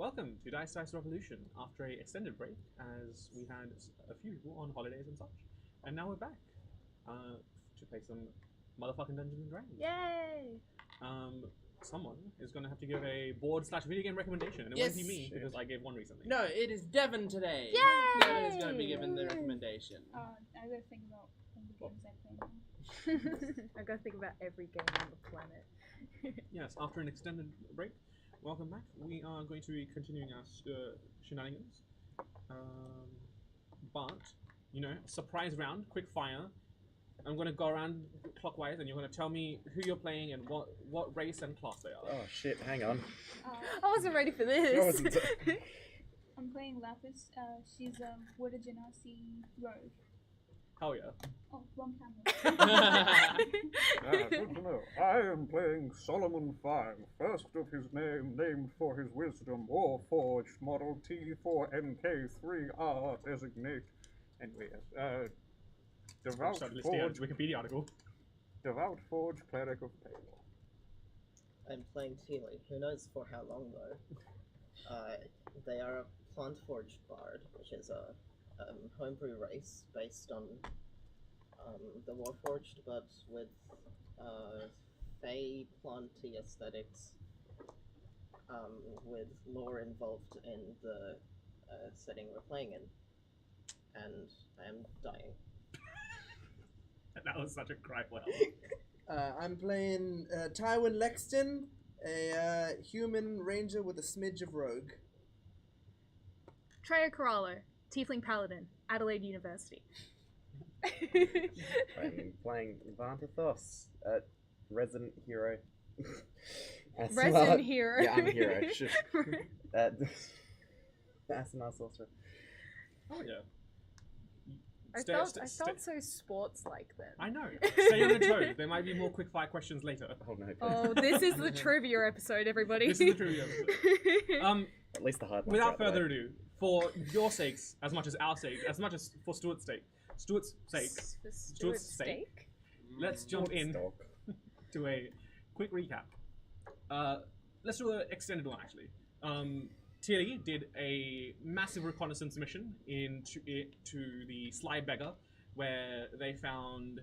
welcome to Dice Revolution after a extended break, as we had a few people on holidays and such, and now we're back to play some motherfucking Dungeons and Dragons. Yay! Someone is going to have to give a board/video game recommendation, and it won't be me because I gave one recently. No, it is Devon today. Yay! Devon is going to be given the recommendation. I gotta think about all the games I play now. I gotta think about every game on the planet. Yes, after an extended break, welcome back. We are going to be continuing our shenanigans. But, you know, surprise round, quick fire. I'm going to go around clockwise and you're going to tell me who you're playing and what race and class they are. Oh shit, hang on. I wasn't ready for this. I'm playing Lapis. She's a Water Genasi rogue. Hell yeah. Oh, wrong camera. Good to know. I am playing Solomon Fine, first of his name, named for his wisdom, Warforged, Model T4NK3R designate. Anyway, yes, Devout Forge, Wikipedia article. Devout Forge, Cleric of Pain. I'm playing Teely. Who knows for how long though. They are a plant forged bard, which is a homebrew race based on the Warforged, but with fey planty aesthetics, with lore involved in the setting we're playing in. And I am dying. That was such a cry for help. I'm playing Tywin Lexton, a human ranger with a smidge of rogue. Treya Corallo, Tiefling Paladin, Adelaide University. I'm playing Vantathos, resident hero. Resident hero. Yeah, I'm a hero. Asinine sorcerer. Oh yeah. I felt so sports-like then. I know. Stay on your toes. There might be more quick-fire questions later. Oh no. Oh, this is the trivia episode, everybody. This is the trivia episode. At least the hard ones. Without further ado, for your sakes, as much as our sake, as much as for Stuart's sake, let's jump in to a quick recap. Let's do an extended one, actually. Tilly did a massive reconnaissance mission into the Sly Beggar, where they found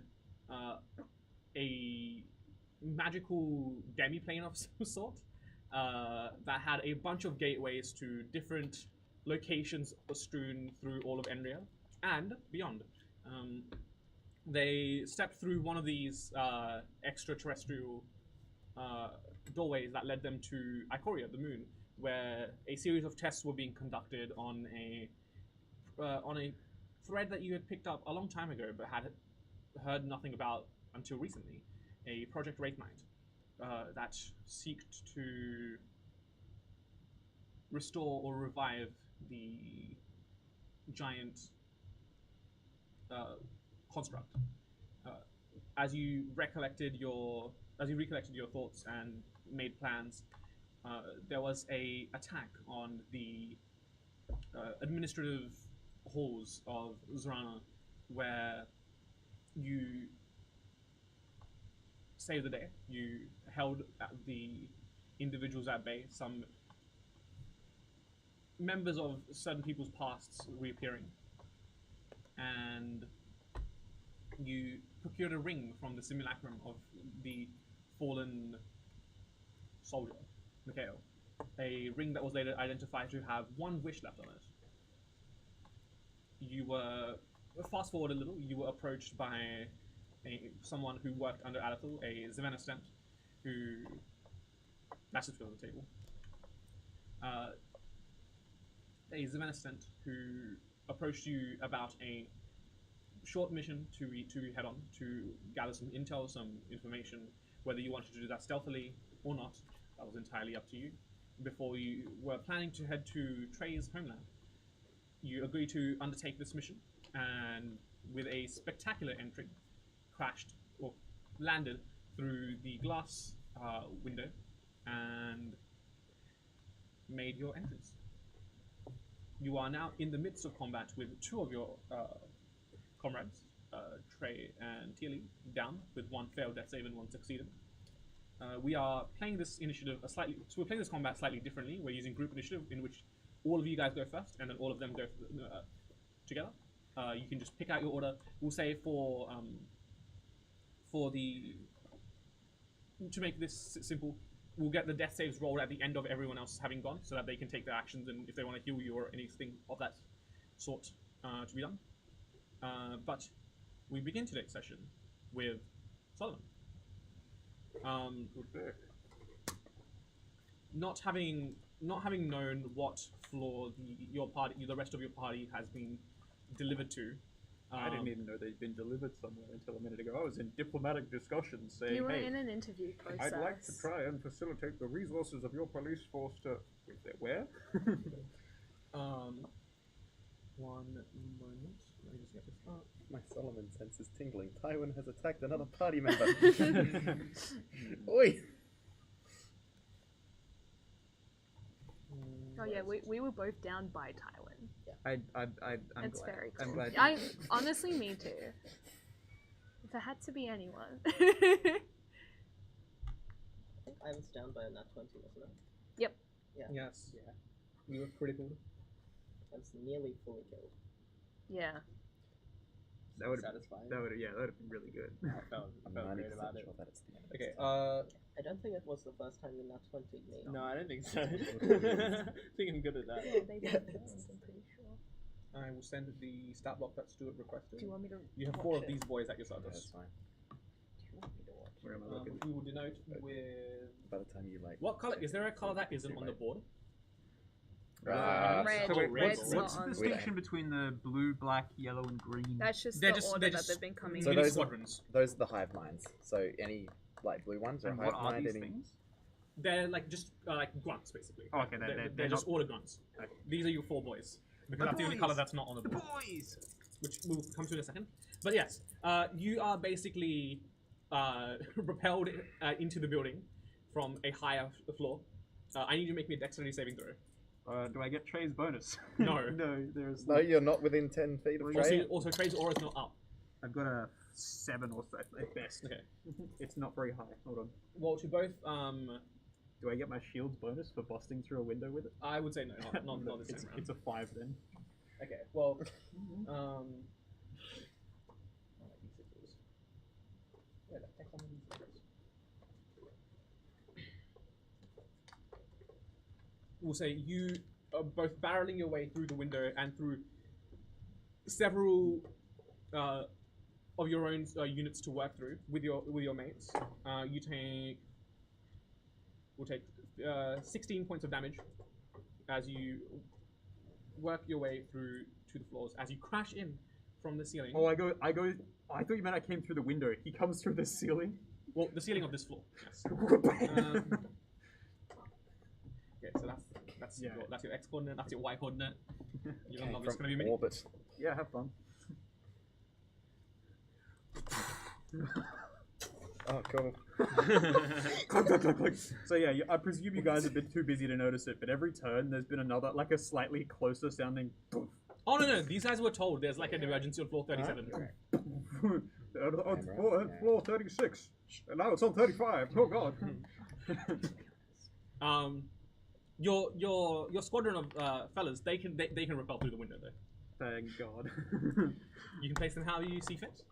a magical demiplane of some sort that had a bunch of gateways to different locations strewn through all of Enriya and beyond. They stepped through one of these extra-terrestrial doorways that led them to Ikoria, the moon, where a series of tests were being conducted on a thread that you had picked up a long time ago but had heard nothing about until recently, a Project Wraith Knight that seeked to restore or revive the giant construct. As you recollected your thoughts and made plans, there was a attack on the administrative halls of Zrana, where you saved the day. You held the individuals at bay, some members of certain people's pasts reappearing, and you procured a ring from the simulacrum of the fallen soldier, Mikhail. A ring that was later identified to have one wish left on it. You were, fast forward a little, you were approached by someone who worked under Aether, a Zevenistent, who, that's just on the table. A Zevenistent who approached you about a short mission to head on, to gather some intel, some information, whether you wanted to do that stealthily or not. That was entirely up to you. Before you were planning to head to Trey's homeland, you agreed to undertake this mission, and with a spectacular entry, crashed or landed through the glass window and made your entrance. You are now in the midst of combat with two of your comrades, Trey and Tilly, down with one failed death save and one succeeded. we are playing this initiative so we're playing this combat slightly differently. We're using group initiative, in which all of you guys go first, and then all of them go together. You can just pick out your order. We'll say to make this simple, we'll get the death saves rolled at the end of everyone else having gone, so that they can take their actions, and if they want to heal you or anything of that sort to be done. But we begin today's session with Solomon. Not having known what floor the rest of your party has been delivered to. I didn't even know they'd been delivered somewhere until a minute ago. I was in diplomatic discussions saying, You were hey, in an interview process. I'd like to try and facilitate the resources of your police force to... Where? One moment. Let me just get this up. My Solomon sense is tingling. Tywin has attacked another party member. Oi! Oh yeah, we were both down by Tywin. I'm It's glad. very I'm cool. glad. I honestly, me too. If it had to be anyone. I was down by a nat 20, wasn't it? Yep. Yeah. Yes. Yeah. You were critical. I was nearly fully killed. Yeah. That would Satisfying. that would have been really good. I felt I'm great 90% about it. sure that it's the end. Okay. I don't think it was the first time you nat 20'd me. No, I don't think so. I think I'm good at that. Yeah, they did those, I'm pretty sure. I will send the stat block that Stuart requested. Do you want me to You have watch 4 of it? these boys at your Yeah, service. that's fine. Do you want me to watch it? Where am I looking? We will denote with By the time you like... what color? Is there a color that isn't on the board? Red. So wait, Red's what's not the on. distinction between the blue, black, yellow, and green? That's just They're the just- order they're that just they've been coming So in. Mini those are- squadrons. Those are the hive minds. So any like blue ones are And hive what are mind. these Any... things? They're like just like grunts basically. Oh, okay, They're just order grunts. These are your 4 boys because that's the only color that's not on the board, boys! which we'll come to in a second. But yes, you are basically propelled into the building from a higher floor. I need you to make me a dexterity saving throw. Do I get Trey's bonus? No. No, there's... No, you're not within 10 feet of Trey. Also, Trey's aura is not up. I've got a 7 or so at best. Okay. It's not very high. Hold on. Well, to both, Do I get my shield's bonus for busting through a window with it? I would say no, not this time It's a 5 then. Okay, well, where the heck are these numbers? We'll say you are both barreling your way through the window and through several of your own units to work through with your mates. We'll take 16 points of damage as you work your way through to the floors. As you crash in from the ceiling. Oh, I go. I thought you meant I came through the window. He comes through the ceiling. Well, the ceiling of this floor. Yes. Okay, so that's Yeah. that's your X coordinate. That's your Y coordinate. You don't know Came it's from going to be me. orbit. Yeah, have fun. Oh, cool. So yeah, I presume you guys have been too busy to notice it, but every turn there's been another, like a slightly closer sounding. Oh no, these guys were told there's like an emergency on floor 37. On floor 36, and now it's on 35. Oh god. Your squadron of fellas, they can rappel through the window though. Thank god. You can place them how you see fit.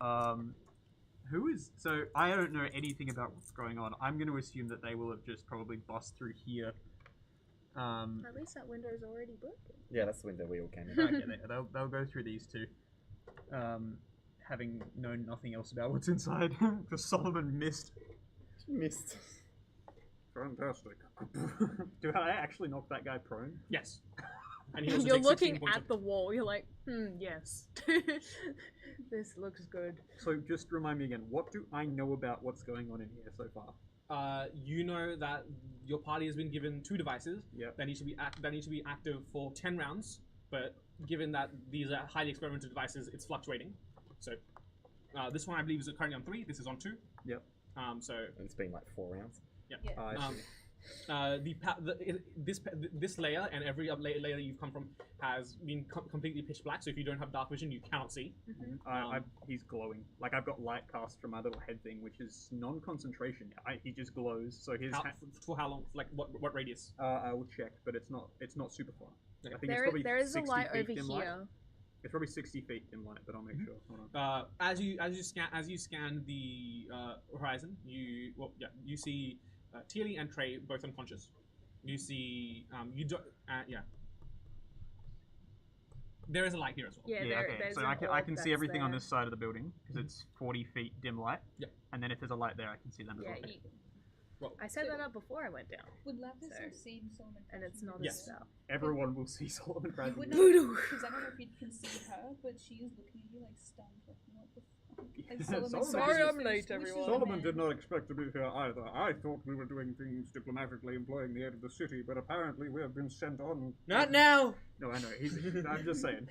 Who is... So, I don't know anything about what's going on. I'm going to assume that they will have just probably bust through here. At least that window's already broken. Yeah, that's the window we all came in. Okay, they'll go through these two. Having known nothing else about what's inside. Because Solomon missed. Missed. Fantastic. Do I actually knock that guy prone? Yes. And he also You're takes 16 looking points at the wall. You're like, yes. This looks good. So just remind me again, what do I know about what's going on in here so far? You know that your party has been given 2 devices. Yep. That need to be active for 10 rounds. But given that these are highly experimental devices, it's fluctuating. So this one I believe is currently on 3. This is on 2. Yep. So And it's been like 4 rounds. yeah. I see. This layer and every other layer you've come from has been completely pitch black. So if you don't have dark vision, you cannot see. He's glowing. Like I've got light cast from my little head thing, which is non-concentration. He just glows. So his For how long? Like what radius? I will check, but it's not super far. Okay. I think it's probably There is a 60 light feet over dim here. light. It's probably 60 feet dim light, but I'll make sure. Hold on. As you scan the horizon, you see Teely and Trey both unconscious. You see there is a light here as well. Yeah, there's So an I can orb see everything that's on there. this side of the building because it's 40 feet dim light. Yeah. And then if there's a light there, I can see them as Yeah, well. Well, I set that up before I went down, Would Lapis So- have seen Solomon? and it's not Yes. a spell. Everyone will see Solomon You crashing. would Voodoo. not, because I don't know if you can see her, but she is looking at you like stunned. Like, what the fuck? And Solomon- Solomon's Sorry like, I'm late, "Which is everyone." the Solomon man?" did not expect to be here either. I thought we were doing things diplomatically, employing the aid of the city, but apparently we have been sent on. Not now. No, I know. I'm just saying.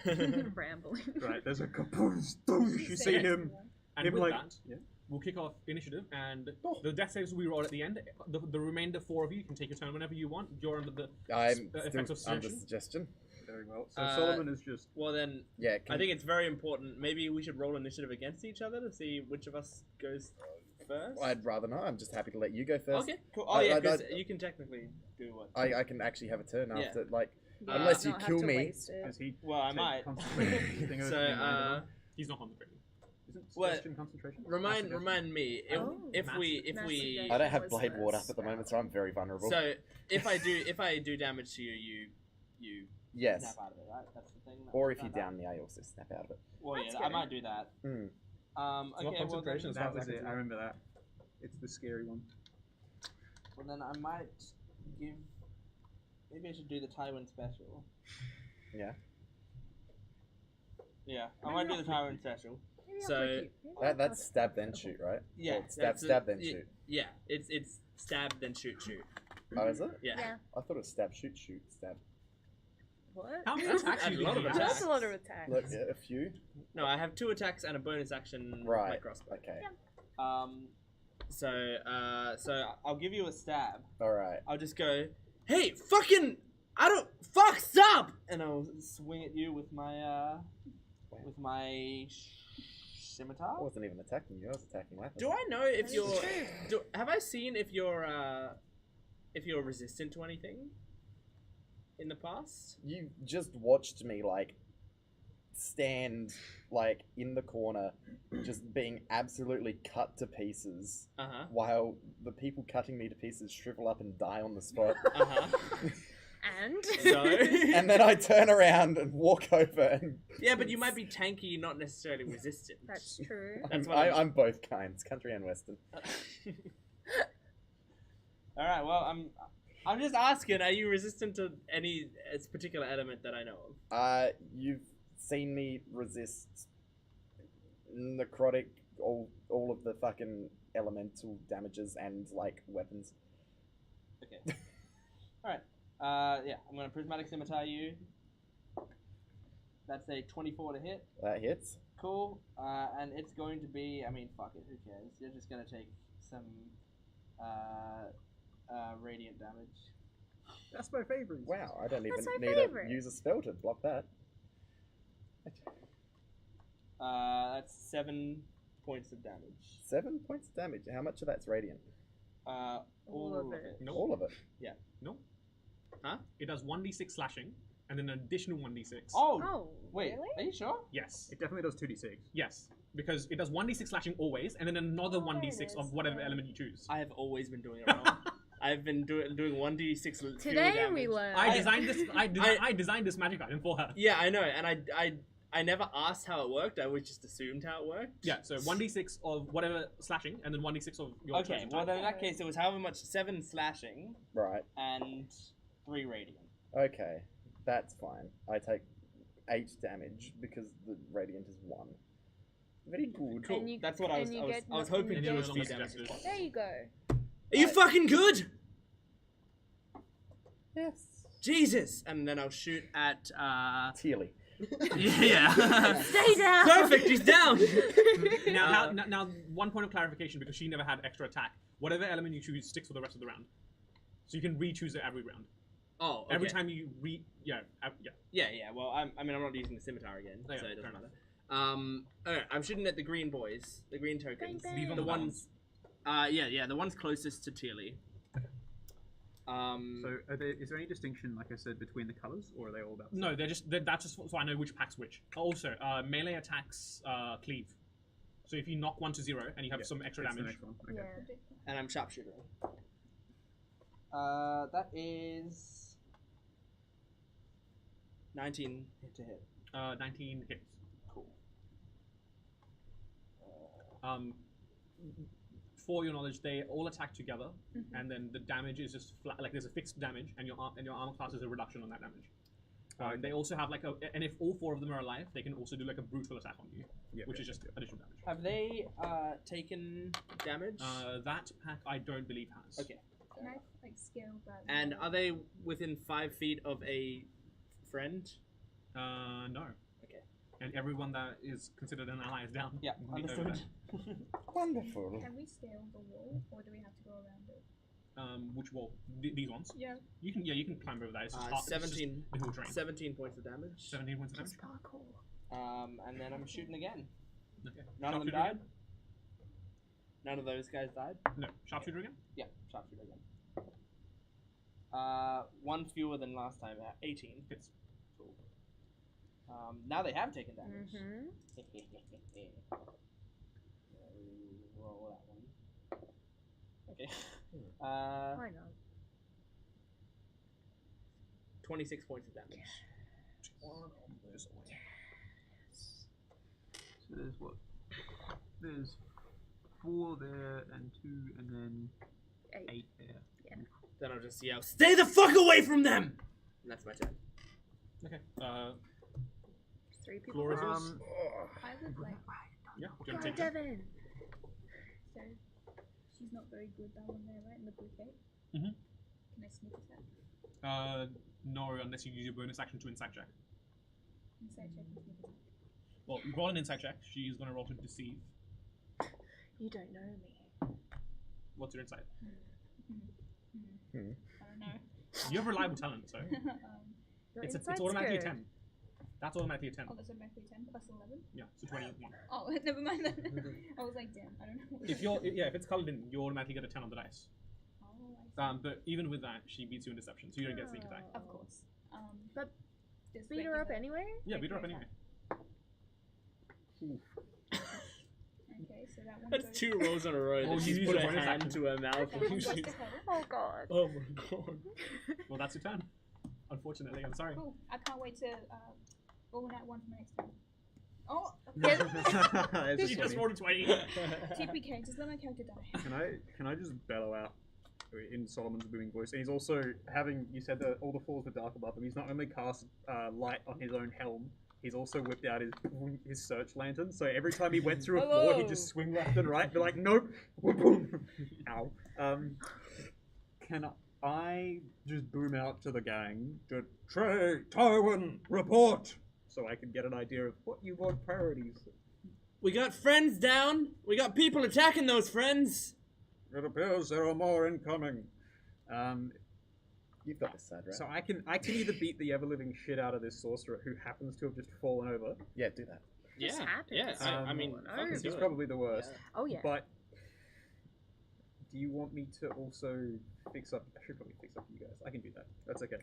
Rambling. Right, there's a kapoos, doosh, you see him. and Him with like, that, yeah. we'll kick off initiative, and Oh. the death saves will be rolled at the end. The remainder 4 of you can take your turn whenever you want. You're under the I'm effects of still under suggestion. suggestion. Very well. So Uh, Solomon is just. Well then, Yeah, I think it's very important. Maybe we should roll initiative against each other to see which of us goes first. I'd rather not. I'm just happy to let you go first. Okay, cool. Oh I- yeah, I- because I- you can technically do what. I can actually have a turn Yeah. after, like, Yeah, unless you not have kill to me. waste it. Does he Well, I take might. concentration? Anything So, over He's not concentrating. Isn't what- suggestion concentration? remind me Oh, if mass- we mass we suggestion. I don't have was blade the ward up at the moment, so I'm very vulnerable. so if I do damage to you yes. snap out of it, right? That's the thing. Or if you down me, I also snap out of it. Well, That's yeah, I good. might do that. Hmm. Okay, It's not well concentration, then, it's That not was it. like I remember that. It's the scary one. well then I might give. Maybe I should do the Tywin special. Yeah. Yeah, I might do the Tywin special. Maybe I'll So- flick you. Maybe I'll That's flick stab you. then shoot, right? Yeah, Or stab, that's stab then yeah, shoot. Yeah, it's stab then shoot. Oh, is it? Yeah. Yeah. I thought it was stab, shoot, shoot, stab. What? How many attacks A do you lot of have? attacks. That's a lot of attacks. Look, yeah, a few. No, I have 2 attacks and a bonus action with my Right. crossbow. Okay. So I'll give you a stab. All right. I'll just go, hey, fucking, fuck, stop! And I'll swing at you with my I scimitar. wasn't even attacking you. I was attacking weapons. Do I know if That is you're, true. have I seen if you're resistant to anything in the past? You just watched me like stand like in the corner, just being absolutely cut to pieces, Uh-huh. while the people cutting me to pieces shrivel up and die on the spot. Uh-huh. And? So? And then I turn around and walk over and Yeah, but you might be tanky, not necessarily resistant. That's true. That's what I'm both kinds, country and western. All right. Well, I'm just asking. Are you resistant to any particular element that I know of? You've seen me resist necrotic, all of the fucking elemental damages and like weapons. Okay. All right. Yeah, I'm gonna prismatic scimitar you. That's a 24 to hit. That hits. Cool. And it's going to be. I mean, fuck it. Who cares? You're just gonna take some radiant damage. That's my favorite. Wow, I don't even That's my need favorite. to use a spell to block that. That's 7 points of damage. 7 points of damage. How much of that's radiant? All of it. Nope. All of it. Nope. Huh? It does 1d6 slashing, and then an additional 1d6. Oh. Oh, Wait. really? Are you sure? Yes. It definitely does 2d6. Yes. Because it does 1d6 slashing always, and then another Oh, there it 1d6 of is, whatever yeah. element you choose. I have always been doing it wrong. I've been doing 1d6 fuel Today damage. we learned. I designed this. I designed this magic item for her. Yeah, I know, and I never asked how it worked. I always just assumed how it worked. Yeah. So 1d6 of whatever slashing, and then 1d6 of your Okay. chosen Well, type. then in that case, it was however much 7 slashing Right. and 3 radiant. Okay. That's fine. I take 8 damage because the radiant is 1. Very good. And you, That's what I was. and you I was, get I was nothing hoping And to you do no as longer few damage as suggested. possible. There you go. Are you fucking good? Yes. Jesus! And then I'll shoot at. Teely. Yeah. Stay down. Perfect. He's down. Now, one point of clarification because she never had extra attack. Whatever element you choose sticks for the rest of the round. So you can re-choose it every round. Oh, okay. Every time you yeah. Yeah. Well, I'm not using the scimitar again, Yeah, so it doesn't fair matter. Alright, I'm shooting at the green boys, the green tokens. Bang, Leave bang. on The the ones, yeah, the ones closest to Tealy. So, is there any distinction, like I said, between the colours, or are they all about? No, that's just so I know which pack's which. Also, melee attacks cleave. So if you knock 1 to 0 and you have some extra That's the damage, next one. Okay. Yeah. And I'm sharpshooter. That is 19 to hit. 19 hits. Cool. For your knowledge, they all attack together, and then the damage is just flat. Like there's a fixed damage, and your armor class is a reduction on that damage. They also have and if all 4 of them are alive, they can also do like a brutal attack on you, which is just additional damage. Have they taken damage? That pack I don't believe has. Okay. Can I like scale that? And are they within 5 feet of a friend? No. Okay. And everyone that is considered an ally is down. Yeah, You can go understood. Wonderful. Can we scale the wall, or do we have to go around it? Which wall? These ones? Yeah. You can climb over that. It's just hard, 17, it's just the hill terrain. 17 points of damage. 17 points of damage. Parkour. And then I'm shooting again. Okay. None of them Sharpshooter died? again? None of those guys died? No. Sharpshooter again? Yeah, sharpshooter again. 1 fewer than last time, 18. Hits. Now they have taken damage. Mm-hmm. Roll that one. Okay. Why not? 26 points of damage. So there's what? There's 4 there, and 2, and then 8 there. Then I'll just yell, "Stay the fuck away from them!" And that's my turn. Okay. 3 people. Floor is yours. I would like. Yeah. Do you Go, want to take that? Devin. So she's not very good, that one there, right? In the blue cape. Mhm. Can I sneak attack? No, unless you use your bonus action to insight check. Inside check and sneak attack. Well, you roll an insight check. She's going to roll to deceive. You don't know me. What's your insight? I don't know. You have reliable talent, so Your it's insight's automatically a good. 10. That's automatically a 10. Oh, that's automatically 10 plus 11. Yeah, so 21. Oh, never mind then. I was like, damn, I don't know. If it's colored in, you automatically get a 10 on the dice. Oh, I see. But even with that, she beats you in deception, so you don't get sneak attack. Of course. But just beat her breaking up the- anyway? Yeah, beat her up anyway. Okay, so that one That's goes. 2 rolls in a row. Oh, that you she's use put your her bonus hand action. to her mouth. That one goes to her. Oh god. Oh my god. Well, that's your turn. Unfortunately, I'm sorry. Cool. I can't wait to roll that one for my next turn. Oh, That's She just funny. rolled a 20. TPK, just let my character die. Can I just bellow out in Solomon's booming voice? And he's also having, you said that all the floors were dark above him. He's not only cast light on his own helm, he's also whipped out his search lantern. So every time he went through a floor, he'd just swing left and right. Be like, nope, boom, ow. Can I just boom out to the gang to Trey, Tywin, report, so I can get an idea of what you want priorities? We got friends down. We got people attacking those friends. It appears there are more incoming. You've got this side, right? So I can either beat the ever living shit out of this sorcerer who happens to have just fallen over. Yeah, do that. Yeah, happens. yeah. I mean, Falling fucking over. do He's it. probably the worst. Oh yeah. But do you want me to also fix up? I should probably fix up you guys. I can do that. That's okay.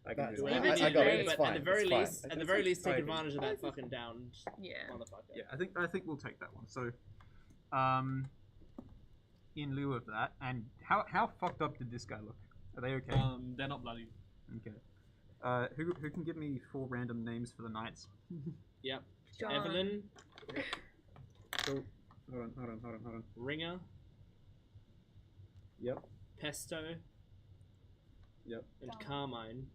I can That's do fine. that. Leave it I got to it. me. It's But fine. at the very it's fine. least, at the very least, take Okay. advantage of that fucking downed Yeah. motherfucker. Yeah, I think we'll take that one. So, in lieu of that, and how fucked up did this guy look? Are they okay? They're not bloody. Okay. Who can give me 4 random names for the knights? Yep. John. Evelyn, So, hold on. Ringer, Yep. Pesto, Yep. and Carmine.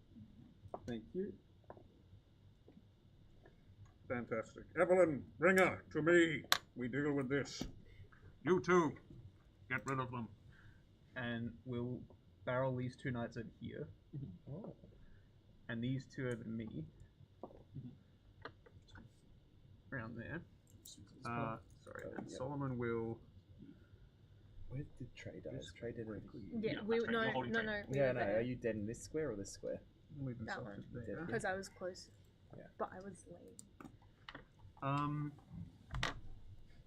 Thank you. Fantastic. Evelyn, Ringer, to me. We deal with this. You two, get rid of them. And we'll barrel these 2 knights over here. Oh. And these 2 over to me. Around there. Sorry, and Yep. Solomon will Where did Trey die? Trey did it. Yeah, No, we that's right, no you're holding no Trey. no. We Yeah, were no. there. Are you dead in this square or this square? Leave him That soft one. there. Dead. Because I was close. Yeah. But I was late.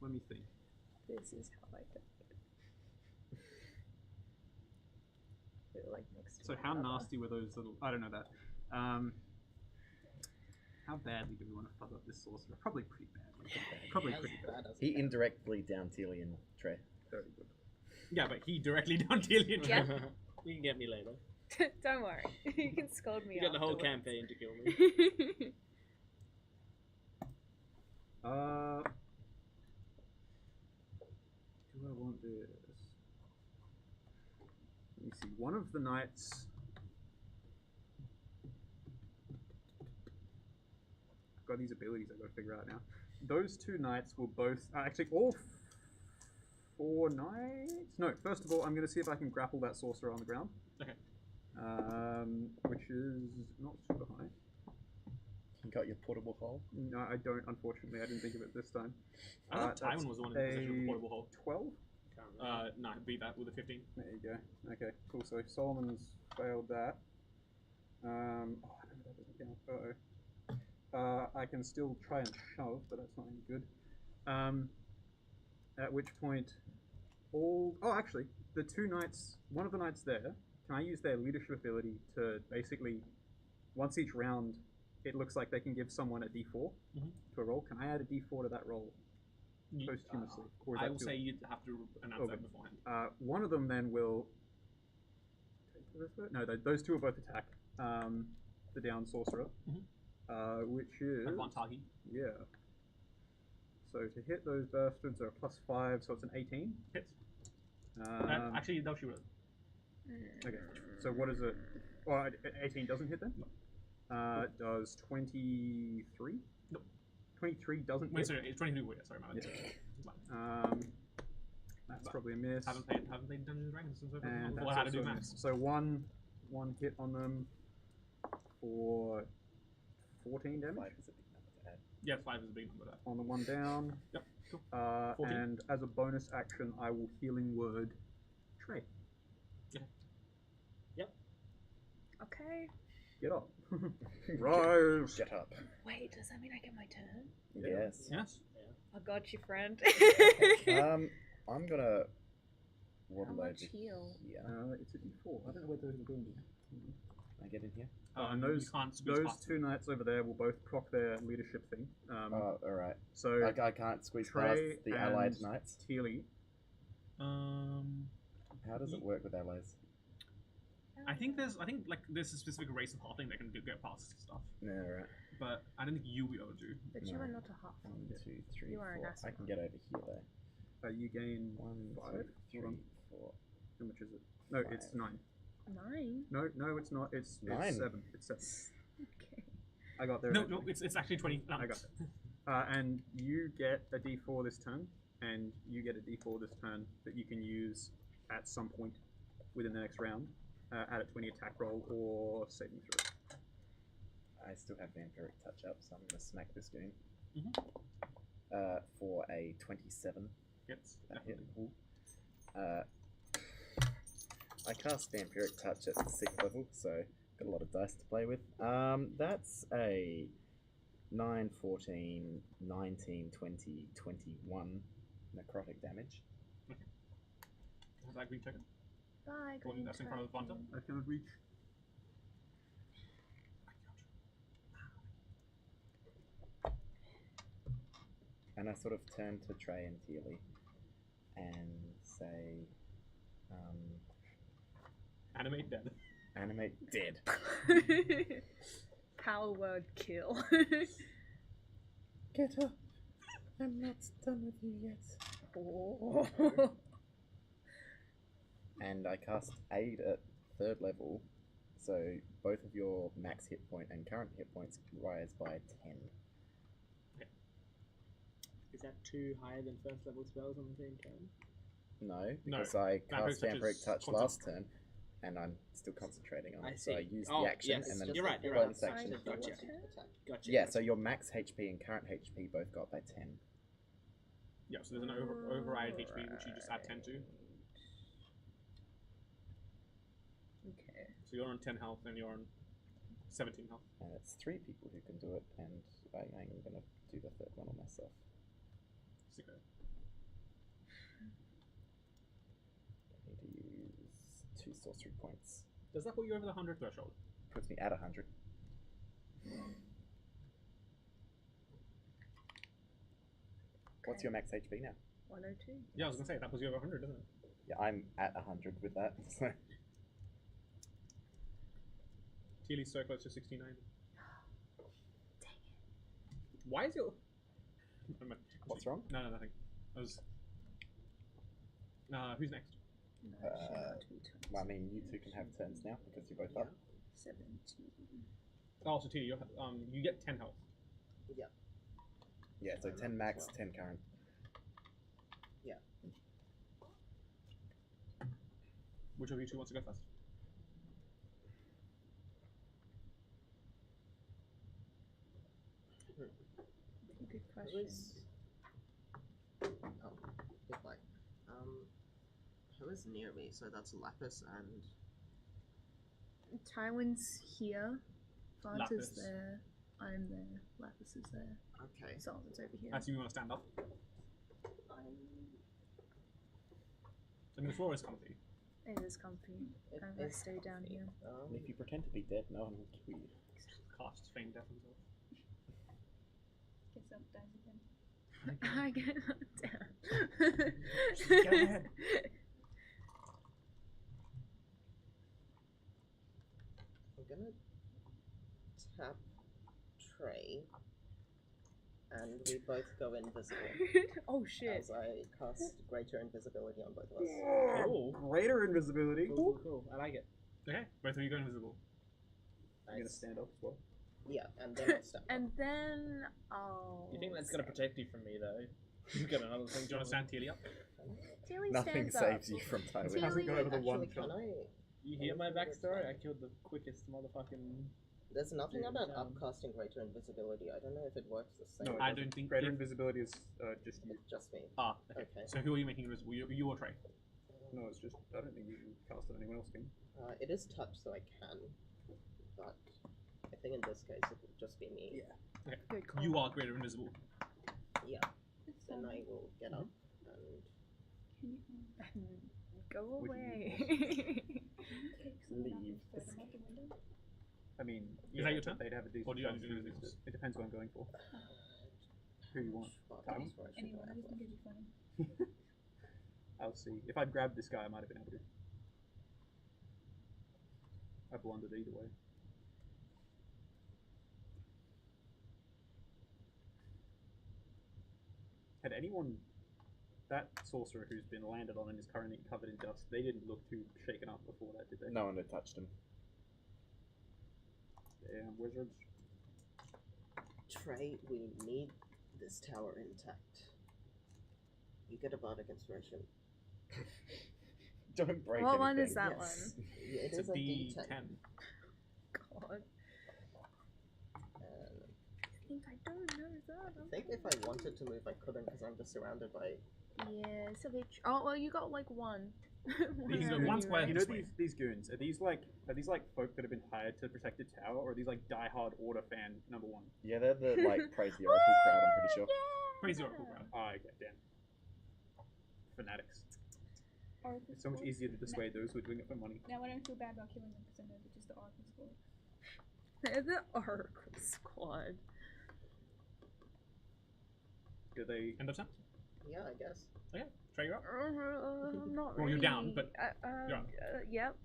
Let me think. This is how I got it. We were like next to So one how another. nasty were those little? I don't know that. How badly do we want to fuck up this sorcerer? Probably pretty badly. Probably As pretty bad. bad as He it indirectly down Teely and Trey. Very good. Yeah, but he directly down Telian. Yeah. You can get me later. Don't worry. You can scold me You got the whole afterwards. campaign to kill me. Do I want this? Let me see. One of the knights. I've got these abilities I've got to figure out now. Those two knights will both. Actually, all four knights? No, first of all, I'm going to see if I can grapple that sorcerer on the ground. Okay. Which is not super high. You got your portable hole? No, I don't, unfortunately. I didn't think of it this time. I thought That's Tywin was the one in possession of the portable hole. 12? No, beat that with a 15. There you go. Okay, cool. So Solomon's failed that. Oh, I don't know if that doesn't count. Uh-oh. I can still try and shove, but that's not any good. At which point, all... Oh, actually, the two knights... One of the knights there, can I use their leadership ability to basically... Once each round, it looks like they can give someone a d4 to a roll. Can I add a d4 to that roll posthumously? Or is I that will too say late? you'd have to announce Okay. that beforehand. One of them then will... No, those two will both attack the down sorcerer, which is... Advantage. Yeah. So to hit those bastards are +5, so it's an 18. Hits. Actually, they'll shoot it. Okay, so what is it? Oh, 18 doesn't hit then? No. Does 23? Nope. 23 doesn't Wait, hit? sorry, it's 22. Sorry, my bad. Yeah. That's probably a miss. Haven't played Dungeons and Dragons since I've And been that's how to do also a maths. miss. So one hit on them for 14 damage. 5 is a big number to add. Yeah, 5 is a big number there. On the one down. Yep, cool. 14. And as a bonus action, I will healing word Trey. Okay. Get up. Rise. Get up. Wait, does that mean I get my turn? Yes. Yes. I got you, friend. I'm gonna waddle How over much heal? here. It's a d4. I don't know where those are going. Can I get in here? And you those can't squeeze those past two knights over there will both proc their leadership thing. Oh, alright. So I can't squeeze Trey past the allied and knights. Teely. How does it work with allies? I think there's a specific race of halfling that can get past stuff, No, right. but I don't think you will be able to do. But you No. are not a half. 1, 2, 3, You are an 4. I astronaut. can get over here though. You gain 1, 5. 2, 3, Hold on. 4. How much is it? No, it's 5. 9. 9? No, it's not. It's 9. 7. It's 7. Okay. I got there. No, eventually. it's actually 20. I got it. And you get a d4 this turn, and you get a d4 this turn that you can use at some point within the next round. Add it to any attack roll or saving throw. I still have vampiric touch up, so I'm gonna smack this goon. Mhm. For a 27. Yes, That hit. definitely. I cast vampiric touch at 6th level, so got a lot of dice to play with. That's a 9, 14, 19, 20, 21 necrotic damage. Has that green token? Bye, The one green that's in front of the Fanta? token. I cannot reach. And I sort of turn to Trey and Teely and say, Animate dead. animate dead. Power word kill. Get up! I'm not done with you yet. Oh. And I cast Aid at 3rd level, so both of your max hit point and current hit points rise by 10. Is that 2 higher than first level spells on the same turn? No, No, because I Vampiric cast Touch is Vampiric Touch constant. last turn, and I'm still concentrating on I it. So I see. use Oh, the action, yes, and then you're right, you're bonus right. action. Gotcha. Attack. Gotcha. Yeah, gotcha. so your max HP and current HP both got by 10. Yeah, so there's an override HP which you just add 10 to. So you're on 10 health and you're on 17 health. And it's 3 people who can do it, and I'm going to do the third one on myself. Sicko. I need to use 2 sorcery points. Does that put you over the 100 threshold? Puts me at 100. What's your max HP now? 102. Yeah, I was gonna say that puts you over 100, doesn't it? Yeah, I'm at 100 with that. So. Teely's so close to 69. Why is your... What's wrong? No, nothing. I was... who's next? No, it should not be 20. Well, I mean, you two can have turns now because you're both up. 17. Oh, so Teely, you get 10 health. Yeah. Yeah, so 10 max, 10 current. Yeah. Which of you two wants to go first? Good Who question. is... Oh, good point. Who is near me? So that's Lapis and... Tywin's here. Fant Lapis. is there. I'm there. Lapis is there. Okay. Solomon's over here. I assume you want to stand up. I mean, the floor is comfy. It is comfy. It I'm gonna is stay down comfy. here. And if you pretend to be dead, no one will kill you. Casts Feign Death himself. Gets up, dies again. I get knocked down. Go ahead. I'm gonna tap Trey, and we both go invisible Oh shit. as I cast greater invisibility on both of us. Cool. Greater invisibility. Cool. I like it. Okay, both of you go invisible. I'm gonna stand up as well. Yeah, and then I'll step up. And then I'll. You think that's gonna protect you from me though? You got another thing. Do you want to stand Teely up? Tilly Nothing stands saves up. you from Tywin. Tilly- Hasn't got over the one Actually, can shot. I... You hear my backstory? I killed the quickest motherfucking. There's nothing Yeah, about um, upcasting greater invisibility. I don't know if it works the same. No, it I doesn't. don't think Greater if- invisibility is just you. It's just me. Ah, okay. Okay. So who are you making invisible? You or Trey? No, it's just I don't think you can cast it. Anyone else can. It is touch, so I can. But I think in this case it would just be me. Yeah. Okay. Good call. You are greater invisible. Yeah. It's Then I will get up and Can you Go Which away. take some of that Leave. and throw them out the window? I mean, Is that your turn? They'd have a decent Or do you chance have to to do use anything else? it. It depends what I'm going for. Who you want? what Time? inspiration do Anyone, I I have just think left? it'd be funny. I'll see. If I'd grabbed this guy, I might have been able to. I blundered either way. Had anyone, that sorcerer who's been landed on and is currently covered in dust, they didn't look too shaken up before that, did they? No one had touched him. Damn wizards. Trey, we need this tower intact. You get a bardic inspiration. Don't break What one is anything. that Yes. one? Yeah, it It's is a a D10. D10. God. And I think I don't know that. I think if I wanted to move, I couldn't because I'm just surrounded by. Yeah, it's a bit. Oh well, you got like one. These are One one square. anyway. You know This way. these goons, are these like folk that have been hired to protect the tower, or are these like diehard order fan number one? Yeah, they're the like praise the oracle crowd. I'm pretty sure. Praise the Oracle crowd. Ah, okay, damn. Fanatics. Oracle It's so much Squad? easier to dissuade those who are doing it for money. Now I don't feel bad about killing them because I know they're just the Oracle Squad. They're the Oracle Squad. Do they? End of turn. Yeah, I guess. Okay, Trey, you're up. Not Well, really. you're down, but you're up. Yep.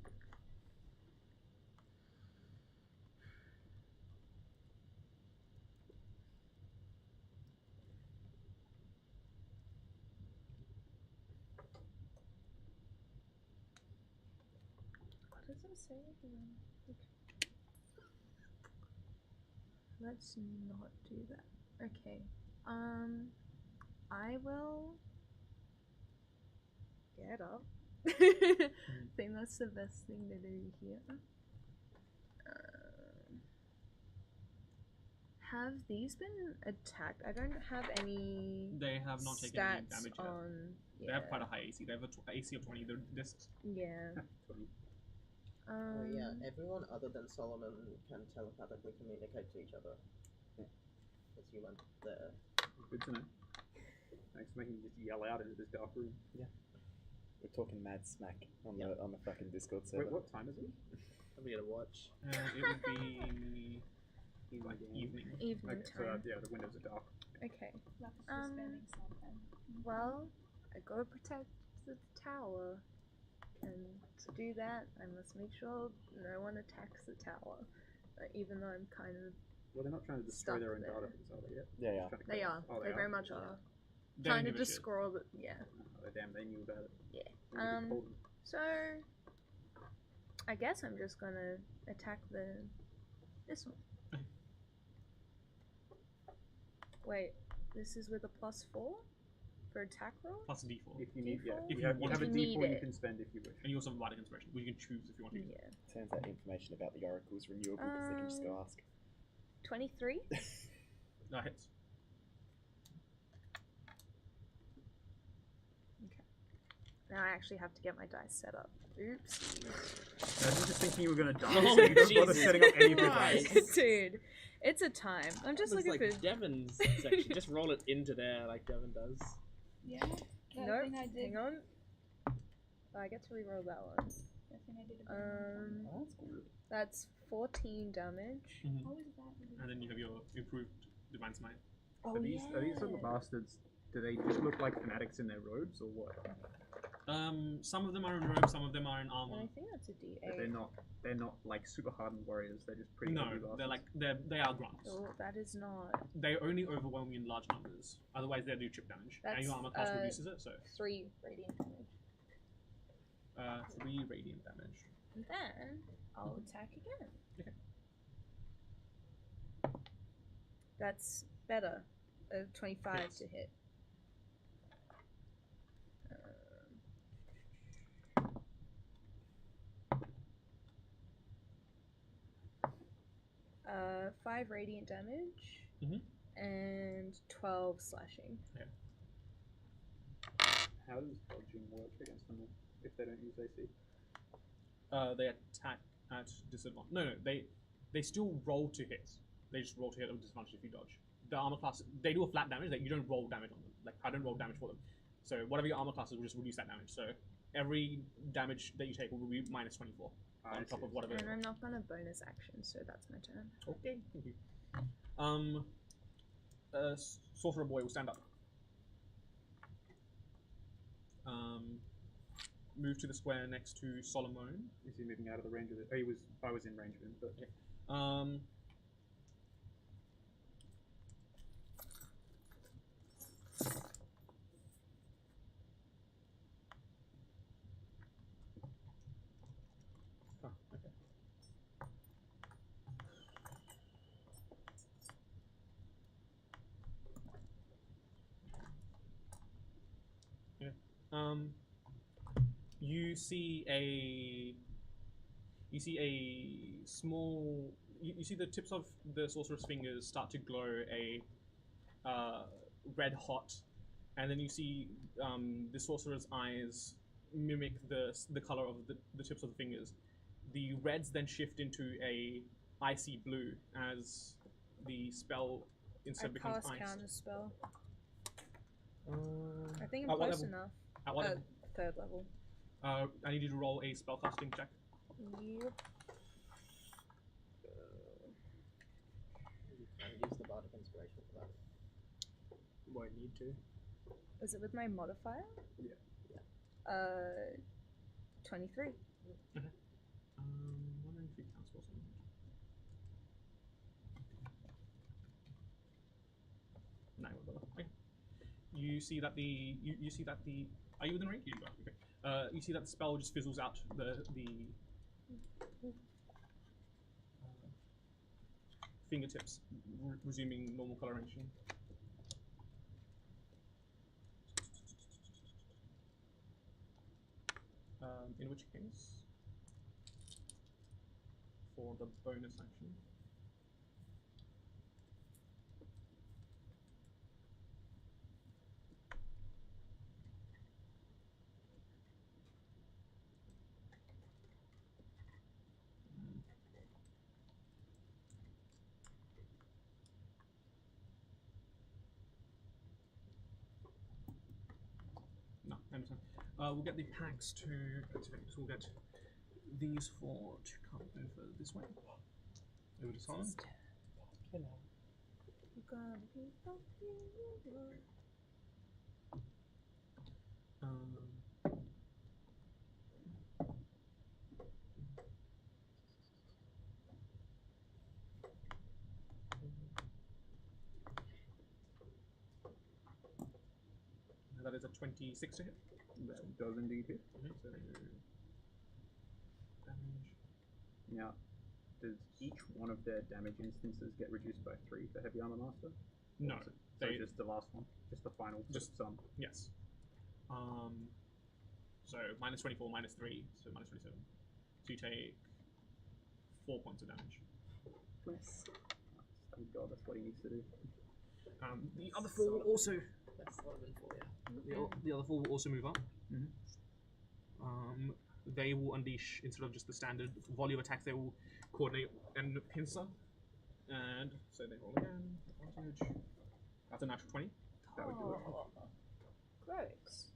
What does it say again? Okay. Let's not do that. Okay. I will get up. I think that's the best thing to do here. Have these been attacked? I don't have any They have not taken any stats damage yet. on. They have quite a high AC. They have an AC of 20. They're discs. Yeah. Oh yeah, everyone other than Solomon can telepathically communicate to each other. As you went there. Good to know. Thanks for making me just yell out into this dark room. We're talking mad smack on the fucking Discord Wait, server. what time is it? I'm gonna watch. It would be like evening. Evening Okay, so time. yeah, the windows are dark. Okay. Lapis is spamming something. Well, I gotta protect the tower, and to do that, I must make sure no one attacks the tower. Even though I'm kind of Well, they're not trying to destroy Stuck their own there. data, are they? Yet? Yeah, Just trying to they kill are. us. Oh, They very much are. They Trying to don't give a shit. destroy the Oh, damn, they knew about it. Yeah. Maybe they told them. So I guess I'm just gonna attack this one. Wait, this is with a +4 for attack roll? Plus D4. If you need, yeah. D4? If you have a If you D4 need you it. can spend if you wish. And you also have Bardic Inspiration, which you can choose if you want to use it. Yeah. Turns out information about the Oracle is renewable because they can just go ask. 23. That hits. Okay. Now I actually have to get my dice set up. Oops. I was just thinking you were gonna die, Oh, so you don't bother Jesus setting up any of your Christ. dice. Dude, it's a time. I'm just Looks looking like for. Devon's section. Just roll it into there like Devon does. Yeah. That Nope. thing I did. Hang on. Oh, I get to reroll that one. That thing I did. a bit more. Oh, that's good. That's 14 damage. How is that? And then you have your improved Divine Smite. Oh Are these little bastards? Do they just look like fanatics in their robes, or what? Some of them are in robes, some of them are in armor. And I think that's a But D8. they're not like super hardened warriors. They're just pretty No, ugly bastards. they're like they are grunts. Oh, that is not. They only overwhelm you in large numbers. Otherwise, they do chip damage, and your That's, armor class reduces it. So 3 radiant damage. 3 radiant damage. And then I'll attack again. Okay. That's better. 25 to hit. Uh, 5 radiant damage. Mhm. And 12 slashing. How does dodging work against them if they don't use AC? They attack at disadvantage. No, they still roll to hit. They just roll to hit with disadvantage if you dodge. The armor class, they do a flat damage. That you don't roll damage on them. Like I don't roll damage for them. So whatever your armor class is, will just reduce that damage. So every damage that you take will be minus 24 on top of whatever. And I'm not gonna bonus action, so that's my turn. Okay, thank you. Sorcerer boy will stand up. Move to the square next to Solomon. Is he moving out of the range of it? Oh, I was in range of him, but Okay. Oh, okay. Yeah. You see a small. You see the tips of the sorcerer's fingers start to glow a red hot, and then you see the sorcerer's eyes mimic the color of the tips of the fingers. The reds then shift into a icy blue as the spell instead I becomes pass ice. counter spell. Um, I think at I'm what close level? enough. At what level? 3rd level. I need you to roll a spellcasting check. Yep. You can use the Bardic Inspiration for that. Won't need to. Is it with my modifier? Yeah. 23. Wondering if you can spell something. No, whatever. Okay. You see that you see that the are you within range? You are. Okay. You see that the spell just fizzles out. The fingertips resuming normal coloration. In which case, for the bonus action, We'll get the packs to activate. So we'll get these four to come over this way. Over to Solomon. That is a 26 to hit. That does indeed hit. Okay, so damage. Now, does each one of their damage instances get reduced by 3 for Heavy Armor Master? No, So they just the last one, just the final, just some. yes. So minus 24, minus 3, so minus 27. So you take 4 points of damage. Nice. Thank God, that's what he needs to do. The other four will also. That's Solomon for you. The other four will also move up. Mhm. They will unleash, instead of just the standard volume attacks, they will coordinate and pincer. And so they roll again. Advantage. That's a natural 20. That would do it. Gross.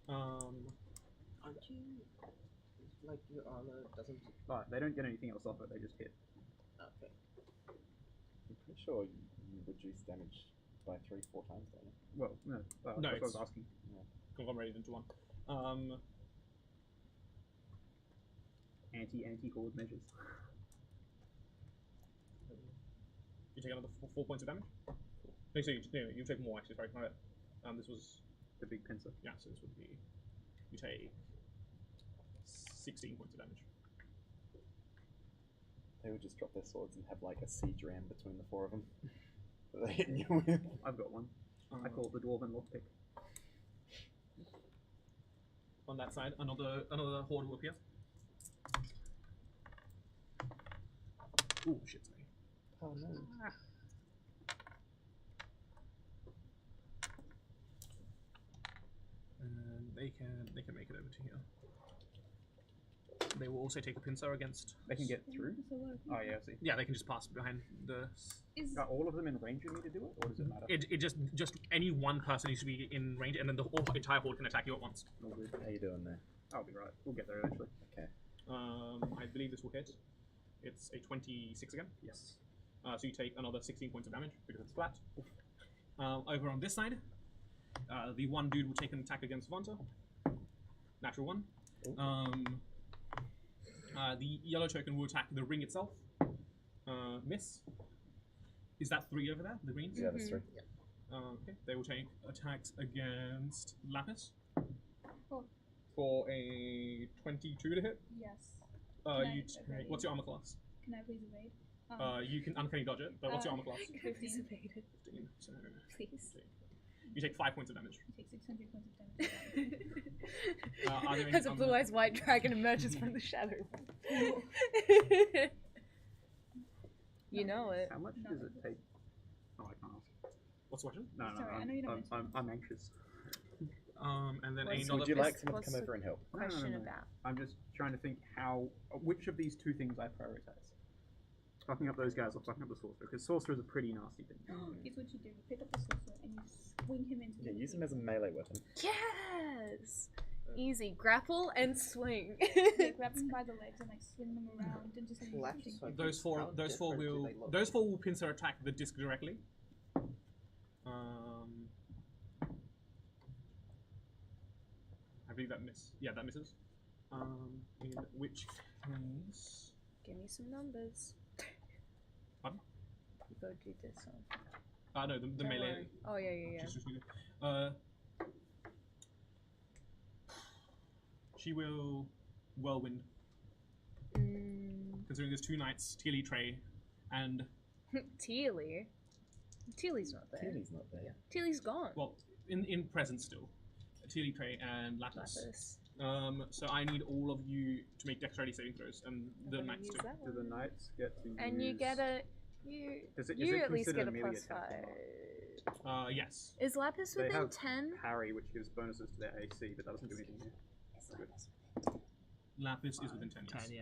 Aren't you like your armor doesn't? They don't get anything else off it, they just hit. Okay. I'm pretty sure you reduce damage by 3-4 times, don't you? Well, no, No, that's what I was it's- asking. Conglomerated into one. Anti-horde measures. You take another 4 points of damage. No, so you take more actually. Sorry, my bad. This was The big pincer. yeah. So this would be you take 16 points of damage. They would just drop their swords and have like a siege ram between the 4 of them that they're hitting you with. I've got one. I call it the Dwarven Lockpick. On that side, another horde will appear. Ooh, shit, sorry. Oh no. And they can make it over to here. They will also take a pincer against. They can get through? There's a lot of Oh, people. yeah, I see. Yeah, they can just pass behind the. Is Are all of them in range of me to do it, or does it matter? It just any one person needs to be in range, and then the whole entire horde can attack you at once. All good. How you doing there? I'll be right. We'll get there eventually. Okay. I believe this will hit. It's a 26 again. Yes. So you take another 16 points of damage because it's flat. Over on this side, the one dude will take an attack against Vanta. Natural 1. The yellow token will attack the ring itself. Miss. Is that 3 over there? The greens? Yeah, that's 3. Okay. They will take attacks against Lapis. Oh. For a 22 to hit. yes. You Nice, take, okay. what's your armor class? Can I please evade? You can uncanny dodge it, but what's your armor class? 15. 15. So Please. you take 5 points of damage. You take 600 points of damage. Are there any As a blue-eyed white dragon emerges from the shadow. You know it. How much No. does it take? Oh, I can't ask. What's the question? No, Sorry, I know you don't I'm anxious. And then What's- another. Would you like someone what's to come the- over and help? Question no. about. I'm just trying to think which of these two things I prioritize. Fucking up those guys or fucking up the sorcerer, because sorcerer is a pretty nasty thing. Here's what you do. You pick up the sorcerer and you swing him into Yeah, the use him as a melee weapon. Yes! Easy. Grapple and swing. Yeah, grab them by the legs and like swing them around and just like Well, actually, shoot so- them. Those four How different do they look? those four will pincer attack the disc directly. I believe that miss. Yeah, that misses. In which case, Give me some numbers. Pardon? You go do this one. no, the Don't melee. worry. Oh, yeah. She will whirlwind. Considering there's 2 knights, Teely, Trey, and Teely. Teely's not there. Tilly's not there. Teely's gone. well, in presence still, Teely, Trey, and Lapis. Lapis. So I need all of you to make dexterity saving throws, and I'm the gonna knights use too. that Do the one. knights get to And you use... get a you. Is it You at least considered get a melee plus attack or 5. not? Yes. Is Lapis They within have 10? Parry, which gives bonuses to their AC, but that doesn't do anything here. Is Lapis within 10? Lapis is within 10. Yes. 10, yeah.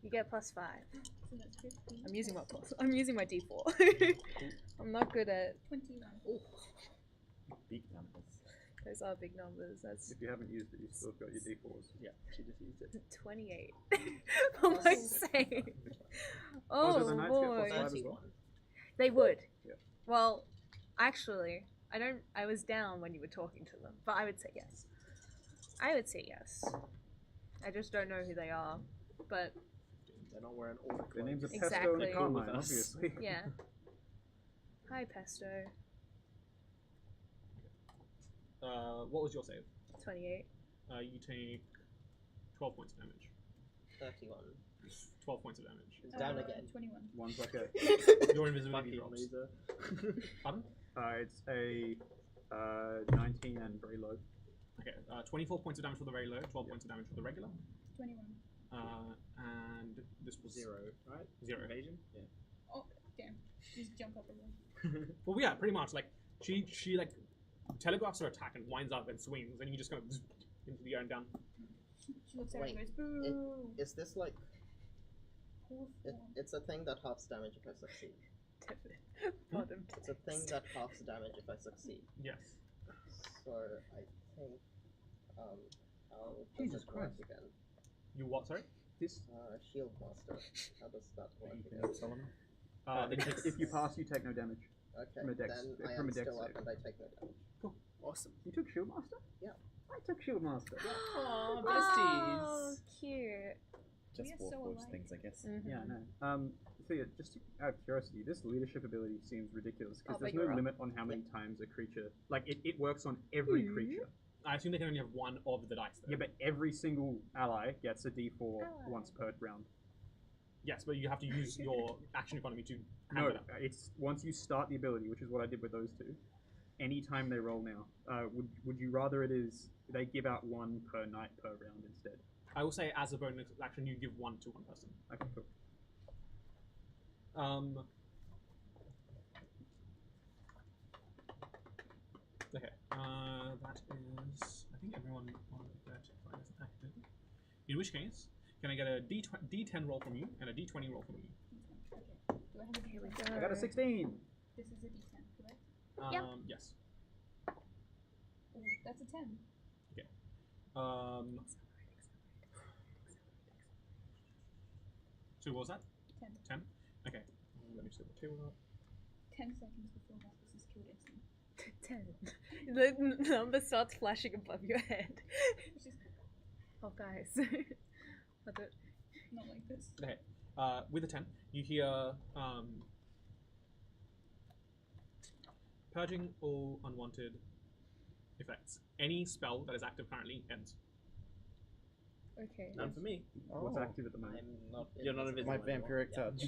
You get plus 5. So that's 15. I'm using my plus. I'm using my D4. I'm not good at 21. Big numbers. Those are big numbers. That's If you haven't used it, you've still got your d4s. Yeah, she just used it. 28. For my sake. Oh, does Oh the knights get boy. +5 as well? They would. Yeah. Well, actually, I was down when you were talking to them, but I would say yes. I would say yes. I just don't know who they are, but They're not wearing all the Their names are clothes. Pesto and Exactly. Carmine, With us. obviously. yeah. Hi, Pesto. What was your save? 28. You take 12 points of damage. 31. 12 points of damage. It's down again. 21. One's like a. Your invisibility Fucking drops. loser. Pardon? It's a 19 and very low. Okay, 24 points of damage for the very low, 12 points of damage for the regular. 21. And this was 0, right? 0. Evasion? Yeah. Oh, damn. Just jump up again. Well, yeah, pretty much. Like, she like, telegraphs her attack and winds up and swings, and you just go into the air and down. She looks at her and Wait, goes, boo! Is this like... Poor form. It's a thing that halves damage if I succeed. Bottom It's a thing that halves damage if I succeed. Yes. So I think I'll Jesus just work Christ. again. You what, sorry? This. Shield master. How does that work You again? can Solomon. If you pass, you take no damage. Okay, From a dex- then I from am a dex still up save. and I take no damage. Awesome. You took Shield Master? Yeah. I took Shield Master. Aw, Oh, besties. cute. Just We are so Warforged alike. things, I guess. Mhm. Yeah, no. So yeah, just out of curiosity, this leadership ability seems ridiculous Oh, because but there's no you're up. limit on how many times a creature. Like it works on every creature. I assume they can only have one of the dice, though. Yeah, but every single ally gets a D4 Ally. once per round. Yes, but you have to use your action economy to No, hand it up. it's once you start the ability, which is what I did with those two. Anytime they roll now, would you rather it is they give out one per night per round instead? I will say, as a bonus action, you give one to one person. Okay, cool. Okay, that is... I think everyone on that line is active. In which case, can I get a D10 roll from you and a D20 roll from you? Okay. Do I have a Here we D10? go. I got a 16. This is a D10, correct? Yep. Yes. Oh, that's a 10. So what was that? 10. 10? Okay. Let me set the table up. 10 seconds before Lapis is killed instantly. 10. The number starts flashing above your head. Which is Oh, guys. What the- not like this. Okay. With a 10, you hear purging all unwanted effects. Any spell that is active currently ends. Okay. None for me. What's Oh. active at the moment? I'm not. You're not invisible invisible My anymore. vampiric Yeah. touch.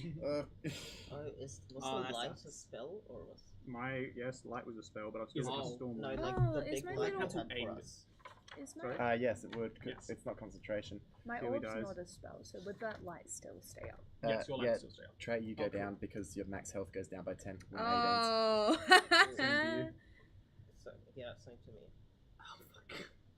Oh, was Oh, the that light sucks. a spell or was? Yes, light was a spell, but I've still Is it got a- a storm. No, on it. like Oh, the is big my light little- you had Aim. for us. Is Sorry? my, Yes, it would. 'Cause Yes. it's not concentration. my Till he orb's dies. not a spell, so would that light still stay up? Yes, your light yeah, is still stay up. Trey, you go Oh, cool. down because your max health goes down by 10 when aid Oh. Same to you. So yeah, same to me.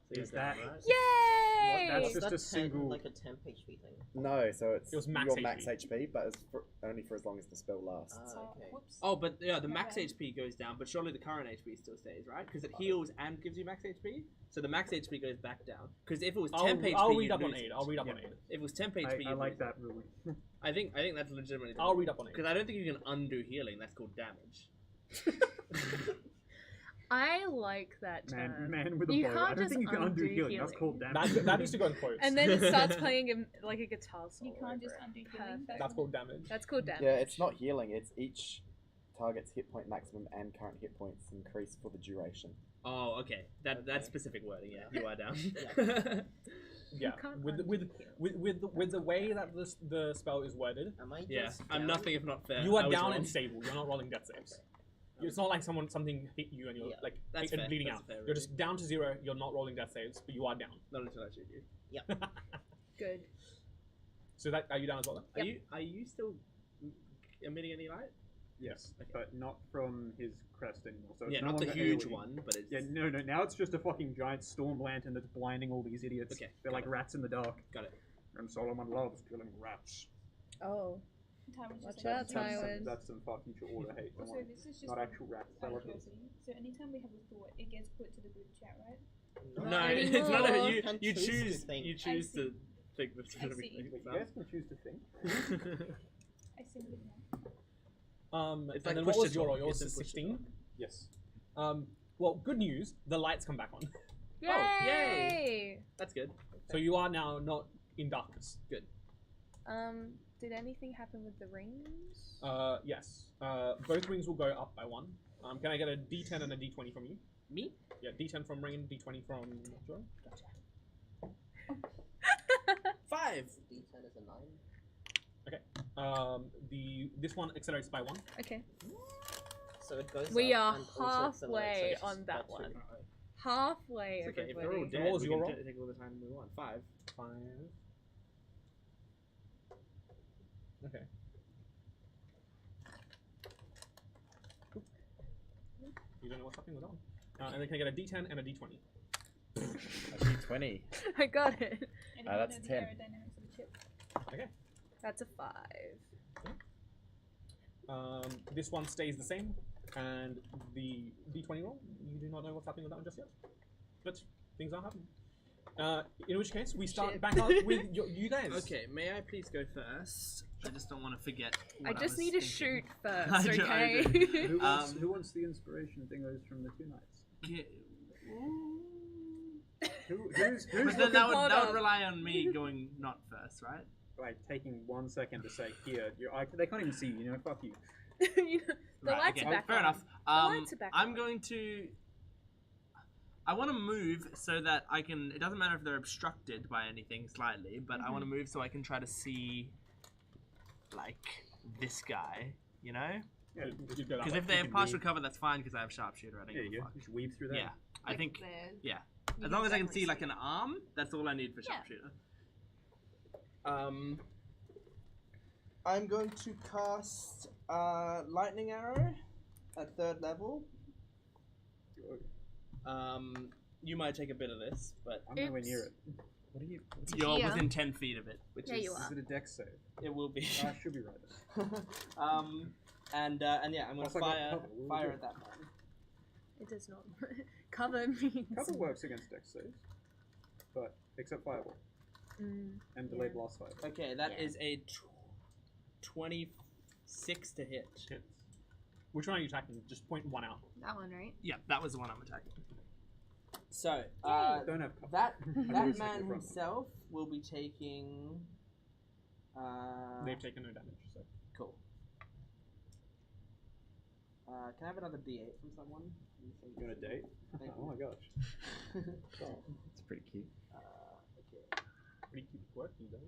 So Is you're that- down, right? Yay! That's Was just that a single- like a temp HP thing? ends. No, so it's It was max your HP. max HP, but it's only for as long as the spell lasts. Ah, okay. Whoops. Oh, but yeah, the max Okay. HP goes down, but surely the current HP still stays, right? Because it heals and gives you max HP. So the max HP goes back down. Because if it was 10 HP, I'll read you'd up on lose aid. it. I'll read up on Yeah. aid. If it was 10 HP, I you'd like lose that it. rule. I think that's legitimately. I'll read up on aid. Because I don't think you can undo healing. That's called damage. I like that term. Man with a You bow. I can't don't just think you can undo undo healing. That's healing. called damage. That needs to go in quotes. And then it starts playing like a guitar solo. You can't just over it. undo healing. Perfect. That's called damage. That's called damage. Yeah, it's not healing. It's each target's hit point maximum and current hit points increase for the duration. Oh, okay. That's Okay. specific wording. Yeah, you are down. Yeah. can't With undo with the way that the spell is worded, Am I just yeah, I'm down? nothing if not fair. you I are was down wrong. and stable. You're not rolling death saves. It's not like something hit you and you're Yeah. like That's and fair, bleeding that's out. fair, You're really. just down to 0. You're not rolling death saves, but you are down. Not until I shoot you. Good. So that are you down as well? Then? Are you still emitting any light? Yes, Okay. but not from his crest anymore. So it's Yeah, no not the longer huge AoE. one, but it's Yeah, no. Now it's just a fucking giant storm lantern that's blinding all these idiots. Okay, They're got like it. rats in the dark. Got it. And Solomon loves killing rats. Oh. Tywin's Watch just out, like, Tywin. That's some far future order hate. Don't Also, worry. this is just Not like actual rat out of skeletons. curiosity. So anytime we have a thought, it gets put to the group chat, right? No, anymore. it's not a, You can you choose to choose think. you I choose see. to think the I specific see. thing. You guys can choose to think. I simply know. It's and like then push what was to your talk. roll? Yours It's is a push to 16. Yes. Well, good news. The lights come back on. Yay! Oh, yay. That's good. So you are now not in darkness. Good. Did anything happen with the rings? Yes. Both rings will go up by 1. Can I get a D10 and a D20 from you? Me? Yeah, D10 from Rain, D20 from Joe. 5. D10 is a 9. This one accelerates by 1. Okay. So it goes We up are and also halfway accelerates on that by one. 2. Halfway, It's okay. If they're all everybody. dead, What was we your can roll? take all the time we want. 5. 5. Okay. You don't know what's happening with that one. And then can I get a D10 and a D20? A D20. I got it. And That's you know the 10. aerodynamics of the chip. Okay. That's a 5. This one stays the same, and the D20 roll, you do not know what's happening with that one just yet. But things are happening. In which case, we start Shit. back up with you guys. Okay, may I please go first? I just don't want to forget. I What just was need to thinking. shoot first, I do- okay? Who wants the inspiration thingos from the 2 nights? Who's But then that Hold would on. rely on me going not first, right? like taking 1 second to say here? They can't even see you. You know, fuck you. You know, the Right, lights okay. are back Fair on. enough. lights are back I'm on. going to. I want to move so that I can. It doesn't matter if they're obstructed by anything slightly, but I want to move so I can try to see, like, this guy. You know? Yeah, Because if they have partial cover, that's fine. Because I have sharpshooter. I don't There give you a go. fuck. Just weave through that. Yeah, I Like think. there. Yeah. You As long as I can definitely see like an arm, that's all I need for Yeah. sharpshooter. I'm going to cast lightning arrow at 3rd level. You might take a bit of this, but I'm nowhere Oops. near it. What are you? you're Yeah. within 10 feet of it, which Yeah, is you Is are. it a dex save? it will be. I should be right. And yeah, I'm gonna Also, I got fire cover. What do we fire do? at that man. It does not. Cover means. Cover works against dex saves, but except fireball and delayed Yeah. blast fire. Okay, that Yeah. is a 26 to hit. Hits. Which one are you attacking? Just point one out. That one, right? Yeah, that was the one I'm attacking. So, Don't have cover. that I always that take man the front one. himself will be taking. They've taken no damage. So. Cool. Can I have another D8 from someone? You want a date? Thank Oh my gosh. It's pretty cute. Okay. Pretty keep working though.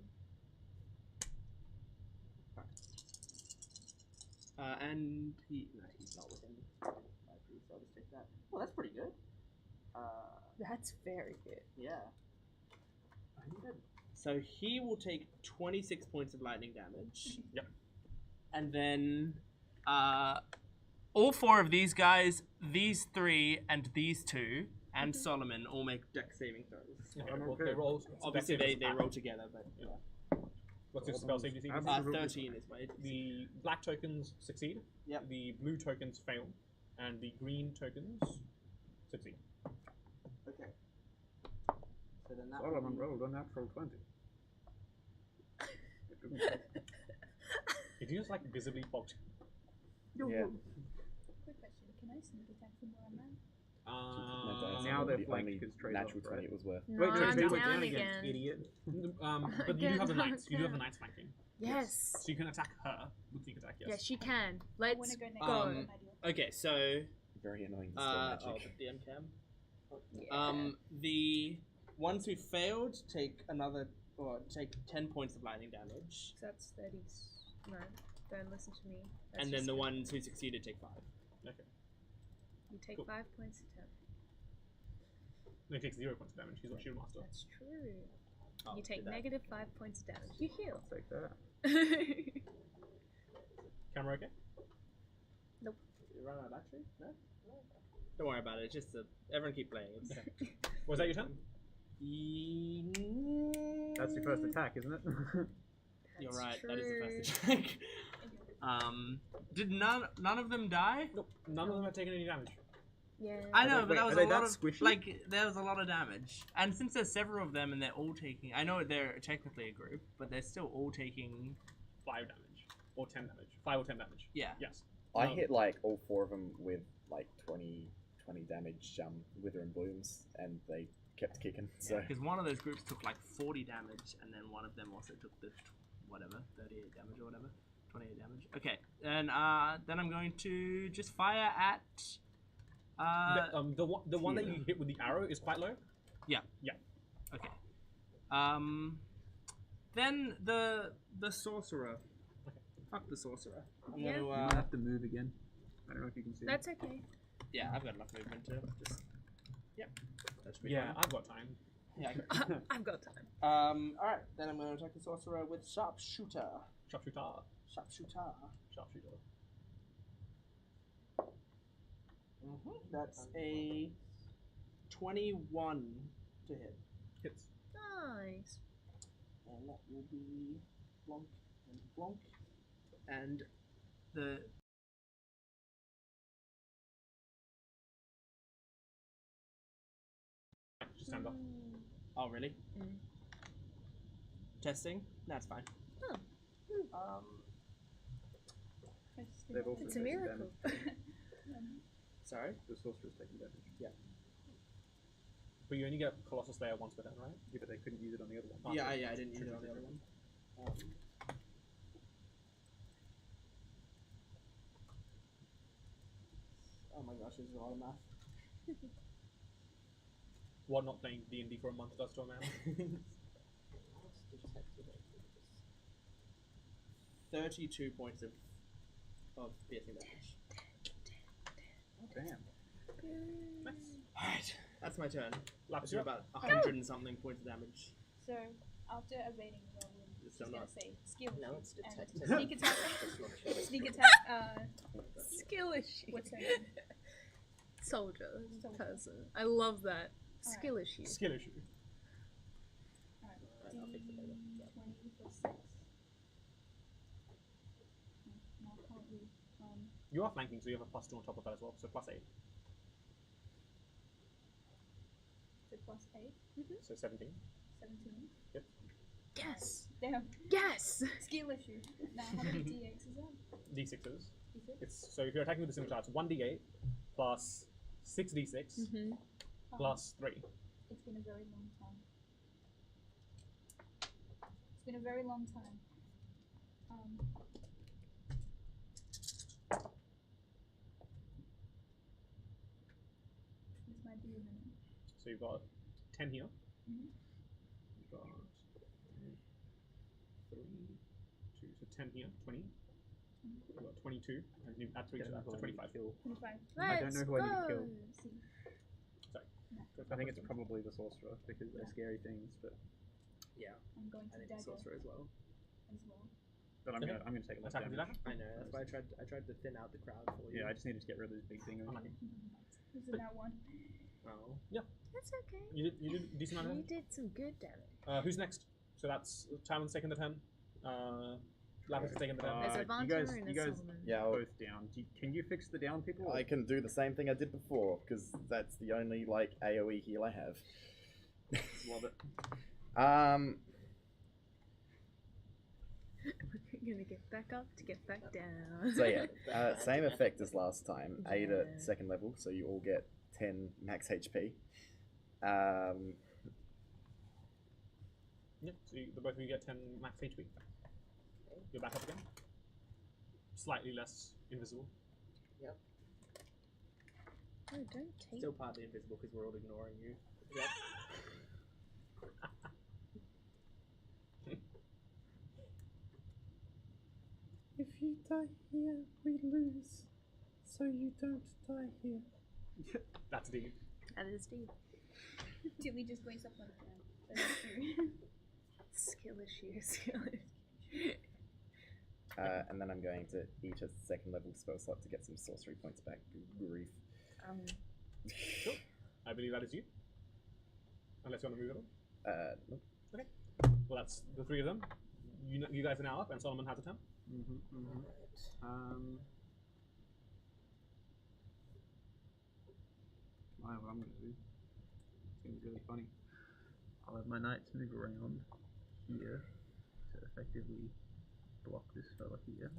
And he's not within 5 feet, so I'll just take that. Well, that's pretty good. That's very good. Yeah. So he will take 26 points of lightning damage. Yep. And then all 4 of these guys, these 3, and these 2, and Solomon all make dex saving throws. Okay, I'm well, okay. they roll. Obviously, dex they saving roll together, but you know. What's your spell save DC? Absolutely. 13 is my. The black tokens succeed. Yep. The blue tokens fail, and the green tokens succeed. Okay. So then that Solomon would be- rolled a natural 20. Did you just like visibly fogged? Yeah. Quick question: can I sneak attack from where I'm at? My dice now rolled they're the flanked only because Trey's natural off, 20 right? it was worth. No, Wait, I'm Trey, down down again. idiot. But you do have the Again, knights. You do have the again. knights flanking. Yes. So you can attack her with sneak attack. Yes. Yes, she can. I Let's want to go next. go. to an idea. Okay, so Very annoying dispel oh, magic. the DM cam. Yeah. The ones who failed take 10 points of lightning damage, So that's 30. No, don't listen to me. That's and then just the good. ones who succeeded take 5. Okay. You take Cool. 5 points of damage. No, he takes 0 points of damage. He's not shield master. That's true. Oh, You take did that. negative 5 points of damage. You heal. Take that. Camera okay? Did you run out of battery? No? Don't worry about it. It's just everyone keep playing. It's Was that your turn? That's your first attack, isn't it? You're That's right. true. That is the first attack. Did none of them die? Nope, none of them have taken any damage. Yeah. I know, Wait, but that are was they a lot that of squishy? like there was a lot of damage. And since there's several of them and they're all taking, I know they're technically a group, but they're still all taking. 5 damage. Or 10 damage. 5 or 10 damage. Yeah. Yes. I No. hit like all 4 of them with like 20 damage wither and blooms, and they kept kicking. So Because one of those groups took like 40 damage, and then one of them also took the 38 damage or whatever, 28 damage. Okay, and then I'm going to just fire at. The one that you hit with the arrow is quite low. Okay. Then the sorcerer. Fuck the sorcerer. I'm Yeah. You gonna. might have to move again. I don't know if you can see. That's okay. Yeah, I've got enough movement to just. Yep. That should be Yeah, fine. I've got time. Yeah. I've got time. Alright, then I'm going to attack the sorcerer with sharpshooter. Sharpshooter. Sharpshooter. Sharpshooter. That's a 21 to hit. Hits. Nice. And that will be Blonk and Blonk. And the. Just stand up. Oh, really? Mm. Testing? That's fine. Oh. They've also It's a taken miracle. damage. Sorry? The sorcerer's taking damage. But you only get Colossus Slayer once per turn, right? Yeah, but they couldn't use it on the other one. Yeah, I didn't use it on the other one. Oh my gosh, this is a lot of math. What not playing D&D for a month does to a man. 32 points of piercing damage. Oh, damn. Alright, that's my turn. Lapis, Do you're about 100 and something points of damage. So after evading the whirlwind, It's she's still gonna not. say skill Now issue it's and detected. sneak attack. It's not sure. Sneak attack. Skill issue. What's her name? Soldier. Soldier. Person. I love that. Skill issue. Skill issue. Alright, I'll fix it later. Yeah. 20 plus 6. Now currently, You are flanking, so you have a +2 on top of that as well, so +8. so plus 8, So 17. 17. Yes. Damn. Yes. Skill issue. Now how many d8s is that? D6s. D6? It's so if you're attacking with the scimitar, it's 1d8 plus 6d6 Mm-hmm. plus 3. It's been a very long time. It's been a very long time. This might be a minute. So you've got 10 here. Mhm. You've got 3, 2, so 10 here, 20. You've got 22, and you add 3 to that, so 25. 25. I don't know who I need to kill. See. Sorry. I think it's probably the sorcerer because they're scary things, but Yeah, I'm going I to think the dagger sorcerer as well. as well. I'm Okay. gonna take a lot of Attack with damage. the I know, that's why I tried to thin out the crowd for you. Yeah, I just needed to get rid of this big thing. over here. This is that one. Oh. That's okay. You did a decent amount You of did some good damage. damage. Who's next? So that's Tymon's taking the 10. Lapis is taking the 10. There's a you Vanter guys- and you a guys- Solomon. yeah, Both down. Can you fix the down people? I can do the same thing I did before because that's the only like AOE heal I have. Love it. We're gonna get back up to get back down. So yeah, same effect as last time. 8 Yeah. at second level, so you all get 10 max HP. Yeah, so the both of you get 10 max HP. You're back up again. Slightly less invisible. Oh, don't take. Still partly invisible because we're all ignoring you. If you die here, we lose. So you don't die here. That's deep. That is deep. Tilly just wakes up like that. That's true. Skill issue. Skill issue. And then I'm going to eat a second level spell slot to get some sorcery points back. Grief. Sure. I believe that is you. Unless you want to move it on. Nope. Well, that's the 3 of them. You guys are now up, and Solomon has a 10. I know what I'm going to do. It's going to be really funny. I'll have my knights move around here to effectively block this fella here.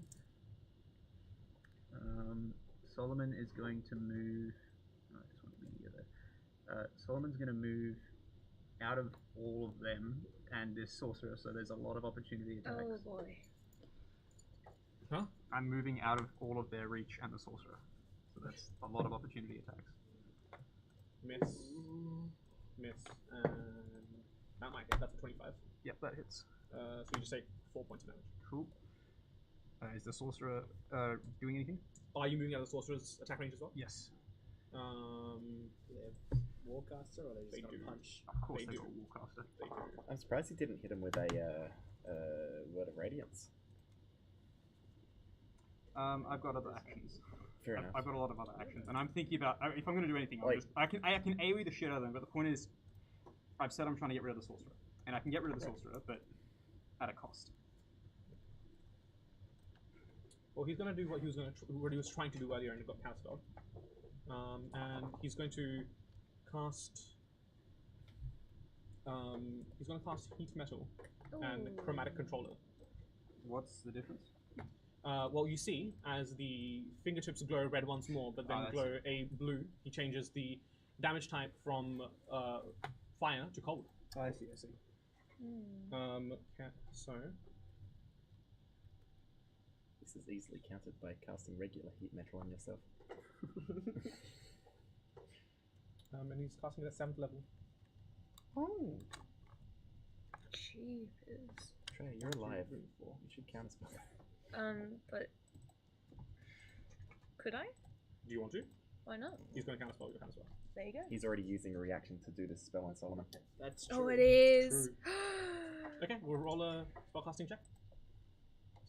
Solomon is going to move. No, I just want to be near there. Solomon's going to move out of all of them and this sorcerer, so there's a lot of opportunity attacks. Oh boy. Huh? I'm moving out of all of their reach and the sorcerer, so that's a lot of opportunity attacks. Miss. Miss. And that might hit. That's a 25. Yep, that hits. So you just take 4 points of damage. Cool. Is the sorcerer doing anything? Are you moving out of the sorcerer's attack range as well? Yes. Warcaster, or they They just do. got punch? Of course They they do. got Warcaster. They do. I'm surprised he didn't hit him with a word of radiance. I've got other actions. Fair enough. I've got a lot of other actions, and I'm thinking about if I'm going to do anything. Like- I can AoE the shit out of them, but the point is, I've said I'm trying to get rid of the sorcerer, and I can get rid of the sorcerer, but at a cost. Well, he's going to do what he was trying to do earlier and it got cast off. And he's going to cast. He's going to cast heat metal and chromatic controller. What's the difference? Well, you see, as the fingertips glow red once more, but then that's glow a blue, he changes the damage type from fire to cold. I see. I see. So This is easily countered by casting regular heat metal on yourself. and he's casting it at 7th level. Oh. Jeepers. Trey, you're alive. You should counterspell. But could I? Do you want to? Why not? He's going to counterspell your counterspell. There you go. He's already using a reaction to do this spell on Solomon. That's true. Oh, it is. True. Okay, we'll roll a spellcasting check.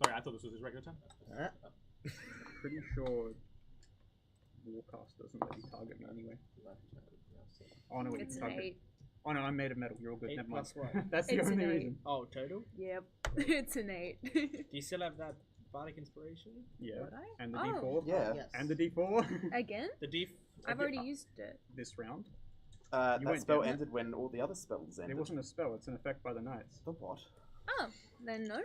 Sorry, I thought this was his regular turn. Pretty sure Warcast doesn't let you target me anyway. Oh no, wait, It's you an target. 8. Oh no, I'm made of metal. You're all good. 8 Never mind. plus what? That's the It's an only 8. reason. Oh, total? Yep. It's an 8. Do you still have that Bardic Inspiration? Yeah. Would I? And the Oh. D4. Yeah. Yes. And the D4. Again? The D. I've already used it. This round. You That went spell down. ended when all the other spells ended. It wasn't a spell. It's an effect by the knights. The what? Oh, then no.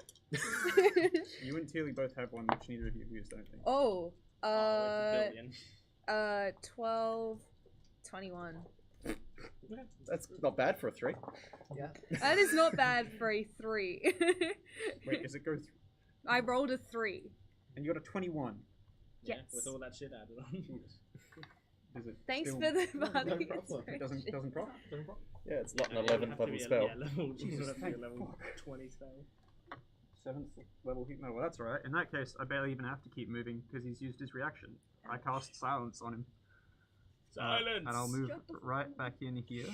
You and Teely both have one, which neither of you have used, I don't think. Oh, it's a billion. 12, 21. That's not bad for a 3. Yeah. That is not bad for a 3. Wait, does it go through? I rolled a 3. And you got a 21. Yeah, Yes. with all that shit added on. Jesus. Does it Thanks still... for the No Bardic problem. It doesn't proc? Doesn't proc? Yeah, it's not an Yeah, it would 11th have to level be a- spell. Yeah, level. Jesus, It would have to be a thank level fuck. 20 spell. 7th level heat metal. Well, that's alright. In that case, I barely even have to keep moving because he's used his reaction. I cast silence on him. Silence! And I'll move right back in here.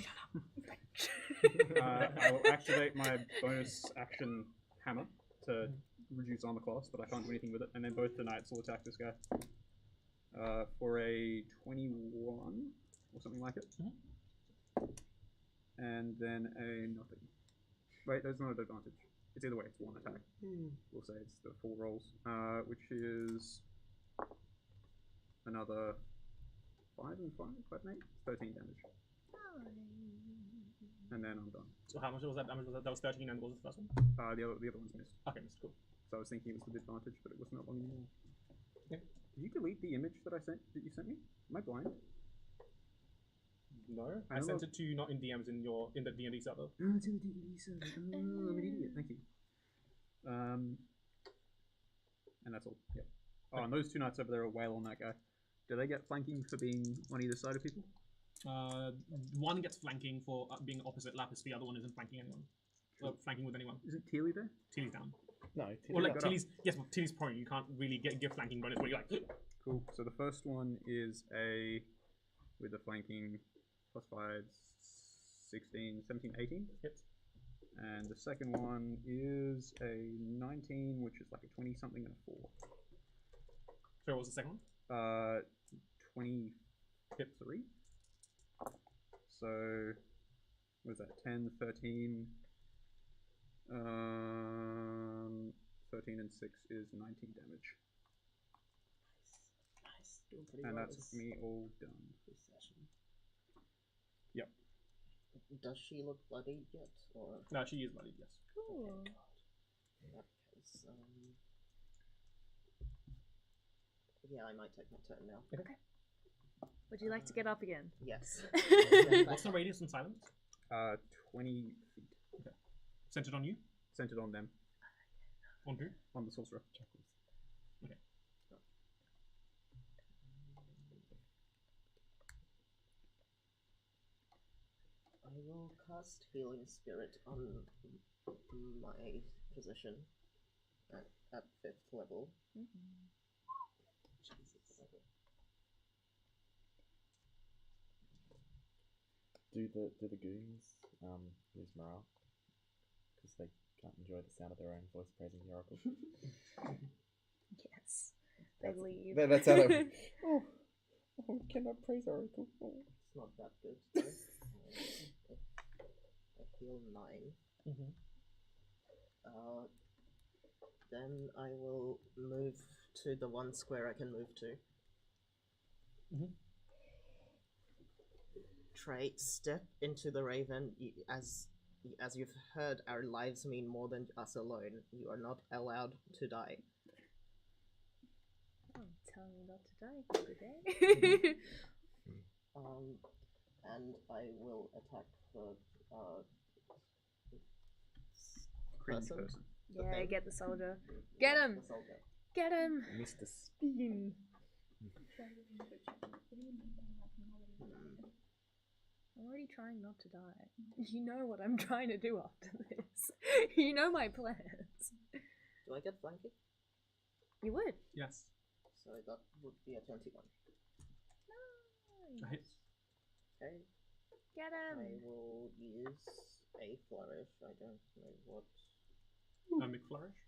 I will activate my bonus action hammer to reduce armor class, but I can't do anything with it. And then both the knights will attack this guy for a 21 or something like it. And then a nothing. Wait, there's not an advantage. It's either way, it's one attack. We'll say it's the 4 rolls, which is another 5 and 5, 5 and 8, 13 damage. And then I'm done. So how much was that? How much was that? That was 13 and what was the first one? The other one's missed. Okay, that's cool. So I was thinking it was with advantage, but it was not long anymore. Okay. Did you delete the image that you sent me? Am I blind? No, I I don't sent know. it to you not in DMs in the D&D server. Oh, it's in the D&D server. Oh, I'm an idiot. Thank you. And that's all. Yep. Oh, and those 2 knights over there are whale on that guy. Do they get flanking for being on either side of people? One gets flanking for being opposite Lapis. The other one isn't flanking anyone. Flanking with anyone. Isn't Teely there? Tilly's down. No, Well, like got up. Tilly's, yes, but Tilly's prone. You can't really give flanking bonus where you're like. Cool. So the first one is a with the flanking +5, 16, 17, 18 Hits. And the second one is a 19, which is like a 20 something and a 4. So what was the second one? 23. So what is that? 10, 13, 13 and 6 is 19 damage. Nice. Doing pretty And well that's this- me all done. this session. Yep. Does she look bloody yet, or? No, she is bloodied, yes. Cool. Okay, God. In that case, yeah, I might take my turn now. Would you like to get up again? Yes. What's the radius and silence? 20 feet. Centered on you? Centered on them. On who? On the sorcerer. Okay. I will cast Healing Spirit on my position at 5th level. Jesus. Do the goons lose morale because they can't enjoy the sound of their own voice praising the oracle? Yes. They leave. That's how they. Oh, we cannot praise oracle. Oh. It's not that good. Though. I heal 9. Then I will move to the one square I can move to. Trey, step into the raven. As you've heard, our lives mean more than us alone. You are not allowed to die. Oh, tell me not to die. Good day. And I will attack the Creamy person. person. The Yeah, thing. get the soldier. Get him! The soldier. Get him! Mr. Spin. I'm already trying not to die. You know what I'm trying to do after this. You know my plans. Do I get flanking? You would. Yes. So that would be a 21. A hit. Okay. Get I him! will use a flourish. I don't know what. A McFlourish?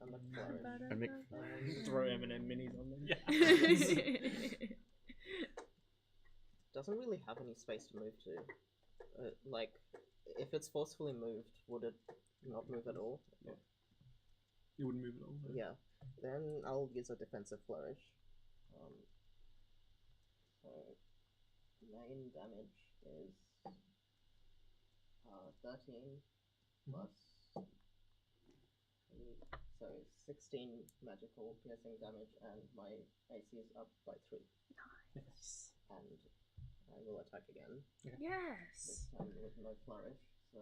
A McFlourish. Throw M&M minis on them. Yeah. Doesn't really have any space to move to. Like, if it's forcefully moved, would it not move at all? Yeah. You wouldn't move at all. No. Yeah. Then I'll use a defensive flourish. So main damage is 13 plus 3, so 16 magical piercing damage, and my AC is up by 3. Nice. And I will attack again. Yes! This time with no flourish. So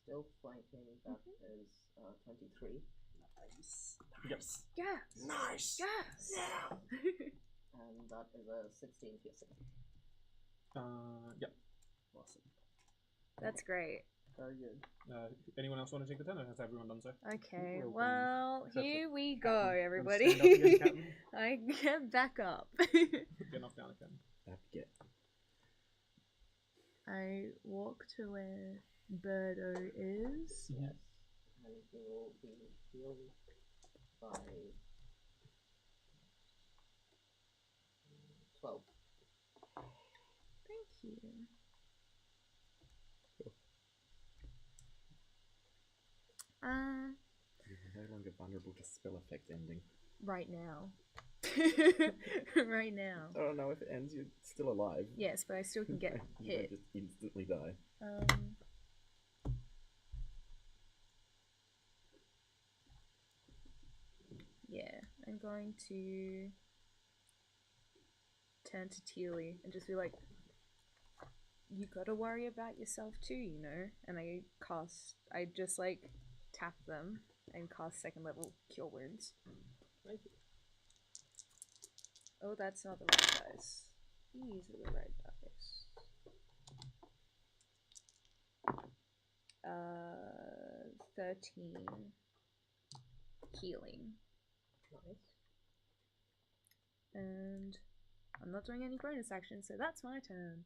still flanking. That is 23. Nice. Yes! Nice. Yes! Yeah. And that is a 16 piercing. Yep. Awesome. That's great. Very good. Anyone else want to take the turn, or has everyone done so? Okay, Well done. well, Except here for we Captain. go, Wanna everybody. stand up again, Captain? I get back up. Get knocked down again. Yeah. I walk to where Birdo is. Yes. And he will be healed by 12. Thank you. You're no longer vulnerable to spell effect ending. Right now. Right now. Oh no, if it ends, you're still alive. Yes, but I still can get You don't hit. just instantly die. Yeah, I'm going to turn to Teely and just be like, you gotta worry about yourself too, you know? And I just like tap them and cast 2nd level Cure Wounds. Thank you. Oh, that's not the right dice. These are the right dice. 13 healing. Nice. And I'm not doing any bonus action, so that's my turn.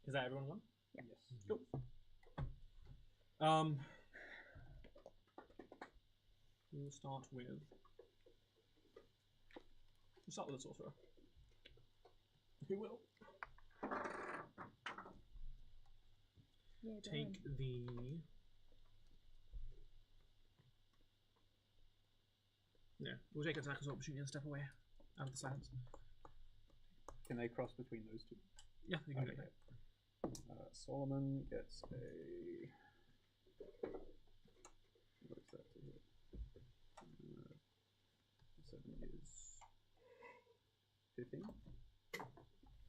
Is that everyone gone? Yeah. Yes. We'll start with. We'll start with the sorcerer. Who will Yeah, take the Yeah, we'll take attack as opportunity and step away out of the silence. Can they cross between those two? Yeah, you can Okay. do that. Solomon gets a. What is that to hit? 7 is 15.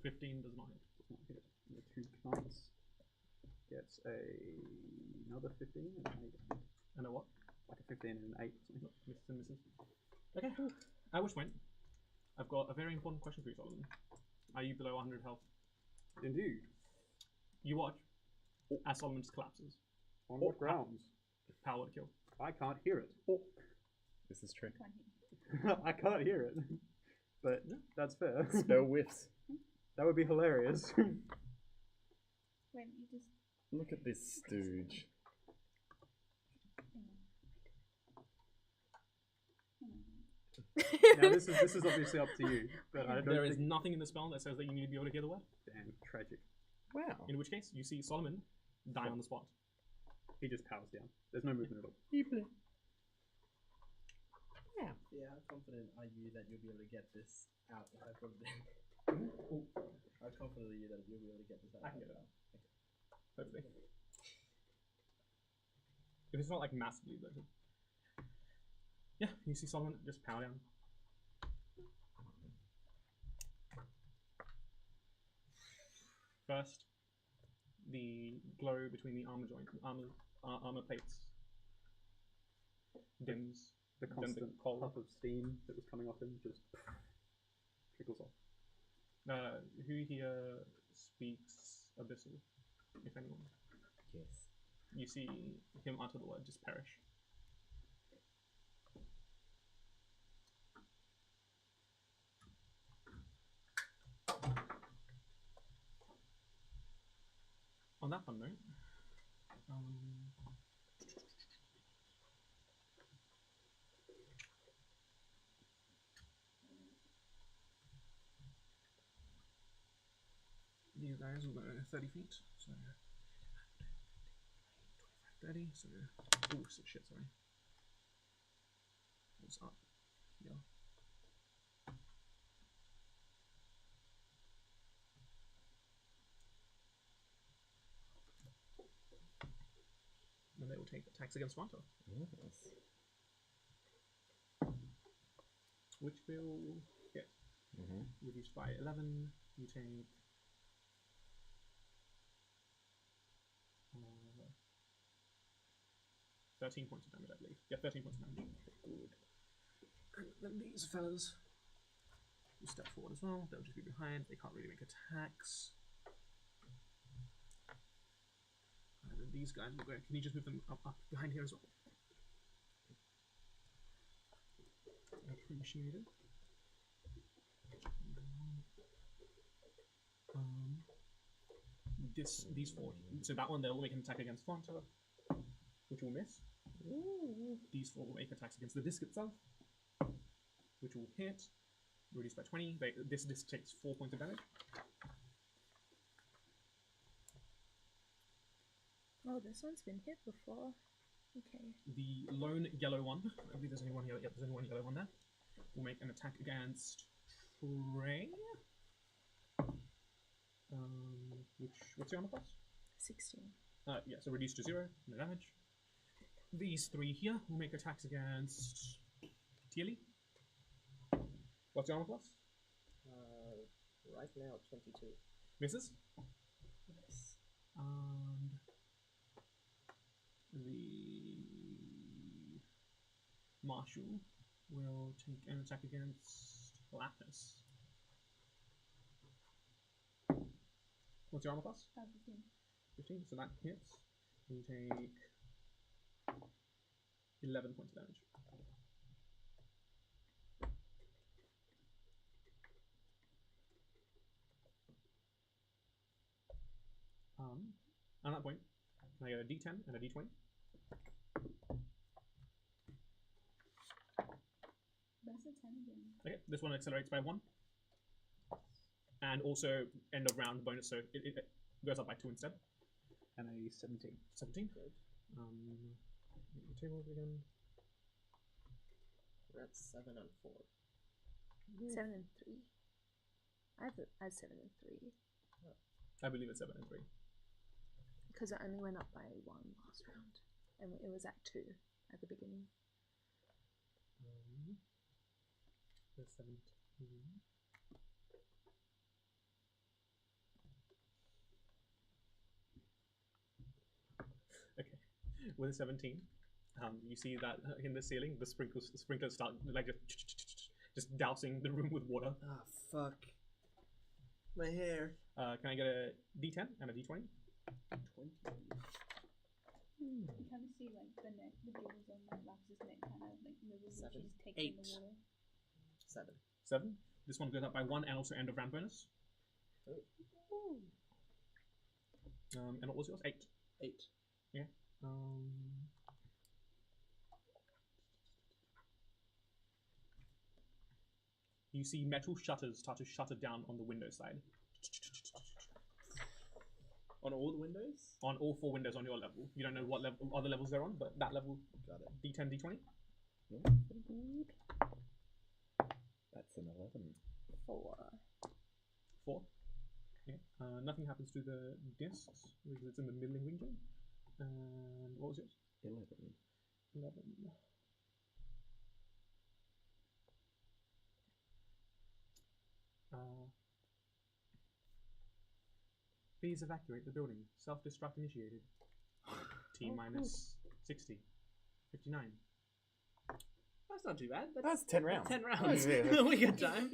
15 does not hit. Does not hit. And the 2 knights gets another 15 and an 8. And a what? Like a 15 and an 8. Something. Misses and misses. Okay. At which point, I've got a very important question for you, Solomon. Are you below 100 health? Indeed. You watch as Solomon just collapses. On what grounds? Power word kill. I can't hear it. This is true. I can't hear it. But that's fair. Spell whiffs. That would be hilarious. Wait, you just. Look at this stooge. Now this is obviously up to you, but I don't There is think... nothing in the spell that says that you need to be able to hear the word. Damn, tragic. Wow. In which case, you see Solomon die on the spot. He just powers down. There's no movement at all. Yeah, how confident are you that you'll be able to get this out if I put it in? How confident are you that you'll be able to get this out? I can get it out. Hopefully. If it's not like massively bloated. Yeah, you see Solomon just power down. First, the glow between the armor armor plates dims. The constant puff of steam that was coming off him just trickles off. Who here speaks Abyssal, if anyone? Yes. You see him utter the word, just perish. On that fun note, you guys will go 30 feet, so 25, 30, so oh shit, sorry. What's up? Yeah. And they will take attacks against Fronto. Yes. Which will hit. Reduced by 11. You take 13 points of damage, I believe. Yeah, 13 points of damage. Good. And then these fellas will step forward as well. They'll just be behind. They can't really make attacks. And then these guys will go. Can you just move them up behind here as well? Appreciate it. These four. So that one they'll make an attack against Fronto, which will miss. These four will make attacks against the disc itself, which will hit. Reduced by 20. This disc takes 4 points of damage. Oh, this one's been hit before. Okay. The lone yellow one, I believe there's only one yellow. Yep, there's only one yellow one there. Will make an attack against Trey. What's your armor class? 16. Yeah, so reduced to 0, no damage. These three here will make attacks against Teely. What's your armor class? Right now, 22. Misses. Nice. And the Marshal will take an attack against Lapis. What's your armor class? 15. 15, so that hits. You take 11 points of damage. At that point, I get a D10 and a D20. That's a 10 again. Okay, this one accelerates by 1. And also end of round bonus, so it goes up by 2 instead. And a 17. 17. Get the table again. That's 7 and 4. 7 and 3. I have 7 and 3 I believe it's 7 and 3. because I only went up by 1 last round, and it was at 2 at the beginning. The 17. Okay, with a 17, you see that in the ceiling, the sprinklers start like just dousing the room with water. Ah, fuck. My hair. Can I get a D10 and a D20? 20. You kind of see like the neck, the jewels on that Lapis' neck kind of like moves when 7. she's taking 8. the water. 7. 7. This one goes up by 1 and also end of round bonus. Ooh. And what was yours? 8. 8. Yeah. You see metal shutters start to shutter down on the window side. On all the windows? On all 4 windows on your level. You don't know what level, other levels they're on, but that level. Got it. D10, D20. That's an 11. 4. 4. Yeah. Nothing happens to the discs because it's in the middling region. And what was yours? 11. 11. Please evacuate the building. Self-destruct initiated. T minus 60. 59. That's not too bad. That's 10 rounds. 10 rounds. Yeah. We got time.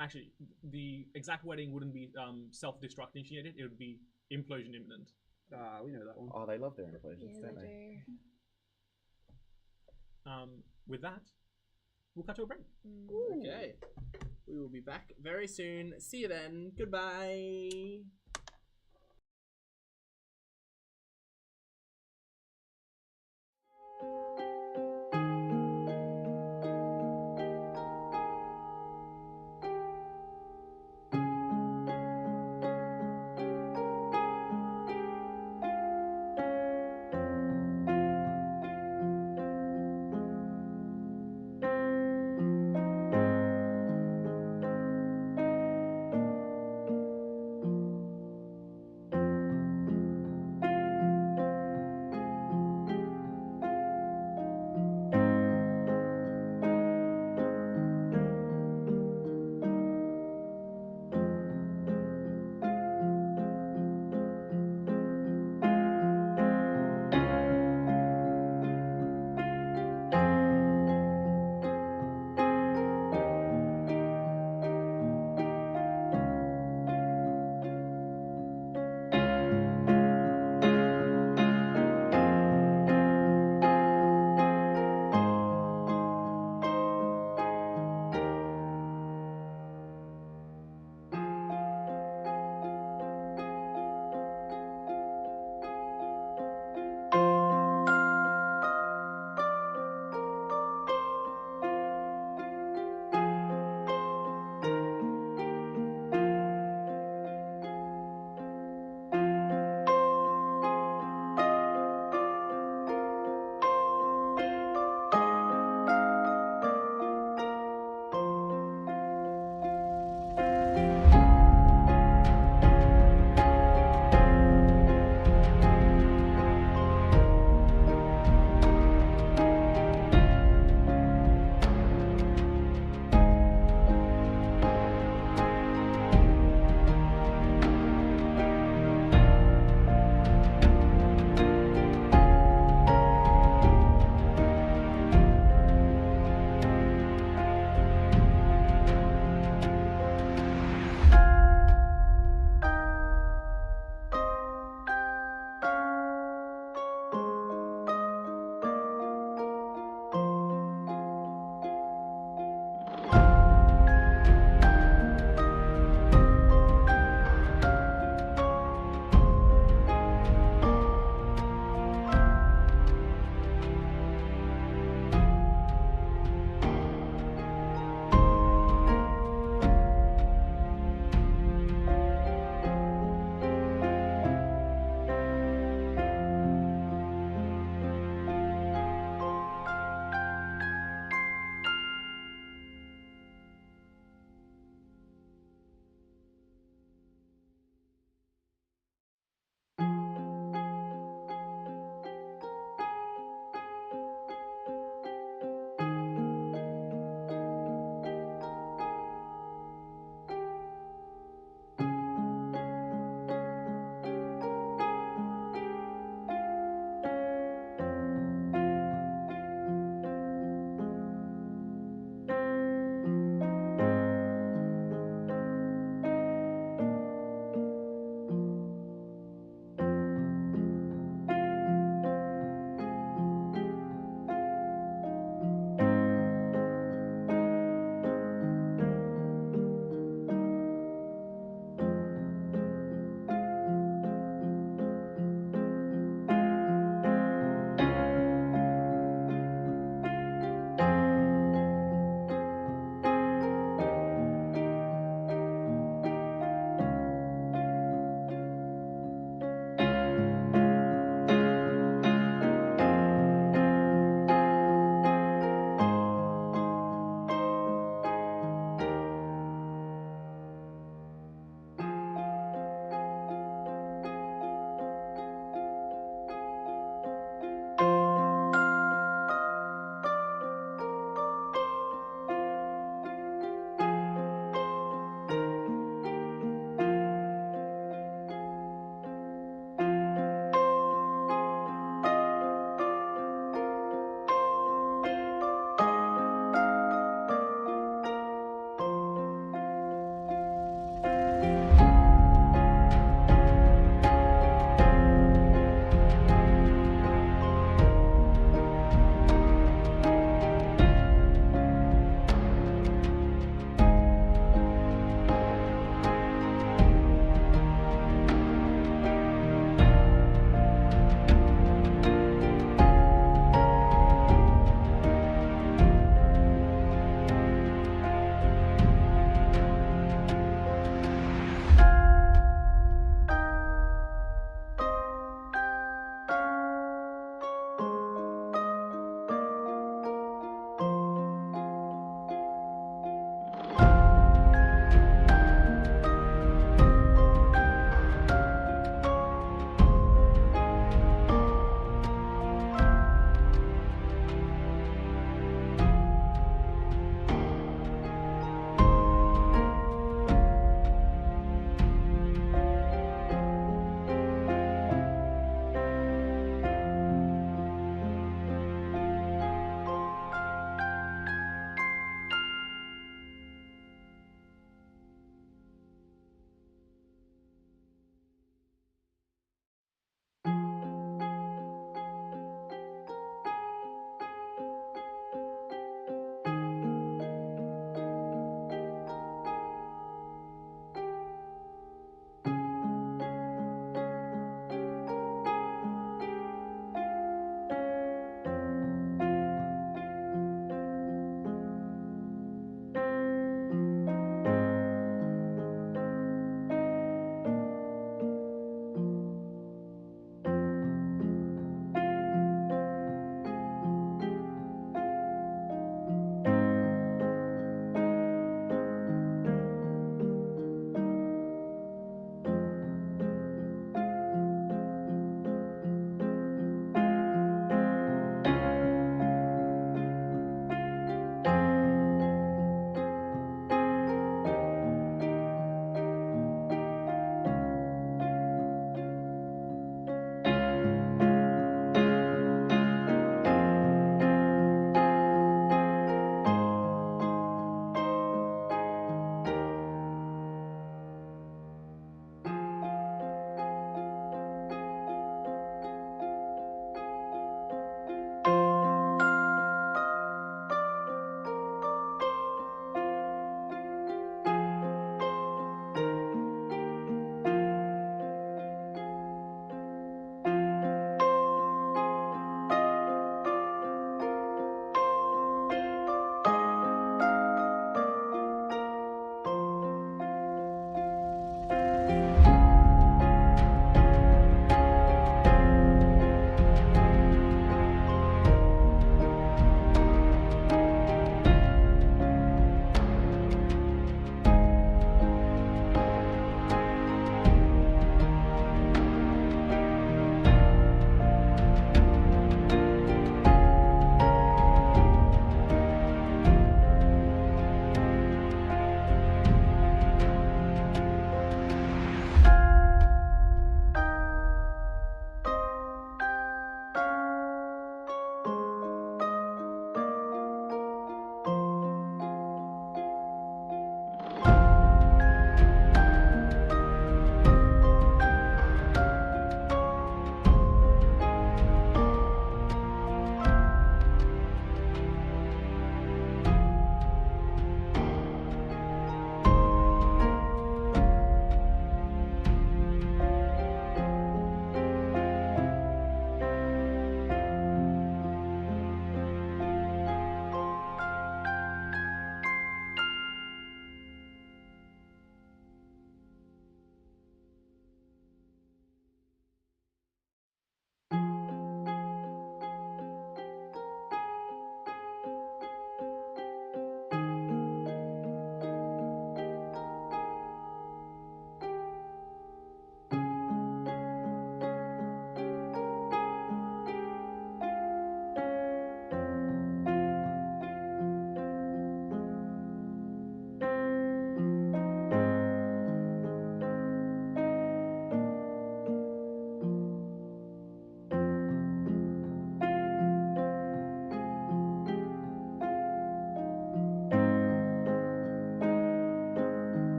Actually, the exact wording wouldn't be self-destruct initiated. It would be implosion imminent. Ah, we know that one. Oh, they love their implosions, Yeah, don't they they? do. With that, we'll cut to a break. Okay. We will be back very soon. See you then. Goodbye.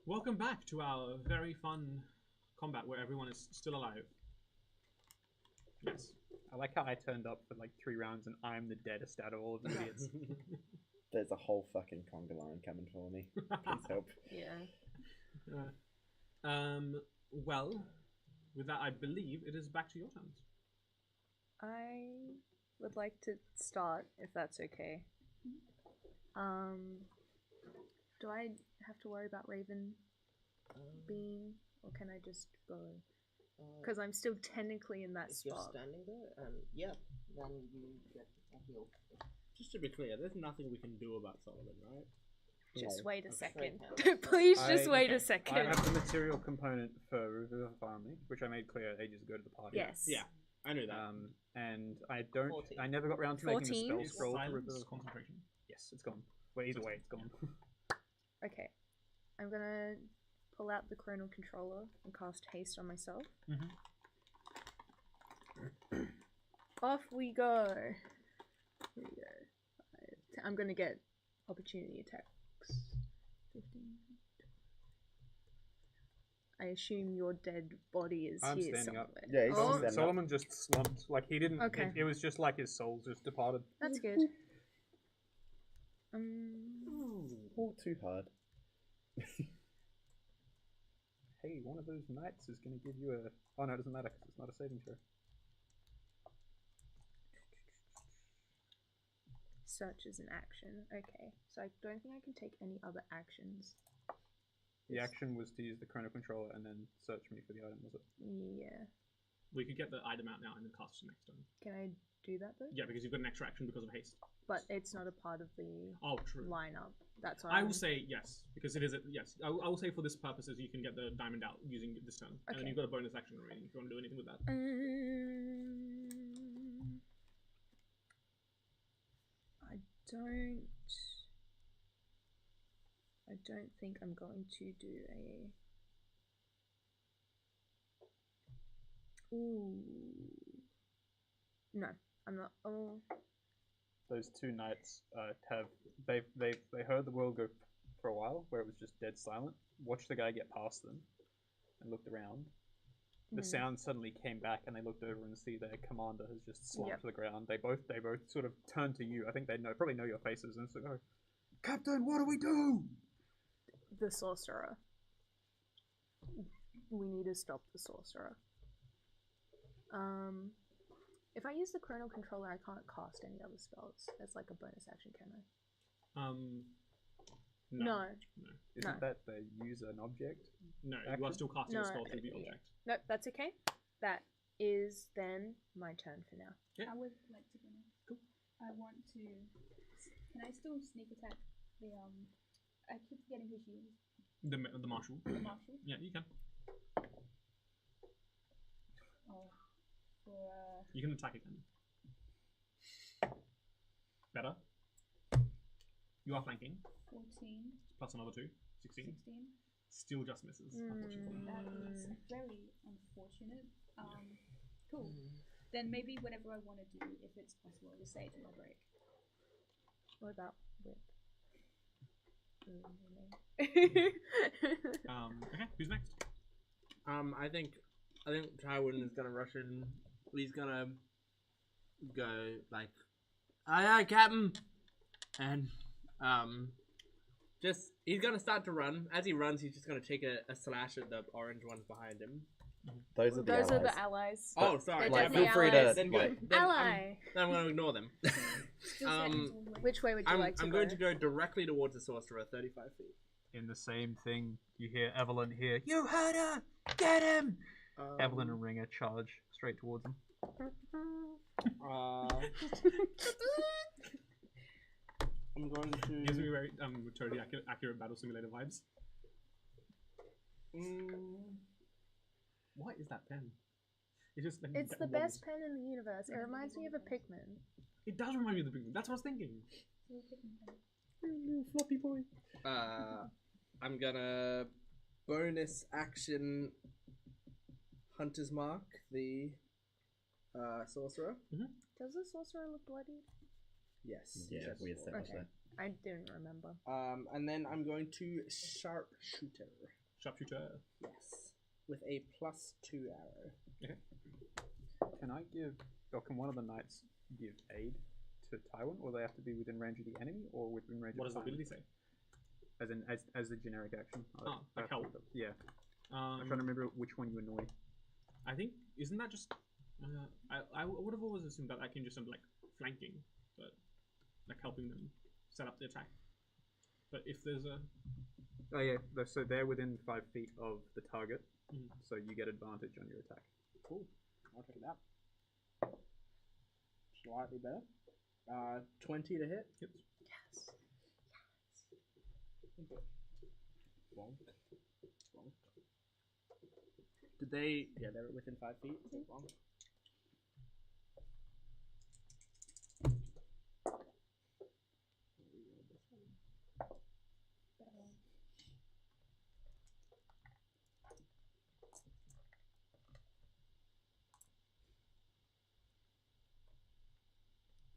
Welcome back to our very fun combat where everyone is still alive. Yes. I like how I turned up for like 3 rounds and I'm the deadest out of all of the idiots. There's a whole fucking conga line coming for me. Please help. Yeah. Well, with that, I believe it is back to your turns. I would like to start, if that's okay. Do I have to worry about Raven being, or can I just go? Because I'm still technically in that if spot. you're standing there, yeah, then you get a heal. Just to be clear, there's nothing we can do about Solomon, right? Just wait a second. Okay. Please just wait a I second. have the material component for Revivify me, which I made clear ages ago to the party. Yes. Yeah, I knew that. And I don't. 14. I never got around to making the 14? spell Is scroll for silence Revivify. concentration? Yes, it's gone. Well, either way, it's gone. Okay. I'm gonna pull out the chronal controller and cast haste on myself. Off we go. Here we go. I'm gonna get opportunity attacks. 15. I assume your dead body is I'm here standing somewhere. up. Yeah, he's Oh, standing up. Solomon just slumped. Like he didn't. Okay. It was just like his soul just departed. that's good. All too hard. Hey, one of those knights is going to give you a. Oh no, it doesn't matter because it's not a saving throw. Search is an action. Okay, so I don't think I can take any other actions. The action was to use the chrono controller and then search me for the item, was it? Yeah. We could get the item out now and then cast it next turn. Can I do that though? Yeah, because you've got an extra action because of haste. But it's not a part of the Oh, true. lineup. That's why I will say yes, because it is. Yes, I will say for this purposes, you can get the diamond out using this turn, and then Okay. you've got a bonus action remaining if you want to do anything with that. I don't think I'm going to do a. Ooh. No, I'm not. Oh. Those 2 knights have they heard the world go for a while where it was just dead silent. Watched the guy get past them and looked around. The sound suddenly came back and they looked over and see their commander has just slumped to the ground. They both sort of turn to you. I think they probably know your faces and so go, "Captain, what do we do?" The sorcerer. We need to stop the sorcerer. If I use the chronal controller, I can't cast any other spells as like a bonus action, can I? No. Isn't that they use an object? No, you are still casting a spell through the object. Nope, that's okay. That is then my turn for now. Yeah. I would like to go next. Cool. I want to. Can I still sneak attack the I keep forgetting who she is. The marshal. The marshal. Yeah, you can. Oh, for You can attack again. Better. You are flanking. 14, Plus another 2. 16. 16. Still just misses, unfortunately. That is very unfortunate. Cool. Then maybe whatever I want to do, if it's possible, just say it to my break. What about whip? Okay, who's next? I think Tywin is gonna rush in. He's gonna go like, "Aye, aye, Captain," and he's gonna start to run. As he runs, he's just gonna take a slash at the orange ones behind him. Those are the Those allies. are the allies. Oh, sorry. They're Like, just feel free to allies. Then like. Ally. I'm gonna ignore them. Which way would you like to I'm go? going to go directly towards the sorcerer, 35 feet. In the same thing, you hear Evelyn here. You heard her! Get him! Evelyn and Ringer charge straight towards him. I'm going to. Gives me very totally accurate battle simulator vibes. What is that pen? It's the best pen in the universe. It reminds me of a Pikmin. It does remind me of the Pikmin. That's what I was thinking. Floppy boy. I'm gonna bonus action Hunter's Mark the sorcerer. Does the sorcerer look bloody? Yes. Yeah, check we for it. established Okay. that. I didn't remember. And then I'm going to sharpshooter. Sharpshooter. Yes. With a +2 arrow. Okay. Can I give, or can one of the knights give aid to Tywin, or they have to be within range of the enemy, or within range What of does the Tywin? ability say? As a generic action. Like help. Yeah. I'm trying to remember which one you annoy. I think isn't that just? I would have always assumed that can just sound like flanking, but like helping them set up the attack. But if there's a Oh yeah, so they're within 5 feet of the target, Mhm. so you get advantage on your attack. Cool. I'll take that. Slightly better. 20 to hit. hits. Yes. Bonk. Bonk. Did they? Yeah, they're within 5 feet. So bonk.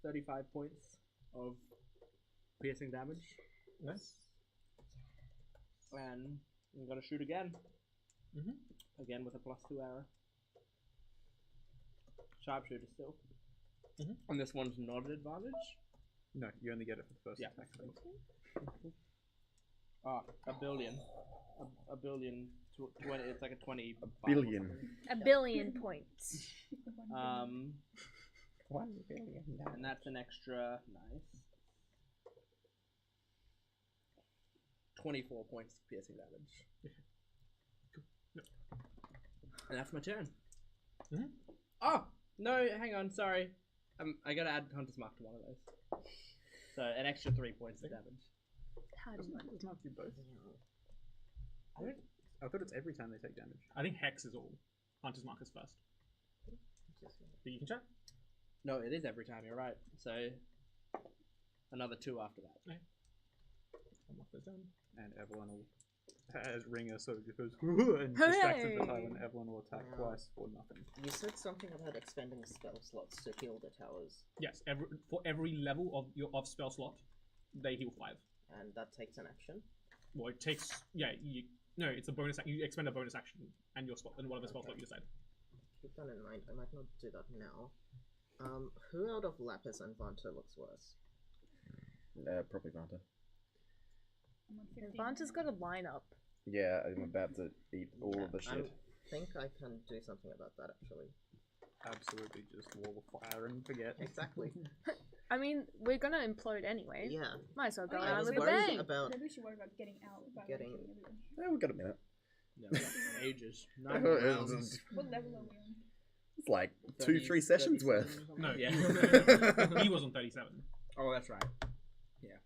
$35 points of piercing damage. Nice. And I'm gonna shoot again. Mhm. Again with a +2 arrow. Sharpshooter still. Mhm. And this one's not an advantage. No, you only get it for the first Yeah. attack. A billion. A billion. 20. It's like a 20. Billion. A billion points. 1 billion. And that's an extra nice 24 points of piercing damage. And that's my turn. Mhm. Oh no! Hang on, sorry. I gotta add Hunter's Mark to one of those. So an extra 3 points of damage. How do you Doesn't have to be both. I thought it's every time they take damage. I think hex is all. Hunter's mark is first. But you can check. No, it is every time. You're right. So another 2 after that. I'll mark those down. And Evelyn will, as Ringer sort of just goes and distracts him for Hooray! Tywin, Evelyn will attack twice for nothing. You said something about expending spell slots to heal the towers, Yes, for every level of spell slot, they heal 5. and that takes an action. Well, it takes it's a bonus. You expend a bonus action and your spot and whatever spell slot you decide. Keep that in mind. I might not do that now. Who out of Lapis and Vanta looks worse? Probably Vanta. I'm on 15 Vanta's now. got a lineup. Yeah, I'm about to eat all of the I shit. think I can do something about that actually. Absolutely just wall of fire and forget. Exactly. I mean, we're gonna implode anyway. Yeah. Might as well go Oh, yeah, I out was with a worried bang. about Maybe we should worry about getting out by Getting- killing everyone. Yeah, we've got a minute. No, we got ages. 9 more rounds. It's What level are we on? like 30, 2-3 sessions 37 worth. or something? No, Yeah. he was on 37. Oh, that's right. Yeah.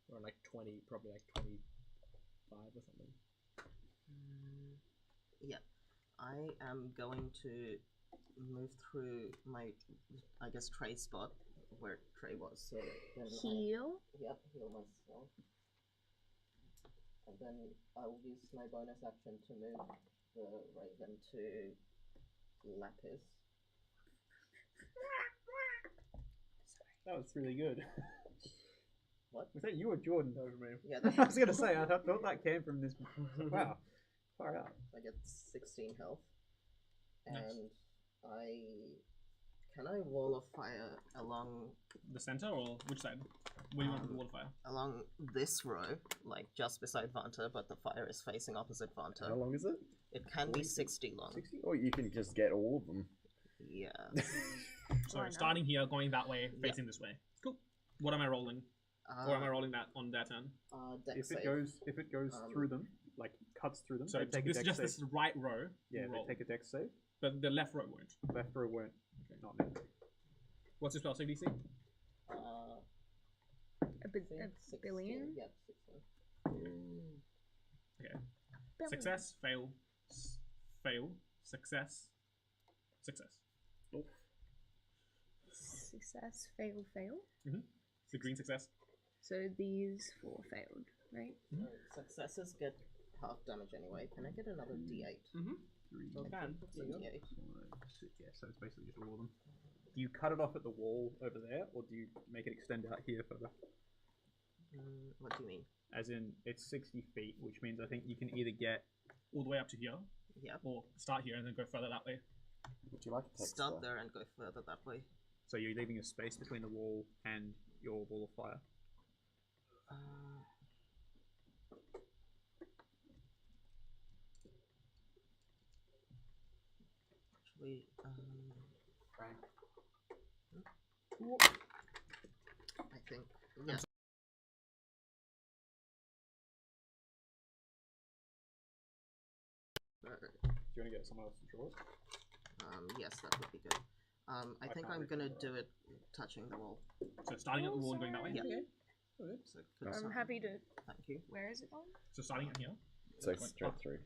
We're on like 20, probably like 25 or something. Yeah. I am going to move through my, I guess, Trey spot where Trey was. So then Heal. Yep, heal myself. And then I will use my bonus action to move the Raven to Lapis. That was really good. What? Was that you or Jordan? That was me. Yeah, I was gonna say, I thought that came from this. Wow, far out. I get 16 health. Nice. And can I wall of fire along The center or which side? Where do you want the wall of fire? along this row, like just beside Vanta, but the fire is facing opposite How Vanta? long is it? It can be 60 long. 60? Or you can just get all of them. Yeah. So Why not? starting here, going that way, facing this way. Cool. What am I rolling? Or am I rolling that on their turn? Dex If it goes through them, like cuts through them, So they take a this dex just save. this right row. Yeah, you roll. they take a dex save. But the left row won't. Left row won't. Not now. What's your spell save DC? A billion. Yeah, 16. Okay. Billion. Success, fail, fail, success, success. Success, fail, fail. So green success. So these 4 failed, right? Successes get half damage anyway. Can I get another D8? Three, So can. It's a D8. 5, 6, yeah, so it's basically just all of them. Do you cut it off at the wall over there, or do you make it extend out here further? What do you mean? As in, it's 60 feet, which means I think you can either get All the way up to here, Yeah. or start here and then go further that way. Would you like a text? Start there and go further that way. so you're leaving a space between the wall and your wall of fire. Actually, Frank. I think. Yeah. Do you want to get someone else to draw it? Yes, that would be good. I think I'm gonna do it touching the wall. So starting at the wall and going that way. Yeah. Okay. So could I'm some- happy to. Thank you. Where is it on? So starting at here. So Going straight up. through.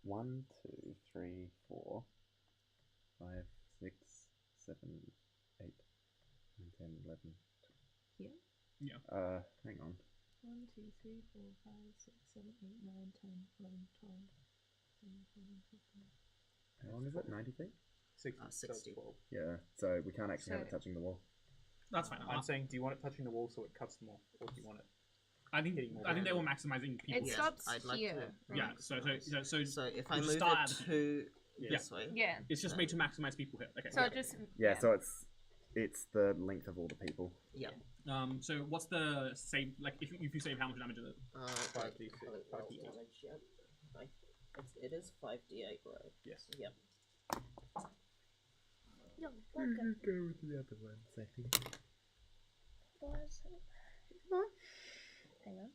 1, 2, 3, 4, 5, 6, 7, 8, 9, 10, 11. Here? Yeah. Hang on. 1, 2, 3, 4, 5, 6, 7, 8, 9, 10, 11, 12, 13, 14, 15. How long is it? 90 feet? 60. 60. 12. Yeah, so we can't actually have it So- touching the wall. That's fine. I'm saying, do you want it touching the wall so it cuts them off, or do you want it? I think hitting more I think they ground. were maximizing people. It Yes, stops I'd like here. to- Yeah. right? So if I we'll move start it at- to Yeah. this way, Yeah. it's just made to maximize people here. Okay. So it just. Yeah, so it's the length of all the people. yeah. So what's the save? Like if you save, how much damage is it? 5d6, I haven't rolled 5d8. damage yet. It is 5d8, right? Yes. Yep. No, Go with the other one, Sophie. Hang on.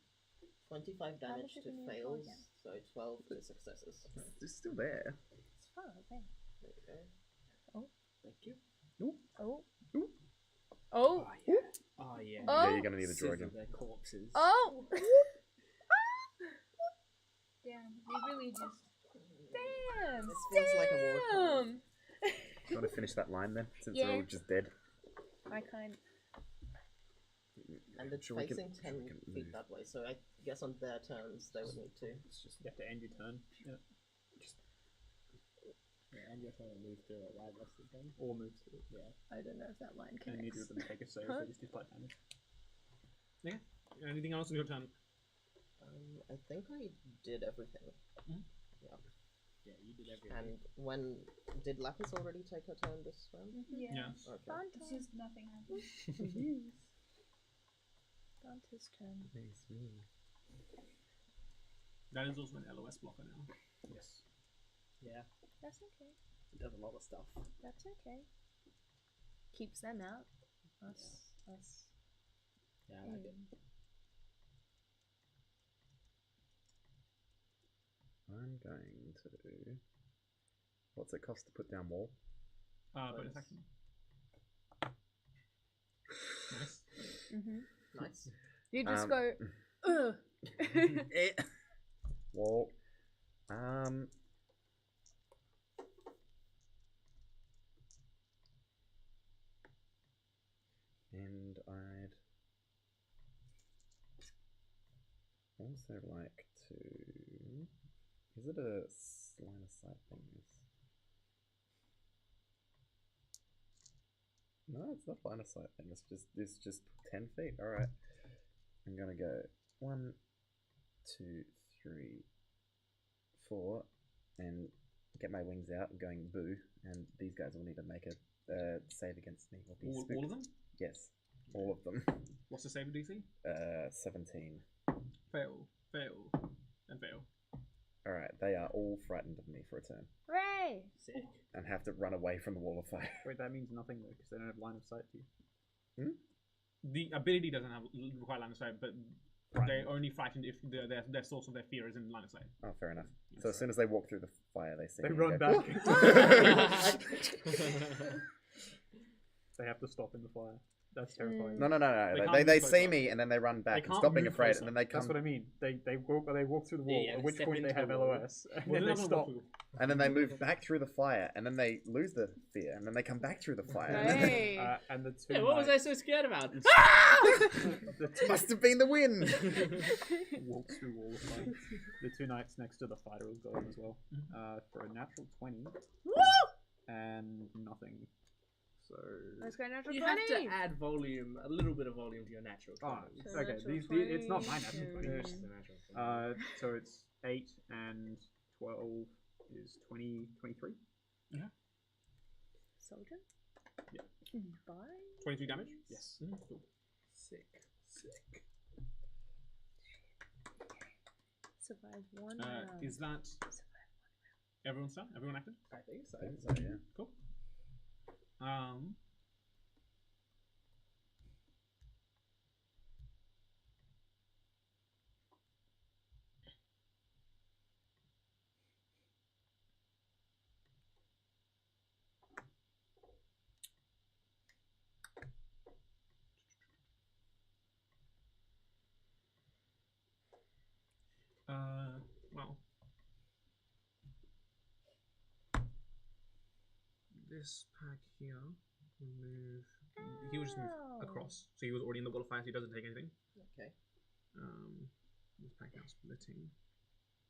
25 How damage much to is in your fails, again? so 12 to successes. It's still there. It's far away. There you go. Thank you. Oh. Ooh. Oh. Oh yeah. Oh. Yeah, you're gonna need a draw again. Their corpses. Oh. Damn, they really just. Damn. This feels like a war crime. Damn. Do you want to finish that line then, since Yeah. they're all just dead? I kind. And it's Sure, we can- facing 10 sure we can feet move. that way, so I guess on their turns they would need to. It's just you have to end your turn. Yeah. Yeah, and you have to move through it, right? That's the thing. Or move to it. Yeah. I don't know if that line And neither connects. of them take a save, Huh? they just do flat damage. Okay. Anything else in your turn? I think I did everything. Yeah, you did everything. And when did Lapis already take her turn this round? Yeah. Yes. Okay. It's just nothing happened. Dante's turn. That is also an LOS blocker now. Yes. Yeah, That's okay. it does a lot of stuff. That's okay. Keeps them out. Us. Yeah, I like it. in. I'm going to. What's it cost to put down wall? Bonus action. Nice. Nice. You just Um, go. Ugh. Wall. And I'd also like to. Is it a line of sight thing? No, it's not line of sight thing. It's just 10 feet. All right. I'm gonna go 1, 2, 3, 4, and get my wings out, going boo. And these guys will need to make a save against me. Or be All spooked. of them? Yes, all of them. What's the save DC? 17. Fail, and fail. All right, they are all frightened of me for a turn Hooray! Sick. and have to run away from the wall of fire. Wait, that means nothing though, because they don't have line of sight to you. The ability doesn't have require line of sight, but they're only frightened if their source of their fear is in line of sight. Oh, fair enough. So as soon as they walk through the fire, they see They me run and back. go, They have to stop in the fire. That's terrifying. No. They They, can't they move see closer. me and then they run back and can't stop being move afraid, closer. and then they That's come what I mean. They walk through the wall, Yeah, at they which step point they into have the wall. LOS, and Well, then they're they not gonna stop. go and then they move back through the fire, and then they lose the fear, and then they come back through the fire. and then- Hey! And the two Yeah, what was I knights so scared about? Must have been the wind. walks through wall of fire. The two knights next to the fighter will go in as well. For a natural 20. And nothing. So. Let's go natural You 20. have to add volume, a little bit of volume to your natural. Ah, 20. So okay. natural It's not my 20. natural 20. No, it's just a natural 20. So it's 8 and 12 is 20, 23. Soldier? Yeah. Bye. 23 damage? Yes. Cool. Sick. Survive one round. Is that everyone's done? Everyone acted? I think so. yeah. Cool. Well, this pack here will move. He will just move across. So he was already in the wall of fire, so he doesn't take anything. Okay. This pack now splitting.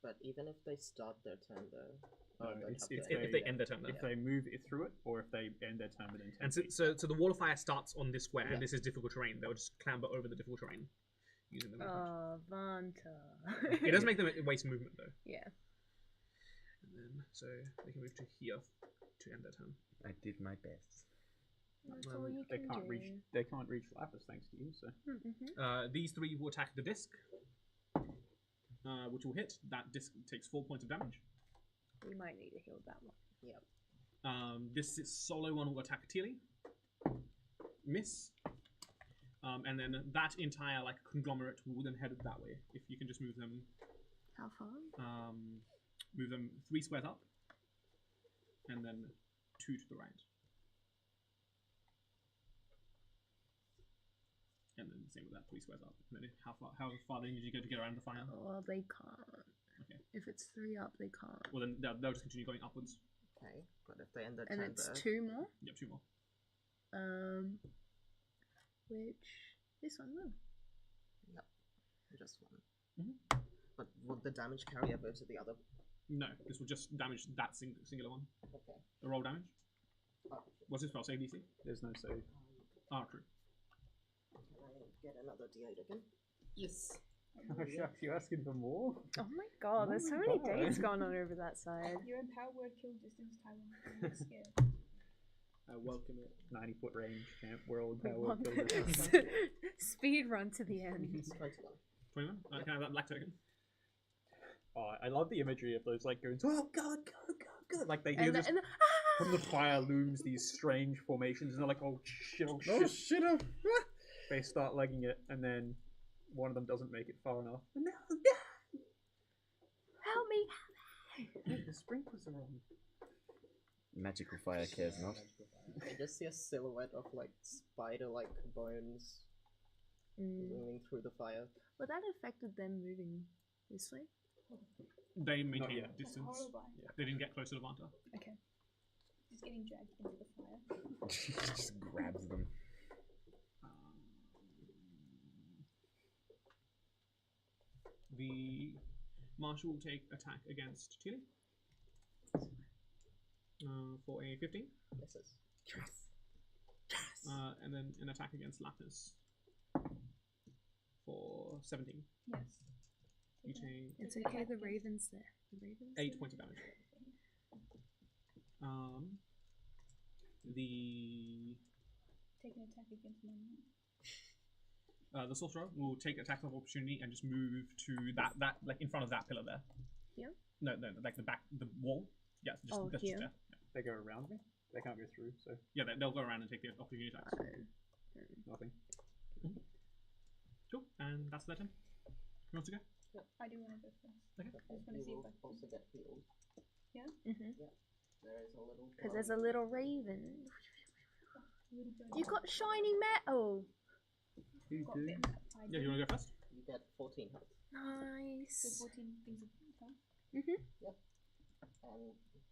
But even if they start their turn though, No, they'd it's- have to it's end If they end their turn, though. If they move it through it, or if they end their turn within 10 And feet. so the wall of fire starts on this square, Yeah. and this is difficult terrain. They'll just clamber over the difficult terrain using the movement. Oh, Vanta. It does make them waste movement though. Yeah. And then so they can move to here to end their turn. I did my best. That's all you They can can't do. reach. They can't reach Lapis thanks to you. So These three will attack the disc, which will hit. That disc takes 4 points of damage. We might need to heal that one. Yep. This solo one will attack Teely. Miss. And then that entire like conglomerate will then head that way. If you can just move them, How far? move them 3 squares up, and then 2 to the right. And then same with that, 3 squares up. And then how far then did you go to get around the fire? Well, they can't. Okay. If it's 3 up, they can't. Well then they'll just continue going upwards. Okay. But if they end their And turn it's there, 2 more. Yep, 2 more. Which this one will. just one. Mhm. But would the damage carry over to the other? No, this will just damage that singular one. Okay. The roll damage. Oh, What's his spell save DC? there's no save. Ah, true. can I get another D8 again? Yes. Oh shucks, you asking for more? Oh my god, there's so my many God. dates going on over that side. You're in power word kill distance, Taiwan. I'm scared. I welcome it. 90-foot range, champ, world We power. want kill this. this. Speed run to the end. 21. 21? Can I have that black token? Oh, I love the imagery of those like goons. Oh god, god. Like they hear And this the, from the fire looms these strange formations, and they're like, oh shit, oh shit. Oh shit! They start legging it, and then one of them doesn't make it far enough. No, help me! no. The sprinklers are on. Magical fire cares not. I just see a silhouette of like spider-like bones moving through the fire. Well, that affected them moving this way. They maintain yet. distance. Horrible. Yeah. They didn't get closer to Vanta. Okay. Just getting dragged into the fire. Just grabs them. The Marshal will take attack against Tilly. For a 15. Misses. And then an attack against Lapis. For 17. Yes. You take It's okay, the raven's there. The raven's 8 there? points of damage. The Take an attack against my man. the sorcerer will take attack of opportunity and just move to that like in front of that pillar there. Here? No, like the back, the wall. Yeah, just, Oh, that's here? just there. They go around me. They can't go through, so Yeah, they'll go around and take the opportunity attacks. nothing. Cool, and that's their turn. Who wants to go? I do want to go first. Okay. I just want to You see if will I can. also get healed. There is a little. Because there's a little raven. Little bird. You got shiny metal! You Got do. bitten that I Yeah, you want to go first? You get 14 health. So Nice. 14 things of health. And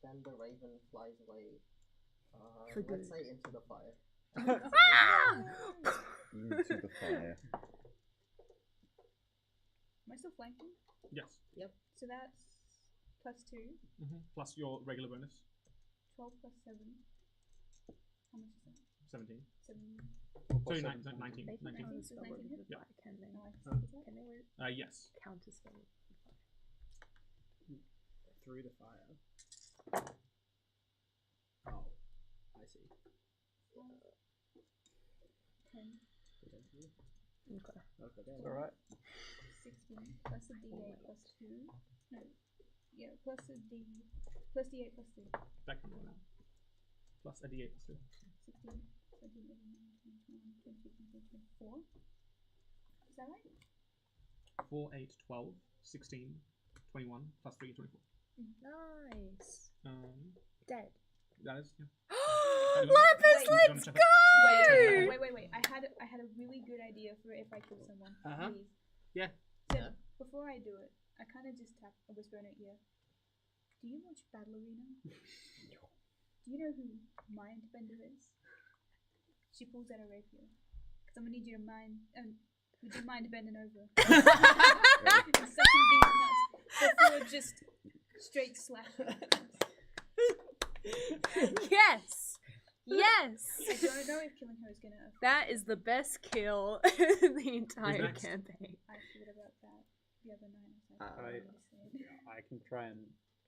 then the raven flies away. For good. Let's say into the fire. Into the fire. Am I still flanking? Yes. So that's plus 2, Plus your regular bonus. 12 plus 7. How much is that? 17. 7. Sorry, Plus 19. They can 19. counterspell Nineteen. it with Yeah. fire, can they? Nice. Oh. Can they Yes. counterspell it with fire? Through the fire. Oh, I see. 10. Okay. Okay, then. All right. 16 plus a d8 plus 2. No. Yeah, plus a d. Plus d8 plus 2. That can roll now. Plus a d8 plus 2. 16, 17, 18, 19, 20, 21, 22, 24. Is that right? 4, 8, 12, 16, 21, plus 3, 24. Nice. Um, Dead. that is, yeah. Lapis, Wait, let's check go! Wait. I had a really good idea for if I kill someone. Uh-huh. Please. Yeah. So, Yeah. before I do it, I kind of just tap a whisper in her ear. Do you watch Battle Arena? Do you know who Mindbender is? She pulls out a rapier. Because I'm going to need you to would you mind bending over? And sucking these nuts before just straight slashing. Yes! Yes! I don't know if killing her is going to affect That is the best kill in the entire next? campaign. I thought about that the other night. I can try and.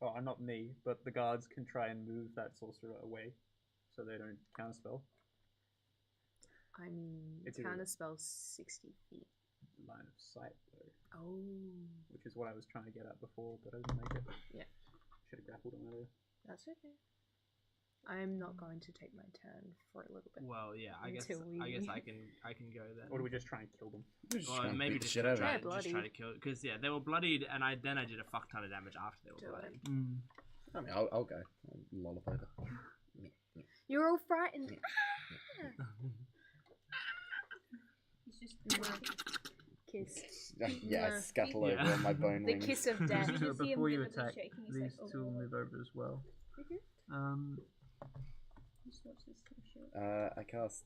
Oh, not me, but the guards can try and move that sorcerer away, so they don't counterspell. I mean, It's a- counterspell 60 feet. Line of sight, though, Oh. which is what I was trying to get at before, but I didn't make it. Yeah. Should have grappled him earlier. That's okay. I'm not going to take my turn for a little bit. Well, yeah, I guess Until we- I can go then. Or do we just try and kill them? Or maybe just shit try, over Yeah, just try bloody. to kill, because yeah, they were bloodied, and I did a fuck ton of damage after they were Do it. bloodied. I mean, I'll go. I'll lollop over. You're all frightened. He's just Kiss. Yeah, I Mwah. scuttle Yeah. over on my bone The wings. kiss of death. You just see him Before you visibly attack, shaking, he's these like, two will "Oh." move over as well. Just watch this little shit. I cast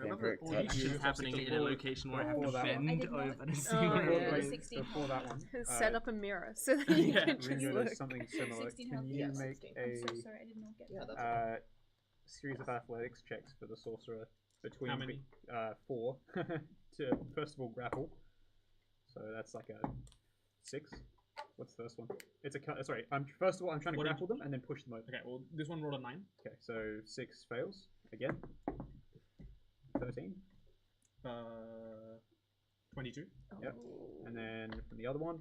I love Vampiric that all Touch. This is happening in a Before- location where I have to before that one. I bend did not- over to see Oh, what yeah. it is. 16 Before that one, Set up a mirror so that you Yeah, can just Ringo look. does something similar. 16 Can health. you Yeah, make 16. I'm so a sorry, I did not get Yeah, that. that's series of athletics checks for the sorcerer between How many? 4 to first of all grapple. So that's like a 6. What's the first one? It's a sorry. First of all I'm trying to What did grapple them and then push them over. Okay, well, this one rolled a 9. Okay, so 6 fails again. 13. 22. Yep. And then from the other one,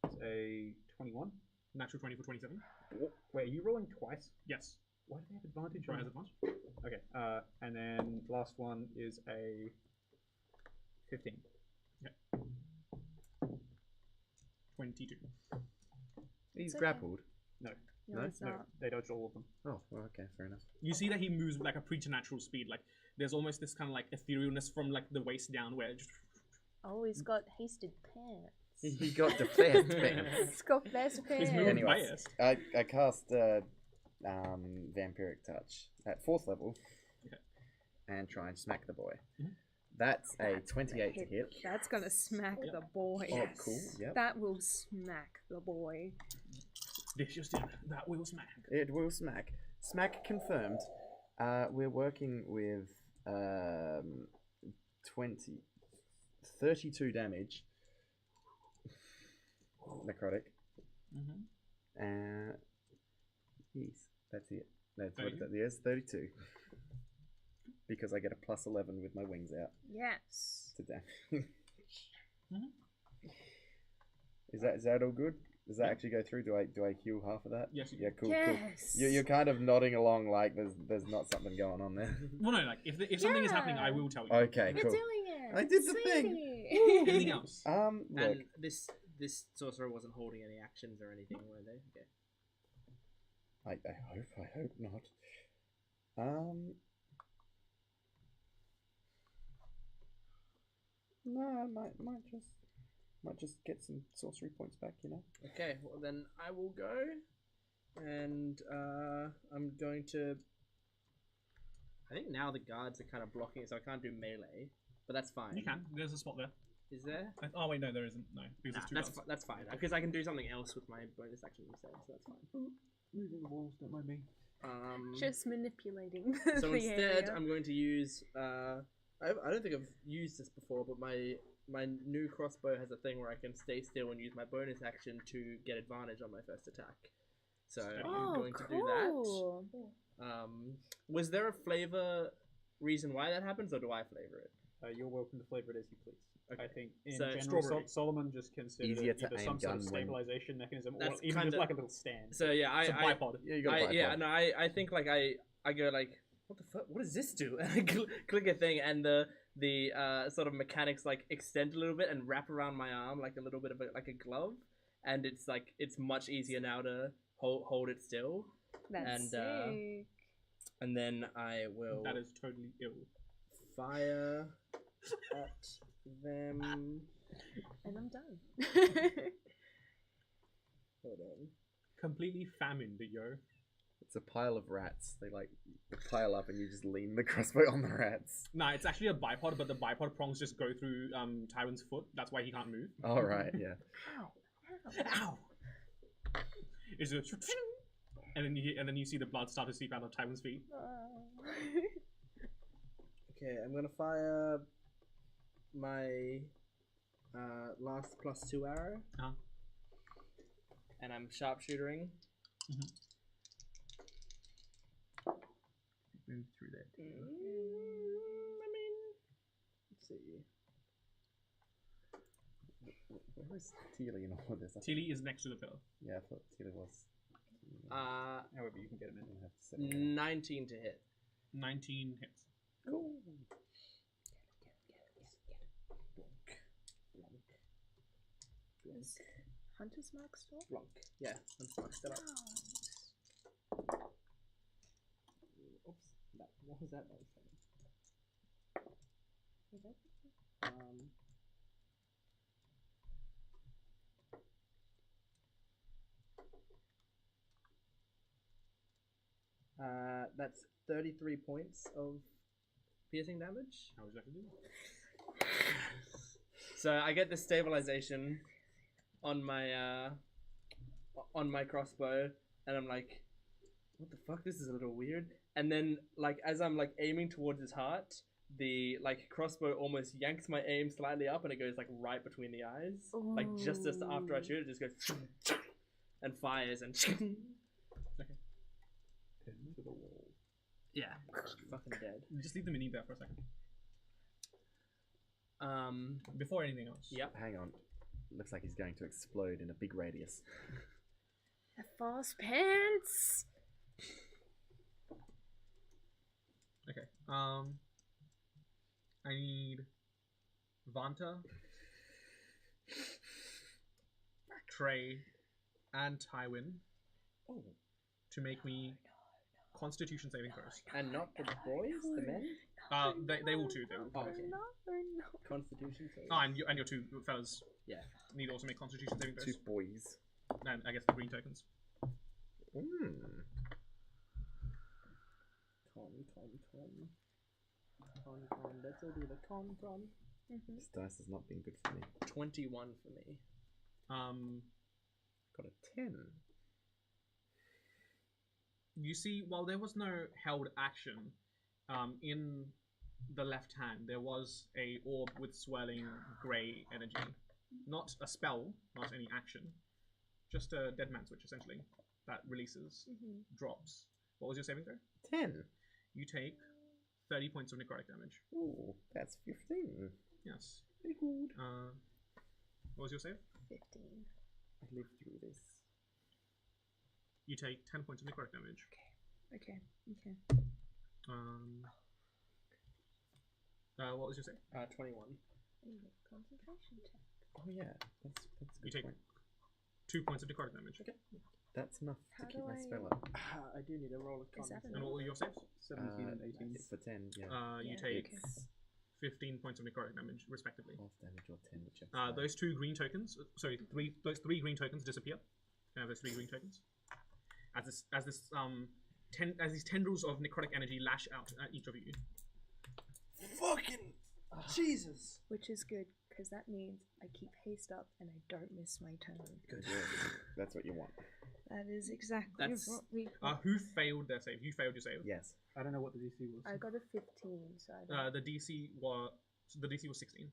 it's a 21. Natural 20 for 27. Wait, are you rolling twice? Yes. Why do they have advantage Try on as that? advantage. Okay, and then last one is a 15. 22. He's okay. grappled. No, No? it's No, not. they dodge all of them. Oh, well, okay, fair enough. You see that he moves with like a preternatural speed. Like there's almost this kind of like etherealness from like the waist down, where it just Oh, he's got hasted pants. He got defense pants. He's got best he's pants. moving Anyways. fast. I cast Vampiric Touch at 4th level Okay. and try and smack the boy. Mhm. That's a That's 28 to hit. That's gonna smack the boy. Oh, cool. Yep. That will smack the boy. Vicious dinner. That will smack. It will smack. Smack confirmed. We're working with 32 damage. Necrotic. Mm-hmm. Yes, that's it. That's what 32? yes, 32. Because I get a plus 11 with my wings out Yes. to damage. Mhm. Is that all good? Does that actually go through? Do I heal half of that? Yes, you do. Yeah, cool, Yes. cool. You're kind of nodding along like there's not something going on there. Well, no, like if something is happening, I Yeah. will tell you. Okay, You're cool. doing it. I did the thing. Sweetie. Anything else? Look, And this sorcerer wasn't holding any actions or anything, were they? Okay. I hope not. No, I might just get some sorcery points back, you know. Okay, well then I will go, and I'm going to. I think now the guards are kind of blocking it, so I can't do melee, but that's fine. You can. There's a spot there. Is there? Oh wait, no, there isn't. No, because Nah, it's two that's guards. that's fine because I can do something else with my bonus action instead, so that's fine. Moving the walls, don't mind me. Just manipulating So the instead, area. I'm going to use. I don't think I've used this before, but my new crossbow has a thing where I can stay still and use my bonus action to get advantage on my first attack. So I'm going to do that. Was there a flavor reason why that happens, or do I flavor it? You're welcome to flavor it as you please. Okay. I think in So, general, strawberry. Solomon just considered Easier it to either aim some sort of gun when- stabilization mechanism, or That's even just kinda- like a little stand. So yeah, It's a bipod. Yeah, you got a yeah, bipod. no, I think like I go like, what the fuck? What does this do? And I click a thing, and the sort of mechanics like extend a little bit and wrap around my arm like a little bit of like a glove, and it's like it's much easier now to hold it still. That's sick. And then I will That is totally ill. fire at them. And I'm done. Hold on. Completely famined, yo. It's a pile of rats. They like pile up, and you just lean the crossbow on the rats. Nah, it's actually a bipod, but the bipod prongs just go through Tywin's foot. That's why he can't move. All right, yeah. Ow! It's a and then you see the blood start to seep out of Tywin's feet. Okay, I'm gonna fire my last +2 arrow. Uh-huh. And I'm sharpshootering. Move through that. I mean, let's see. Where is Teely in all of this? Tilly is next to the pillar. Yeah, I thought Teely was. However, you can get him in. I'll have to set it down. 19 to hit. 19 hits. Cool. Hunter's mark still? Blanc. Yeah, Hunter's mark still up. Oops. What was that? That's 33 points of piercing damage. How exactly do that? So I get the stabilization on my crossbow, and I'm like, what the fuck? This is a little weird. And then, like, as I'm like aiming towards his heart, the like crossbow almost yanks my aim slightly up, and it goes like right between the eyes. Like just as after I shoot, it just goes and fires and Pin to the wall. yeah, fucking dead. Just leave the mini there for a second. Before anything else. Yep. Hang on. Looks like he's going to explode in a big radius. The false pants! Okay. I need Vanta, Trey, and Tywin to make me Constitution saving throws. And not the boys, the men. They will too. They will. Oh, okay. No. Constitution save. Oh, and your two fellas Yeah. need to also make Constitution saving Two throws. boys. And I guess the green tokens. Con. Let's all do the con. This dice has not been good for me. 21 for me. Got a 10. You see, while there was no held action, in the left hand there was a orb with swirling grey energy. Not a spell, not any action, just a dead man switch essentially that releases drops. What was your saving throw? 10. You take 30 points of necrotic damage. Ooh, that's 15. Yes. Pretty good. What was your save? 15. I lived through this. You take 10 points of necrotic damage. Okay. What was your save? 21. Concentration check. Oh yeah, that's a You good take point. 2 points of necrotic damage. Okay. That's enough How to keep do my I- spell up. I do need a roll of con. Is that And what were your saves? 17 and 18. For 10, yeah. You Yeah, take okay. It's 15 points of necrotic damage, respectively. half damage or 10, whichever. Those two green tokens, those three green tokens disappear. Those three green tokens. As these tendrils of necrotic energy lash out at each of you. Fucking Jesus! Which is good, because that means I keep haste up and I don't miss my turn. Good. That's what you want. That is exactly That's- what we. Who failed their save? You failed your save. Yes. I don't know what the DC was. I got a 15, so I don't. The DC was 16.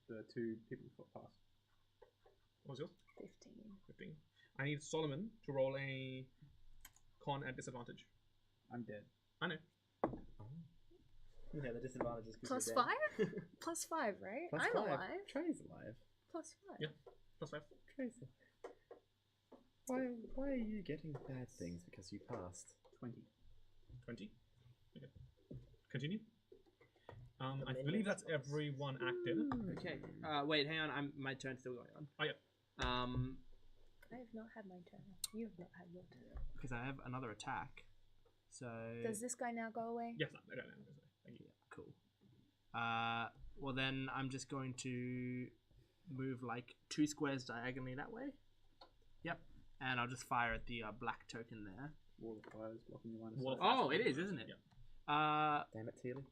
The two people who got past. What was yours? 15. 15. I need Solomon to roll a con at disadvantage. I'm dead. I know. Yeah, the disadvantage is Plus 5? Plus 5, right? Plus I'm 5. alive. Trey's alive. Plus 5. Yeah. Plus 5. Trey's Why are you getting bad things because you passed? 20. 20. Okay. Continue. I believe that's everyone acted. Okay. Wait, hang on. My turn's still going on. Oh, yeah. I have not had my turn. You have not had your turn. Because I have another attack. So. Does this guy now go away? Yes, I don't know. Thank you. Yeah, cool. Well then I'm just going to move like 2 squares diagonally that way. Yep. And I'll just fire at the black token there. Wall of fire is blocking your line of Wall sight. of Oh, it is, isn't it? Yeah. Damn it, Teely.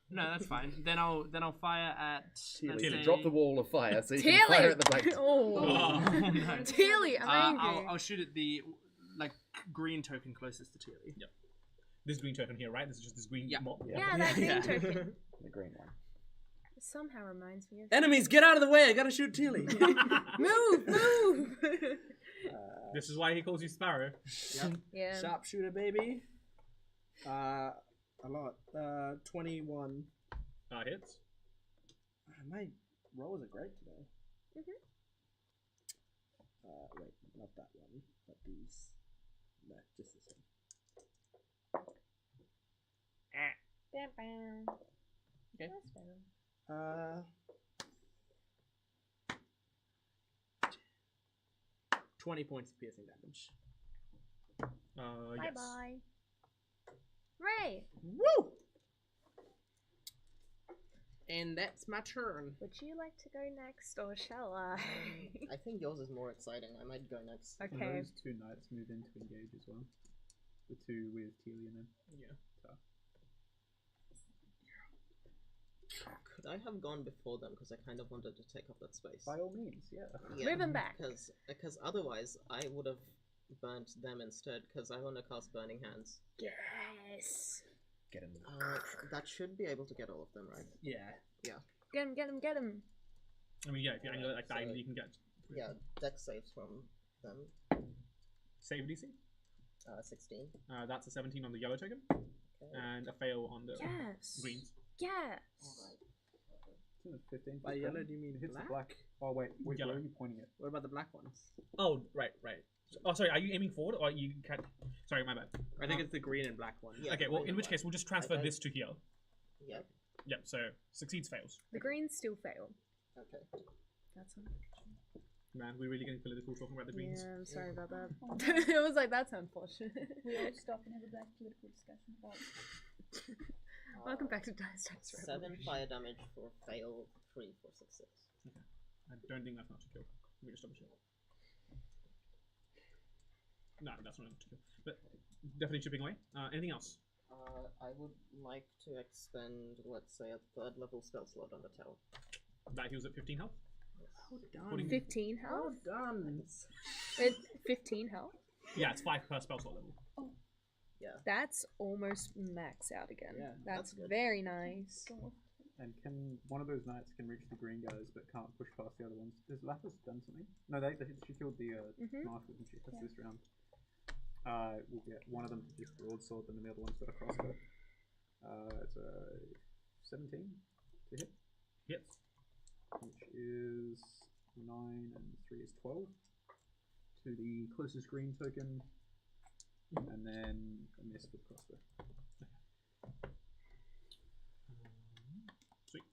No, that's fine. Then I'll fire at. let's Teely, say- drop the wall of fire so you Teely! can fire at the black. Oh, Oh, no. Teely, I'm angry. I'll shoot at the like green token closest to Teely. Yep. This green token here, right? This is just this green Yeah. mob. Yeah, that green Yeah. token. The green one. Somehow reminds me of. Enemies, get out of the way! I gotta shoot Teely. Move! This is why he calls you Sparrow. Yeah. Sharpshooter, baby. A lot. 21. Hits. My rolls are great today. Mhm. Wait, not that one, but these. No, just this one. Bam, bam. Okay. That's better. 20 points of piercing damage. Bye Yes. bye. Ray, Woo! And that's my turn. would you like to go next, or shall I? I think yours is more exciting. I might go next. And Okay. those 2 knights move in to engage as well. The 2 with Teely and then. Yeah. Could I have gone before them because I kind of wanted to take up that space? By all means, yeah. Move him back. Because otherwise I would have burnt them instead. Because I want to cast Burning Hands. Yes. Get him. That should be able to get all of them, right? Yeah. Get him, get him, get him. I mean, yeah, if you angle it like that, So- you can get. Yeah, dex saves from them. Save DC. 16. That's a 17 on the yellow token, Okay. and a fail on the Yes. greens. Yes. Alright. Isn't it 15? By yellow, do you mean It hits black? the black. Oh, wait. Where Yellow. are you pointing it? What about the black ones? Oh, right. Oh, sorry. Are you aiming forward, or you can? Sorry, my bad. I think it's the green and black one. Yeah, Okay. Well, green in and which black. case, we'll just transfer Okay. this to here. Yep. Yep. So succeeds, fails. The greens still fail. Okay. That's Man, we're really getting political talking about the greens. Yeah, I'm sorry about that. Oh, It was like, that's unfortunate. We all stop and have a black political discussion about. Welcome back to Dice Dice 7 Revolution. fire damage for fail, 3 for success. I don't think that's enough to kill. Let me just double check. No, that's not enough to kill. But definitely chipping away. Anything else? I would like to expend, let's say, a 3rd level spell slot on the tower. That heals at 15 health. Well done. What do you- 15 health? Well done. 15 health? Yeah, it's 5 per spell slot level. That's almost max out again. Yeah, that's that's good. very nice. And can one of those knights can reach the green guys but can't push past the other ones? Has Lapis done something? No, she killed the knife, didn't she? That's this round. We'll get one of them to just broadsword them and the other one's got a crossbow. It's a 17 to hit. Hits. Which is 9 and 3 is 12 to the closest green token, and then a miss with crossbow. Sweet.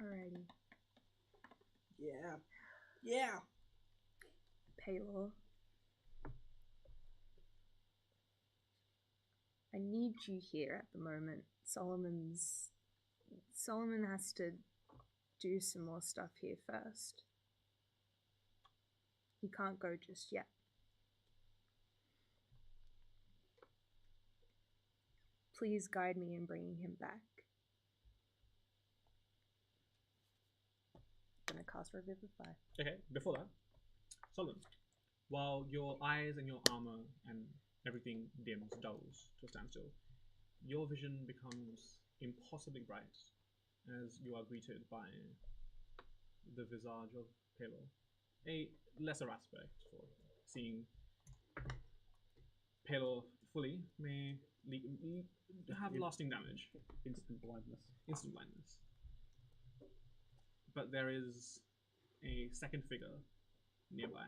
Alrighty. Yeah. Yeah. Paylor. I need you here at the moment. Solomon has to do some more stuff here first. He can't go just yet. Please guide me in bringing him back. gonna cast Revivify. Okay, before that, Solomon, while your eyes and your armor and everything dims, dulls to a standstill, your vision becomes impossibly bright as you are greeted by the visage of Palo. A lesser aspect for seeing Palo fully may have lasting damage. Instant blindness. Instant blindness. But there is a second figure nearby.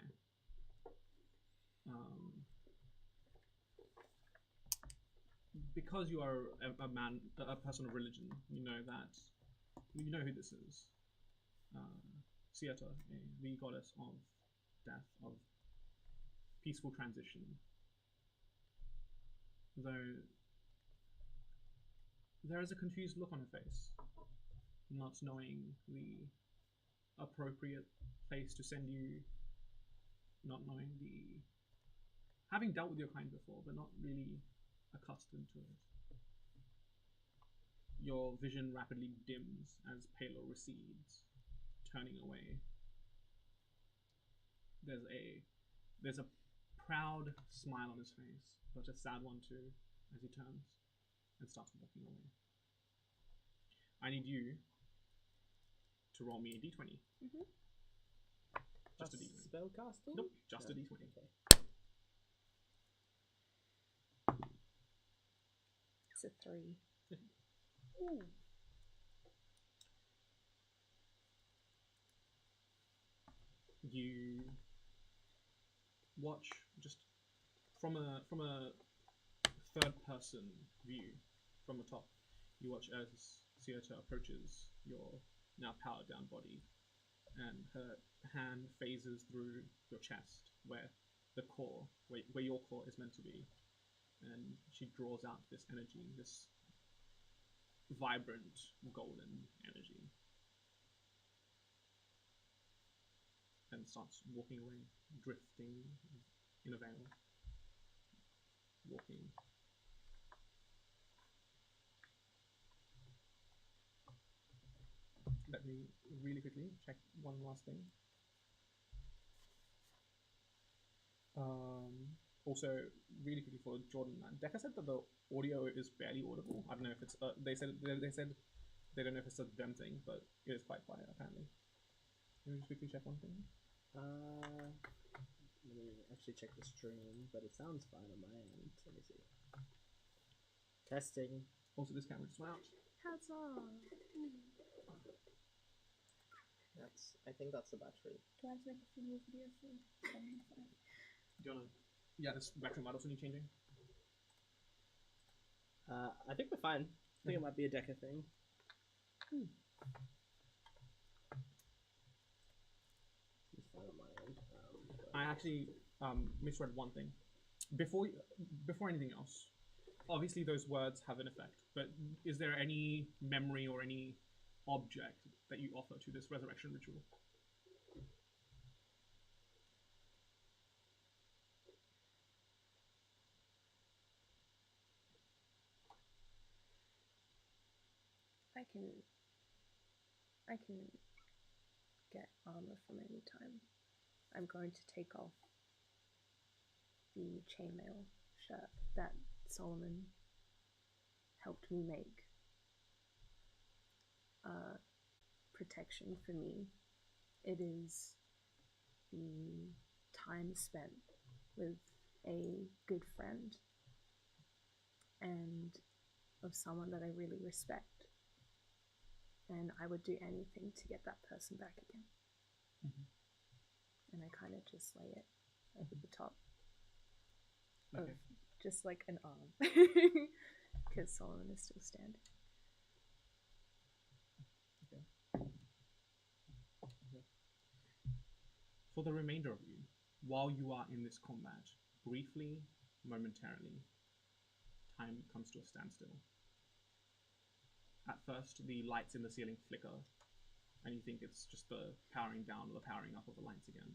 Because you are a person of religion, you know who this is. Aether, the goddess of death, of peaceful transition. Though there is a confused look on her face, not knowing the appropriate place to send you, not knowing having dealt with your kind before, but not really accustomed to it. Your vision rapidly dims as Palo recedes, turning away. There's a proud smile on his face, but a sad one too, as he turns and starts walking away. I need you to roll me a d20. Mm-hmm. Just a d20. Spell casting? Nope, just a d20. Okay. It's a 3. Ooh. You watch just from a third person view from the top. You watch as Aether approaches your now powered down body, and her hand phases through your chest where the core, where your core is meant to be, and she draws out this energy, this vibrant golden energy, and starts walking away, drifting in a veil, walking. Let me really quickly check one last thing. Also, really quickly for Jordan, Decca said that the audio is barely audible. I don't know if it's they said they don't know if it's a them thing, but it is quite quiet apparently. Let me just quickly check one thing. Let me actually check the stream, but it sounds fine on my end. Let me see. Testing. Also, this camera just went out. Hats off. I think that's the battery. Do I have to make a funeral video for 7.5? Do you wanna? Yeah, this battery might also need changing. I think we're fine. I think it might be a Deca thing. It's fine on my end. I actually misread one thing. Before anything else, obviously those words have an effect, but is there any memory or any object that you offer to this resurrection ritual? I can get armor from any time. I'm going to take off the chainmail shirt that Solomon helped me make. Protection for me. It is the time spent with a good friend and of someone that I really respect. And I would do anything to get that person back again. And I kind of just lay it over the top of just like an arm, because Solomon is still standing. For the remainder of you, while you are in this combat, briefly, momentarily, time comes to a standstill. At first, the lights in the ceiling flicker, and you think it's just the powering down or the powering up of the lights again,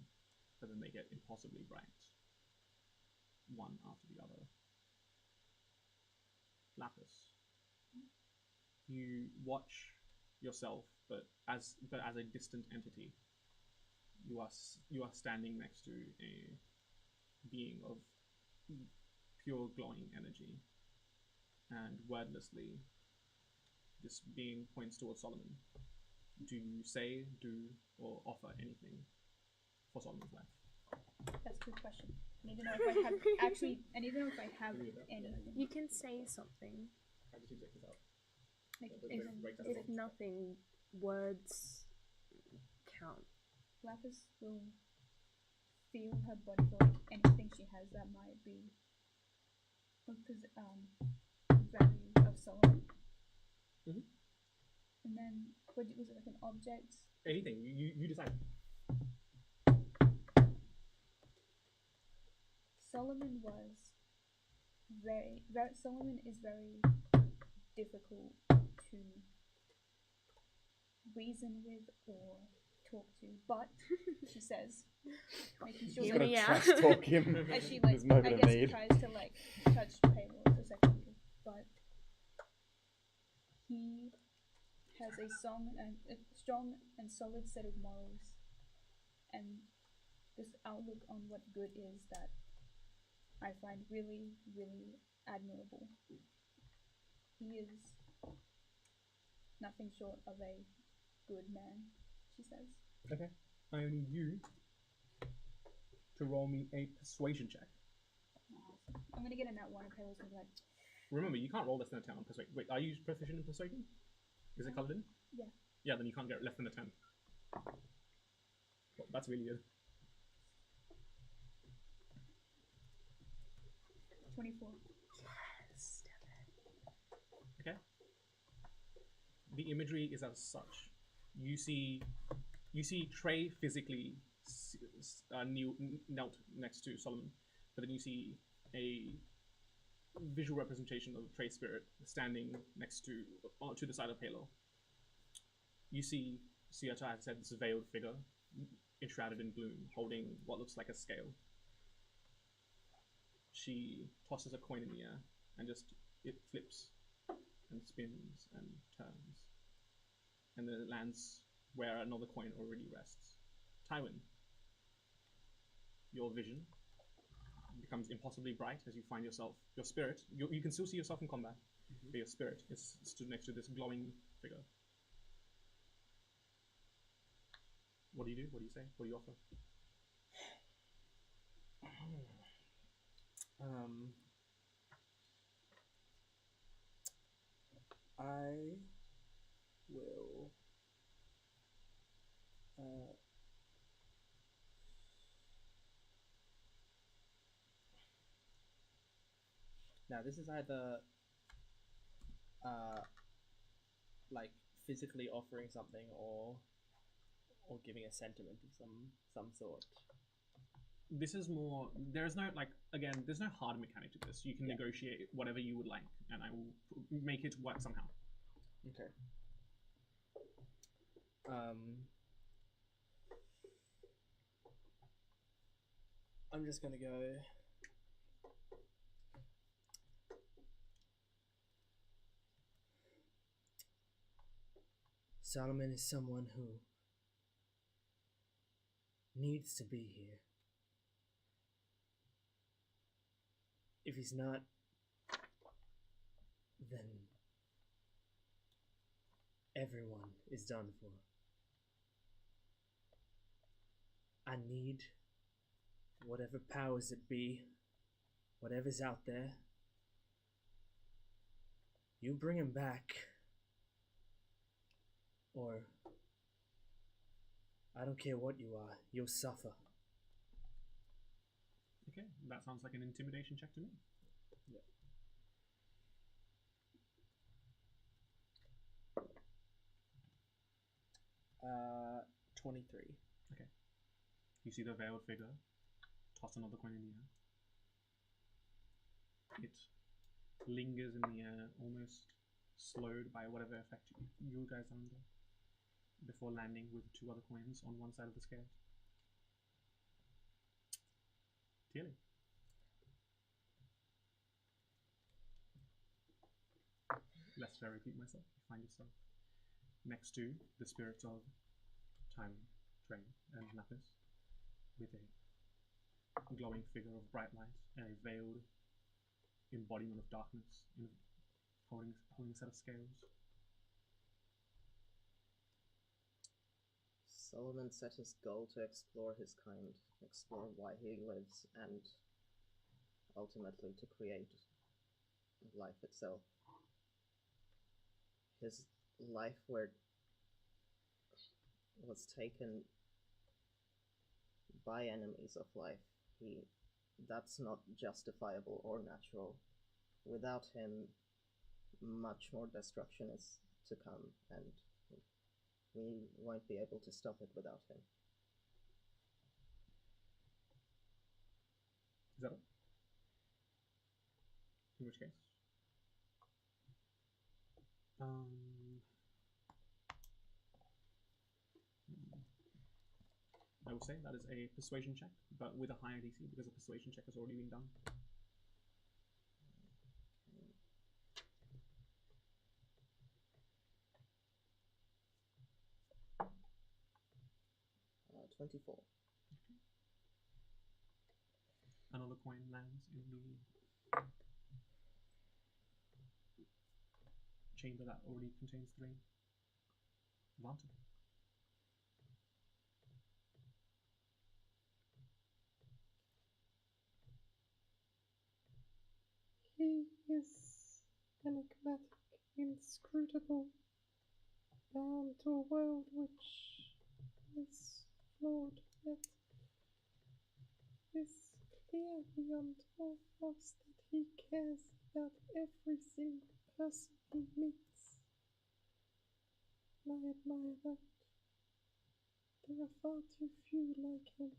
but then they get impossibly bright, one after the other. Lapis, you watch yourself, but as a distant entity, you are standing next to a being of pure glowing energy, and wordlessly, this being points towards Solomon. Do you say, do, or offer anything for Solomon's life? That's a good question. I need to know if I have actually. I need to know if I have anything. You can say something. I just check this out. Like, If nothing, words count. Lapis will feel her body for like anything she has that might be value of Solomon. Mhm. And then, was it like an object? Anything. You decide. Solomon was Solomon is very difficult to reason with or talk to, but she says, making sure Hear that me out. Trash talk him. as she in like his moment I of guess need. tries to like touch payload a second, but he has a strong and solid set of morals and this outlook on what good is that I find really, really admirable. He is nothing short of a good man, she says. Okay. I need you to roll me a persuasion check. Awesome. I'm gonna get a nat 1 and Payload's gonna be like, Remember, you can't roll less than a 10 on persuasion. Wait, are you proficient in persuasion? Is it colored in? yeah. Yeah, then you can't get less than a 10. Well, that's really good. 24. Okay. The imagery is as such. You see Trey physically knelt next to Solomon, but then you see a visual representation of Trey's spirit standing next to the side of Halo. You see Siata, as I said, this veiled figure enshrouded in gloom, holding what looks like a scale. She tosses a coin in the air, and just it flips and spins and turns, and then it lands where another coin already rests. Tywin, your vision becomes impossibly bright as you find yourself, your spirit, you can still see yourself in combat, but your spirit is stood next to this glowing figure. What do you do? What do you say? What do you offer? I will. Now this is either like physically offering something or giving a sentiment of some sort. This is more, there's no, like, again, there's no hard mechanic to this. You can negotiate whatever you would like, and I will make it work somehow. Okay. I'm just gonna go. Solomon is someone who needs to be here. If he's not, then everyone is done for. I need whatever powers it be, whatever's out there, you bring him back, or I don't care what you are, you'll suffer. Okay, that sounds like an intimidation check to me. Yeah. 23. Okay. You see the veiled figure toss another coin in the air. It lingers in the air, almost slowed by whatever effect you guys are under, before landing with 2 other coins on one side of the scale. Tilly. Lest I repeat myself, you find yourself next to the spirits of Tywin, tray and lapis with a glowing figure of bright light and a veiled embodiment of darkness holding a set of scales. Solomon set his goal to explore his kind, explore why he lives, and ultimately to create life itself. His life was taken by enemies of life. That's not justifiable or natural. Without him, much more destruction is to come, and we won't be able to stop it without him. Is that it? In which case, I will say that is a persuasion check, but with a higher DC because a persuasion check has already been done. 24. Another coin lands in the chamber that already contains 3. Vantage. He is enigmatic, inscrutable, bound to a world which is flawed, yet is clear beyond all else that he cares about every single person he meets. And I admire that. There are far too few like him.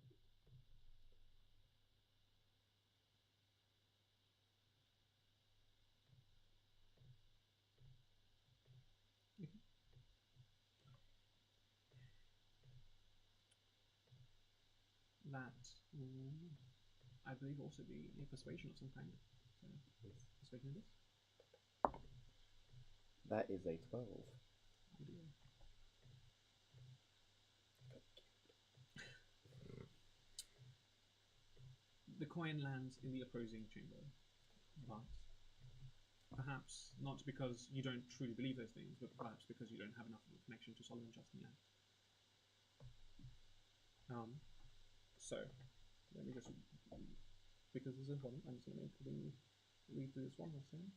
That will, I believe, also be a persuasion of some kind. So, persuasion this? That is a 12. Ideal. The coin lands in the opposing chamber, but perhaps not because you don't truly believe those things, but perhaps because you don't have enough of a connection to Solomon just yet. So, let me just, because this is important, I'm just going to make the read through this one more time.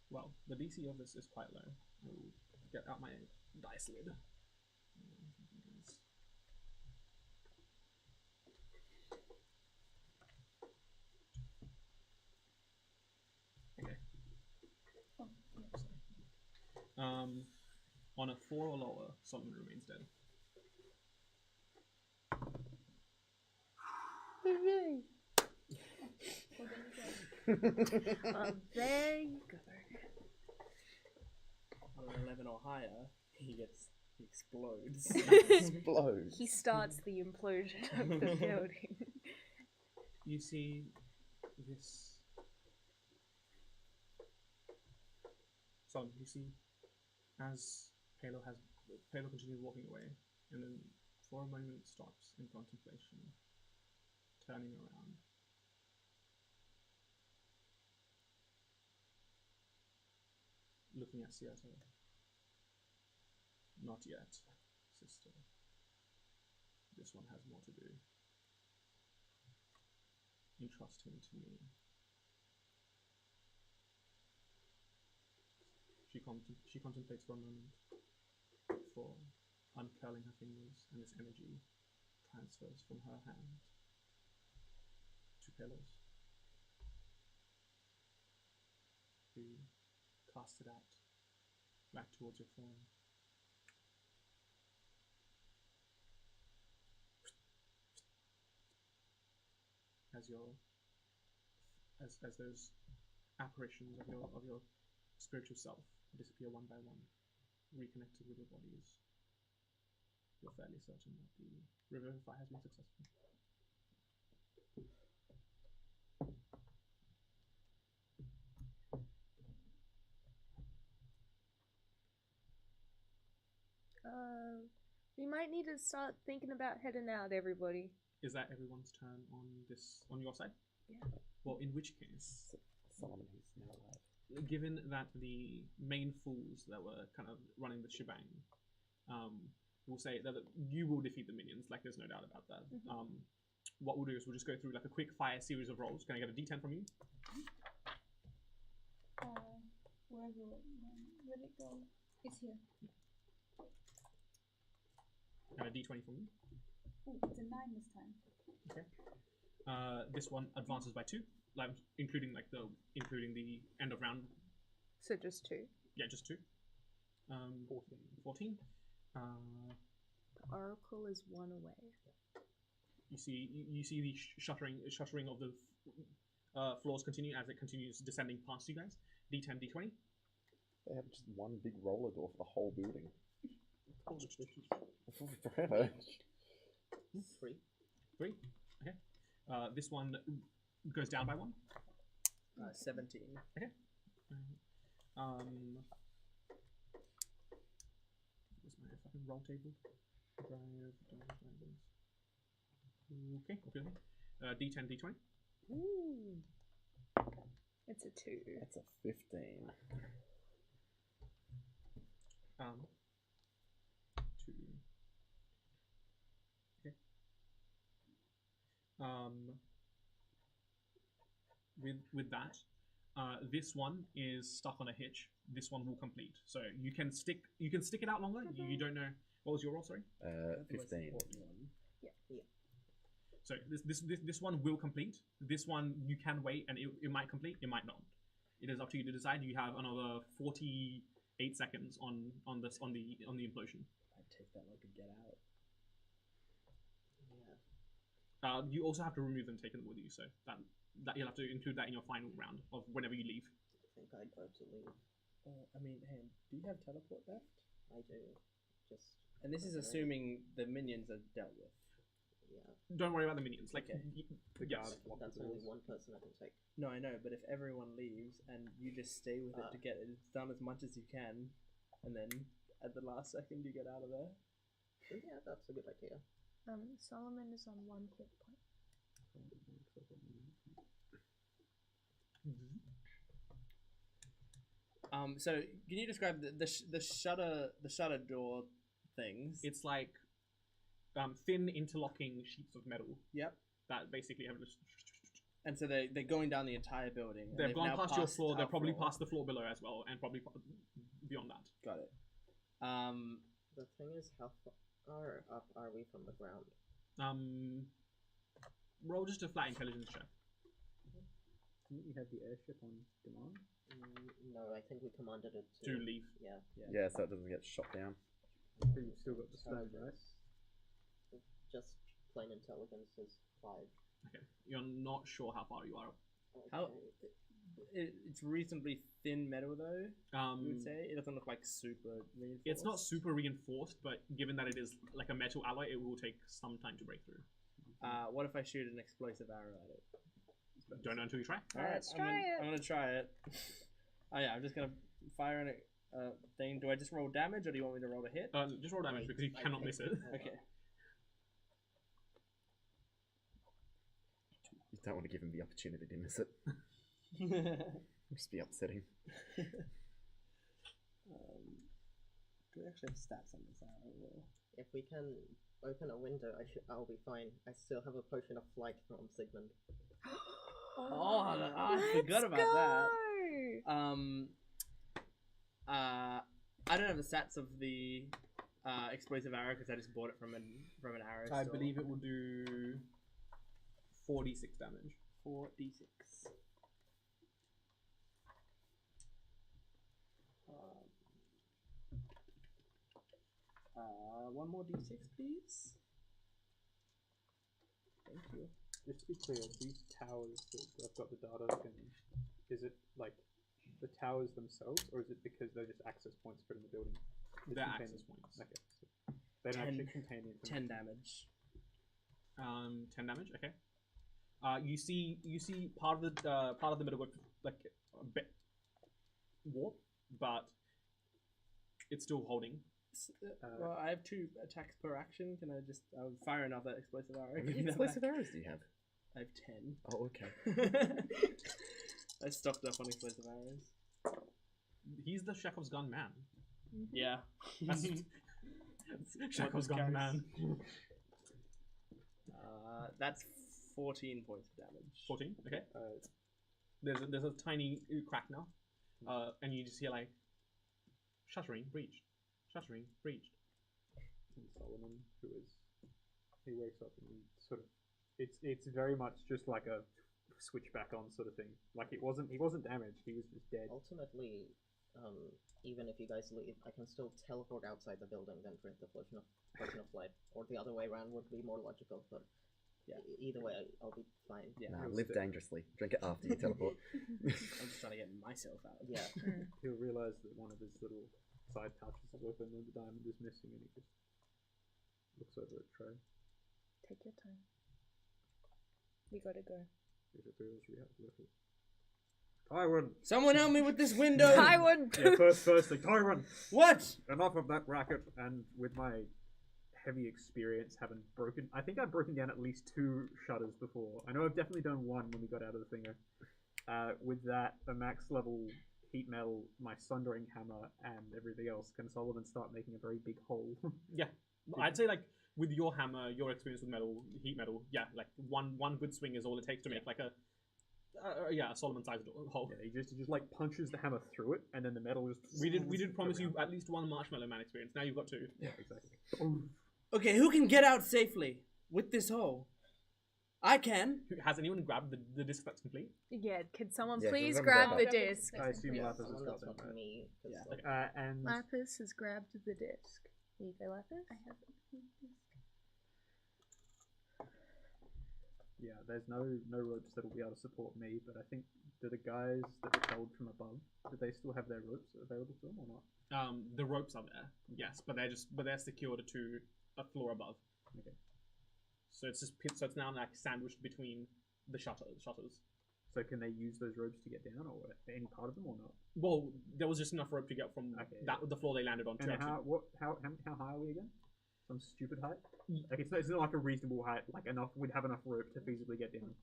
Well, the DC of this is quite low. I will get out my dice lid. Okay. Oh, yeah. On a 4 or lower, Solomon remains dead. Hooray! Well, there you go. Well, there you go. On an 11 or higher, he explodes. Explodes. He starts the implosion of the building. You see this. Solomon, you see as Palo continues walking away, and then for a moment stops in contemplation, turning around. Looking at Seattle. Not yet, sister. This one has more to do. Entrust him to me. She contemplates for a moment before uncurling her fingers, and this energy transfers from her hand to Pelos, who casts it out back towards your form. As those apparitions of your spiritual self disappear one by one, reconnected with your bodies. You're fairly certain that the revivify has been successful. We might need to start thinking about heading out, everybody. Is that everyone's turn on your side? Yeah. Well, in which case, Solomon, who's now alive. given that the main fools that were kind of running the shebang, will say that you will defeat the minions. Like, there's no doubt about that. What we'll do is we'll just go through like a quick fire series of rolls. Can I get a D10 from you? Where'd it go? It's here. And a D20 from you. Oh, it's a 9 this time. Okay. This one advances by 2, like including the end of round. So just 2. Yeah, just 2. 14. The oracle is 1 away. You see the shuttering of the floors continue as it continues descending past you guys. D10, D20. They have just one big roller door for the whole building. Three. 3. Okay. This one goes down by 1. 17. Okay. Where's my fucking roll table? Okay. D10, D20. Ooh. It's a 2. That's a 15. 2. Okay. With that, this one is stuck on a hitch. This one will complete. So you can stick it out longer. You don't know. What was your roll? Sorry. 15. Yeah. So this one will complete. This one you can wait, and it might complete. It might not. It is up to you to decide. You have another 48 seconds on the implosion. I'd take that like a get out. Yeah. You also have to remove them, take them with you. So that you'll have to include that in your final round of whenever you leave. I think I'd go to leave. I mean, hey, do you have teleport left? I do. Just. And this is assuming the minions are dealt with. Yeah. Don't worry about the minions. Like, Okay. yes. That's only one person I can take. No, I know, but if everyone leaves and you just stay with it to get it done as much as you can, and then at the last second you get out of there. Yeah, that's a good idea. Solomon is on 1 hit point. So can you describe the shutter door things? It's like thin interlocking sheets of metal Yep. that basically have. And so they're going down the entire building. and They've gone now past your floor. They're our probably floor. past the floor below as well, and probably beyond that. Got it. The thing is, how far up are we from the ground? Roll just a flat intelligence check. Didn't you have the airship on demand? No, I think we commanded it To leave. Yeah. Yeah, so it doesn't get shot down. But you've still got the stone, right? Just plain intelligence is 5. Okay. You're not sure how far you are. How? It's reasonably thin metal though. You would say it doesn't look like super reinforced. It's not super reinforced, but given that it is like a metal alloy, it will take some time to break through. What if I shoot an explosive arrow at it? Don't know until you try. Alright, Let's try it. I'm gonna try it. Oh yeah, I'm just gonna fire on it. Thing. Do I just roll damage, or do you want me to roll a hit? Just roll damage because you cannot miss it. Okay. You don't want to give him the opportunity to miss it. Just be upsetting. Do we actually have stats on this arrow? Or... If we can open a window, I'll be fine. I still have a potion of flight from Sigmund. I forgot about that. I don't have the stats of the explosive arrow because I just bought it from an arrow store. I believe it will do 4d6 damage. 4d6. One more d6, please. Thank you. Just to be clear, these towers that I've got the data in, is it like the towers themselves, or is it because they're just access points put in the building? They're access points. Okay. So They don't 10 actually contain the 10 damage. 10 damage. Okay. You see part of the middle got like a bit warped, but it's still holding. Well, I have 2 attacks per action. Can I just fire another explosive arrow? How Give many me that explosive back. arrows do you have? I have 10. Oh, okay. I stocked up on explosive arrows. He's the Chekhov's gun man. Yeah. That's Chekhov's gun man. That's 14 points of damage. 14. Okay. There's a tiny crack now, and you just hear like shuttering breached, shuttering breached. And Solomon, he wakes up and he sort of, it's very much just like a switch back on sort of thing. Like he wasn't damaged. He was just dead. Ultimately, even if you guys leave, I can still teleport outside the building, then drink the potion of life, or the other way around would be more logical. But yeah, either way, I'll be fine. Yeah. Nah, live dangerously. Drink it after you teleport. I'm just trying to get myself out. Yeah. He'll realise that one of his little side pouches is open and the diamond is missing, and he just looks over at Trey. Take your time. We gotta go. If it feels we have to look at Tywin! Someone help me with this window! Tywin! Yeah, firstly, Tywin! What? Enough of that racket, and with my heavy experience having broken, I think I've broken down at least 2 shutters before. I know I've definitely done 1 when we got out of the thinger. With that, a max level heat metal, my sundering hammer, and everything else, can Solomon start making a very big hole? Yeah, I'd say like with your hammer, your experience with metal, heat metal, yeah, like one good swing is all it takes to make like a Solomon-sized hole. Yeah, he just like punches the hammer through it, and then the metal just. We did promise you at least 1 Marshmallow Man experience. Now you've got 2. Yeah, exactly. Okay, who can get out safely with this hole? I can. Has anyone grabbed the disc that's complete? Yeah, can someone Yeah, please someone grab grab the that. disc? I assume Yeah, Lapis has someone got else, that. not Right? me. 'cause, Yeah. like, And Lapis has grabbed the disc. Here you go, Lapis. I have it. yeah, there's no ropes that'll be able to support me, but I think do the guys that were held from above, do they still have their ropes available to them or not? The ropes are there, yes, but they're secured to a floor above. Okay. So it's now like sandwiched between the shutters. So can they use those ropes to get down, or any part of them, or not? Well, there was just enough rope to get from Okay, the floor they landed on to And actually. how high are we again? Some stupid height? Like it's not like a reasonable height. Like we'd have enough rope to feasibly get down.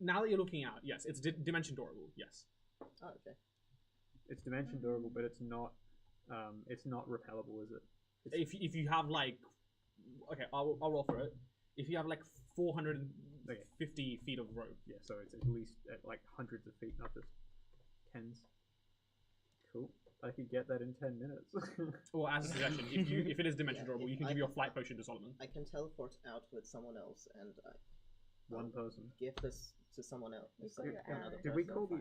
Now that you're looking out, yes, it's dimension durable. Yes. oh, okay. It's dimension durable, but it's not repellable, is it? If you have like, okay, I'll roll for it. If you have like 450 feet of rope, Yeah, so it's at least at like hundreds of feet, not just tens. Cool. I could get that in 10 minutes. or as a suggestion, if it is dimension durable, you can give your flight potion to Solomon. I can teleport out with someone else and One person. give this to someone else. You've got your another arrow. Did we person. call the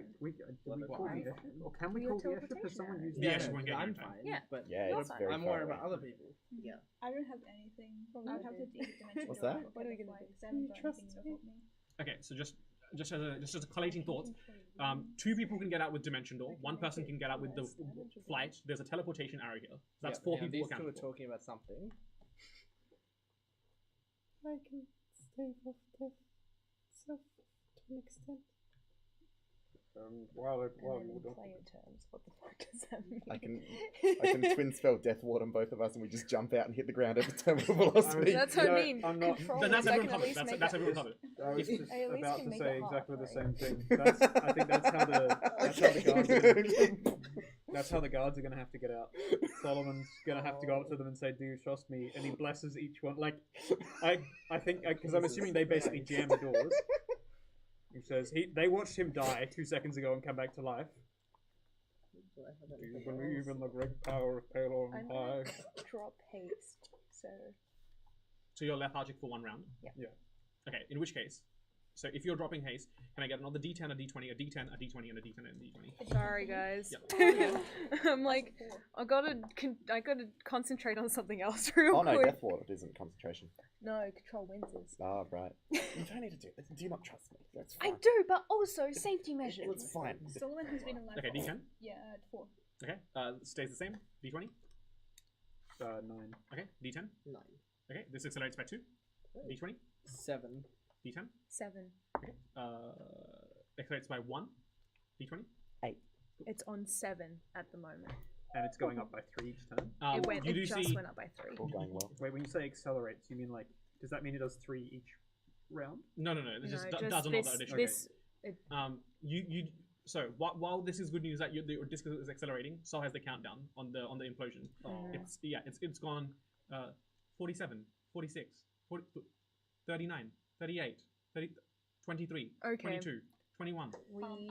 airship, or can we Your call the airship if teleportation someone arrow. uses Yeah, the she won't get I'm you. fine. Yeah. But Yeah, it's fine. very I'm far worried away. about other people. Yeah. I don't have anything. Well, I would have to maybe. deal with dimension What's door. that? What are we gonna do? Because I haven't got anything to help me. Okay, so just as a collating thought, 2 people can get out with dimension door. 1 person can get out with the flight. There's a teleportation arrow here. So that's 4 people These 2 are accounted for. talking about something. I can stave off death itself to an extent. While And then play in terms. What the fuck does that mean? I can twin spell Death Ward on both of us, and we just jump out and hit the ground every time we velocity. That's what I mean. I'm not. Then that's I everyone can at covered. least make That's it- everyone covered. I was just I at least about can to make say it exactly the half, same right? thing. I think that's how the guards. That's how the guards are gonna have to get out. Solomon's gonna have to go up to them and say, "Do you trust me?" And he blesses each one. Like, I think because I'm assuming they basically jam the doors. He says they watched him die 2 seconds ago and come back to life. Do I have Do you anything believe else? in the great power of Palor I'm and gonna High? drop haste. So you're lethargic for 1 round? Yeah. Yeah. Okay, in which case, so if you're dropping haste, can I get another D10, a D20, a D10, a D20, and a D10, and a D20? Sorry, guys. Yep. I'm like, I gotta concentrate on something else real Oh no, quick. Death Ward isn't concentration. No, control wins is. Ah, right. You don't need to do this. Do you not trust me? That's I fine. do, but also safety measures. It's fine. Solomon has been alive. Okay, for- D10. Yeah, 4. Okay, stays the same. D20. 9. Okay, D10. 9. Okay, this accelerates by 2. D20. 7. D10. 7. Okay. Accelerates by 1. D20. It's on 7 at the moment. And it's going up by 3 each turn. You do just see. went up by 3. All going well. Wait, when you say accelerates, you mean like, does that mean it does 3 each round? No. It just No, does all this, that additional. this, So while this is good news that your disk is accelerating, Sol has the countdown on the implosion. It's gone 47, 46, 40, 39, 38, 30, 23, Okay. 22, 21.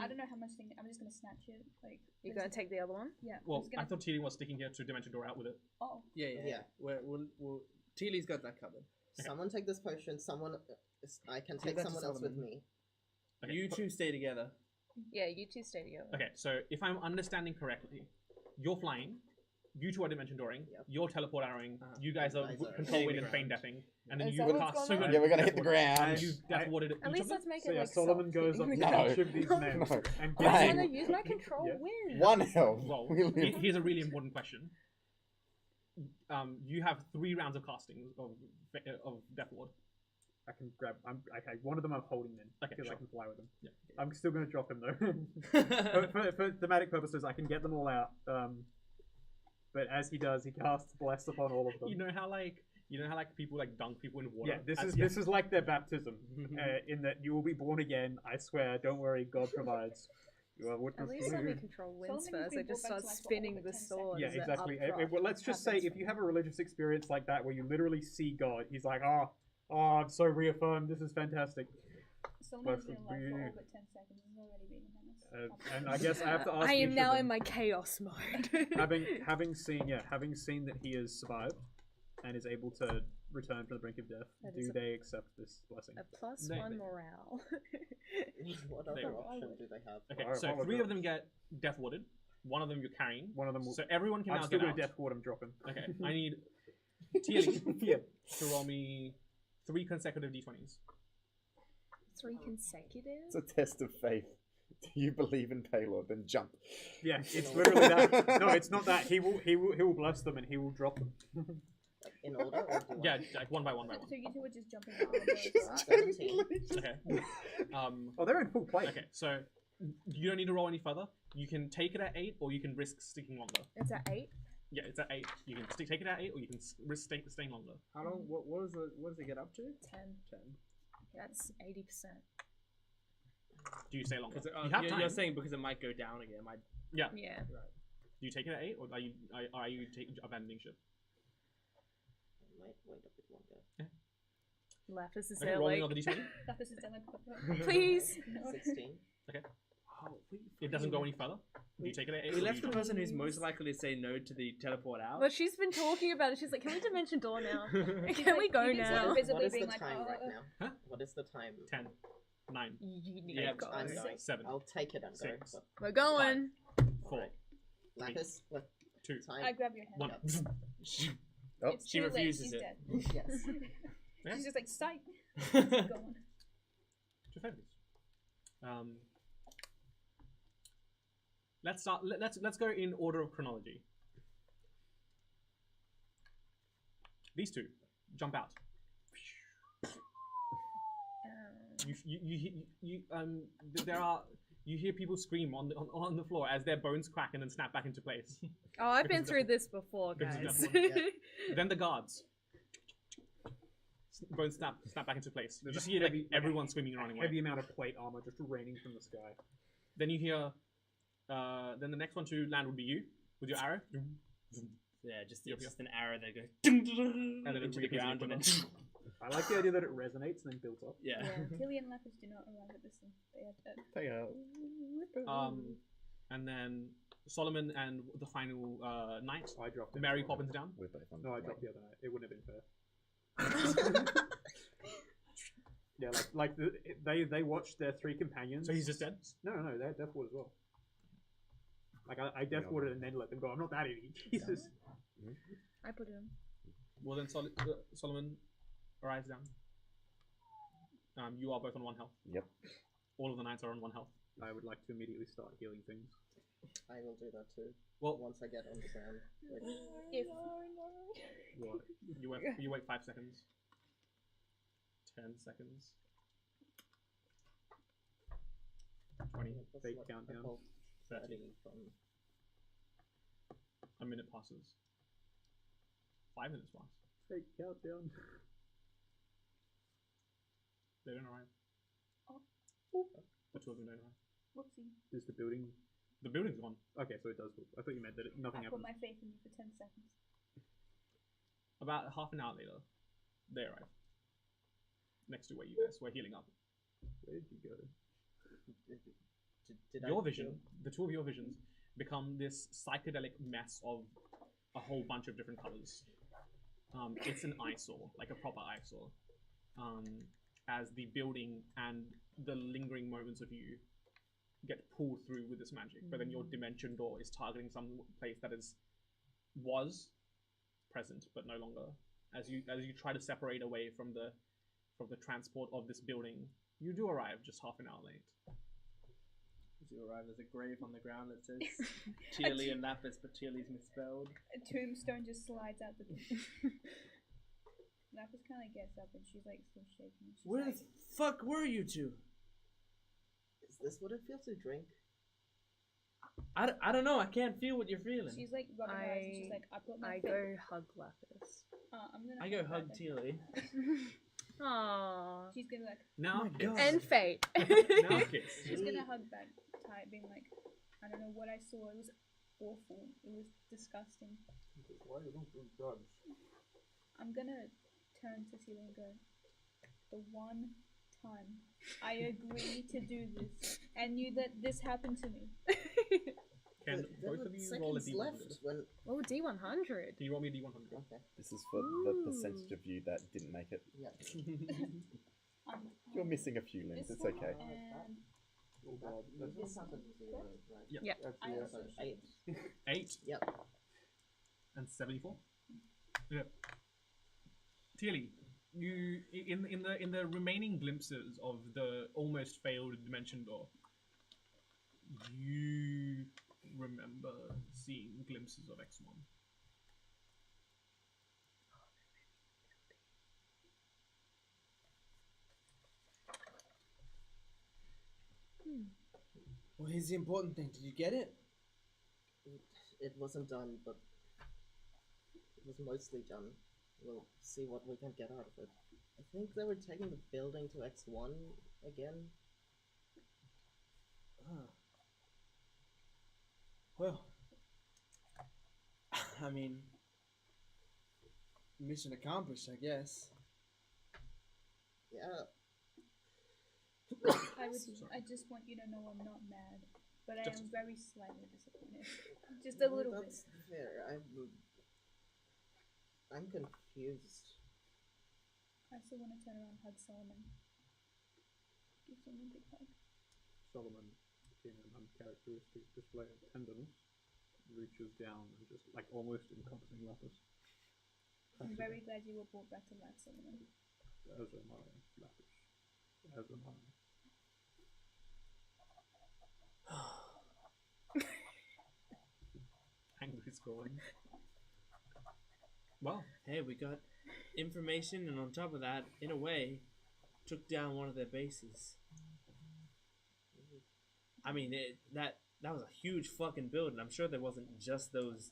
I don't know how much thing. I'm just gonna snatch it. Like You're going to take the other one? Yeah. Well, I'm just gonna, I thought Teely was sticking here to Dimension Door out with it. Oh. Yeah. We'll Teely's got that covered. Someone take this potion. Someone, I can Give take that to someone else with Solomon. me. Okay, You two stay together. Yeah, you two stay together. Okay, so if I'm understanding correctly, you're flying, you two are Dimension Dooring, Yep. you're teleport arrowing, you guys are Guys are control hitting wind the and feign ground. deathing, and then Is you that cast what's so going on? Yeah, we're gonna hit the ground. You death warded At each least of them. let's make So it yeah, like Solomon soft goes up hitting to the each of these No. men No. and I gives Bang. want them to use my control Yeah. wind. 1 health. Well, We live. here's a really important question. You have 3 rounds of casting of Death Ward. I can grab. Okay, one of them I'm holding then Okay, because sure. I can fly with them. Yeah. I'm still going to drop him though. for thematic purposes, I can get them all out. But as he does, he casts bless upon all of them. You know how people like dunk people in water. Yeah, this is like their baptism. In that you will be born again. I swear. Don't worry. God provides. You are At witness. least let me control winds Solomon first. has I been just brought start back to life for spinning all the but 10 sword. Yeah, as it exactly. updrafts. Well, let's just say happens if you have a religious experience like that where you literally see God, he's like, oh, I'm so reaffirmed. This is fantastic. Someone's been Bless alive for you. all but 10 seconds. He's already being a menace. And I guess I have to ask. I each am of now them, in my chaos mode. having seen that he has survived and is able to return from the brink of death. That Do is they accept this blessing? A plus They- 1 morale. What They- other option do they have? Okay, Alright, so follow 3 through. of them get Death Warded. 1 of them you're carrying. One of them will. So everyone can I'm now still get going out. to death ward him, drop him. Okay, I need Teely Yeah. to roll me 3 consecutive d20s. 3 consecutive? It's a test of faith. Do you believe in Paylor? Then jump. Yeah, it's literally that. No, it's not that. He will bless them and he will drop them. Like, in order? Or do Yeah, like one by one by So one. you two were just jumping out. 17. Okay. Oh, they're in full play. Okay, so you don't need to roll any further. You can take it at 8, or you can risk sticking longer. It's at 8. Yeah, it's at 8. You can take it at 8, or you can risk staying longer. How long? What does it get up to? 10. 10. That's 80%. Do you stay longer? Because you have time. you're saying because it might go down again. It might. Yeah. Yeah. Do you take it at 8, or are you abandoning ship? Might wait a bit longer. Lapis is Okay, there rolling like, on the d20. That is done. please. 16. Oh, It doesn't go any further. Do you take it at 8? We or left do the you person who's most likely to say no to the teleport out. Well, she's been talking about it. She's like, can we dimension door now? Can we go You can now? see visibly What is being the like, time oh, right now? Huh? What is the time? 10, 9, You need Yeah, to go. I'm going. 7, I'll take it and go. 6. But We're going. 4, Right. Lapis, what 2, time? I grab your hand. 1. Oh, It's she too late, refuses she's it. dead. Yes. Yeah. She's just like, psych. Go on. To fabulous. Let's start. Let's go in order of chronology. These two jump out. There are. You hear people scream on the floor as their bones crack and then snap back into place. Oh, I've been Because through of this before, because of guys. that one, Then the guards. Bones snap back into place. You There's just a hear heavy- everyone screaming and running away. Heavy amount of plate armor just raining from the sky. Then you hear. Then the next one to land would be you with your arrow. Yeah, just Yep, an arrow that goes And then it into the reappears in ground your and then I like the idea that it resonates and then builds up. yeah. Tilly and Lapis do not arrive at this thing. They are dead. And then Solomon and the final knight. I dropped it. Mary Poppins down. We're both on No, I the dropped way. the other night. It wouldn't have been fair. Yeah, they watched their 3 companions. So he's just dead. No, they're death ward as well. Like I death warded and then let them go. I'm not that idiot. Jesus. I put it in. Well then, Solomon arrives down. You are both on 1 health. Yep. All of the knights are on 1 health. I would like to immediately start healing things. I will do that too. Well, Once I get on the ground. Which, If what? You wait 5 seconds. 10 seconds. 20. that's Fake what countdown. I call 30. 30 from... A minute passes. 5 minutes pass. Fake countdown. They don't arrive. Oh. The two of them don't arrive. whoopsie, Is the building? The building's gone. Okay, so it does. I thought you meant that nothing I put happens. my faith in you for 10 seconds. About half an hour later, they arrive. Next to where you guys were healing up. Where did you go? Did Your I vision, feel- the two of your visions, become this psychedelic mess of a whole bunch of different colors. It's an eyesore, like a proper eyesore. As the building and the lingering moments of you get pulled through with this magic, but then your dimension door is targeting some place that was present but no longer. As you try to separate away from the transport of this building, you do arrive just half an hour late. As you arrive, there's a grave on the ground that says Tearly and Lapis, but Tearly's misspelled. A tombstone just slides out the door. Lapis kind of gets up and she's like still shaking. She's Where like, the fuck were you two? Is this what it feels to drink? I don't know. I can't feel what you're feeling. she's like rubbing her eyes and she's like, I put my I faith. go hug Lapis. I'm gonna. I go hug Lapis. Tearly. Aww. She's gonna like. Now, my God. And Fate. now kiss. She's gonna hug back tight, being like, I don't know what I saw. It was awful. It was disgusting. Why you don't do drugs? I'm gonna turn to Celia and go, the one time I agree to do this and knew that this happened to me. Can There both were of you roll a seconds d100? left when... Oh, D100. Can you roll me a d100? Okay. This is for the percentage of you that didn't make it. Yeah. You're missing a few limbs. This It's okay. And Oh god. This happened to zero, right? Yeah. That's I yeah. also So 8. 8 Yep. and 74. Yep. Tilly, you in the remaining glimpses of the almost failed dimension door, you remember seeing glimpses of X1. Well, here's the important thing. Did you get it? It wasn't done, but it was mostly done. We'll see what we can get out of it. I think they were taking the building to X1 again. Well, I mean, mission accomplished, I guess. Yeah. I just want you to know I'm not mad, but I Just- am very slightly disappointed. Just a little bit. That's fair. I'm confused. I still want to turn around and hug Solomon. Give someone a big hug. Solomon, in an uncharacteristic display of tenderness, reaches down and just like almost encompassing Lapis. I'm very glad you were brought back to life, Solomon. As am I, Lapis. As am I. Angry scrolling. Well, Hey, we got information, and on top of that, in a way, took down one of their bases. I mean, that was a huge fucking building. I'm sure there wasn't just those,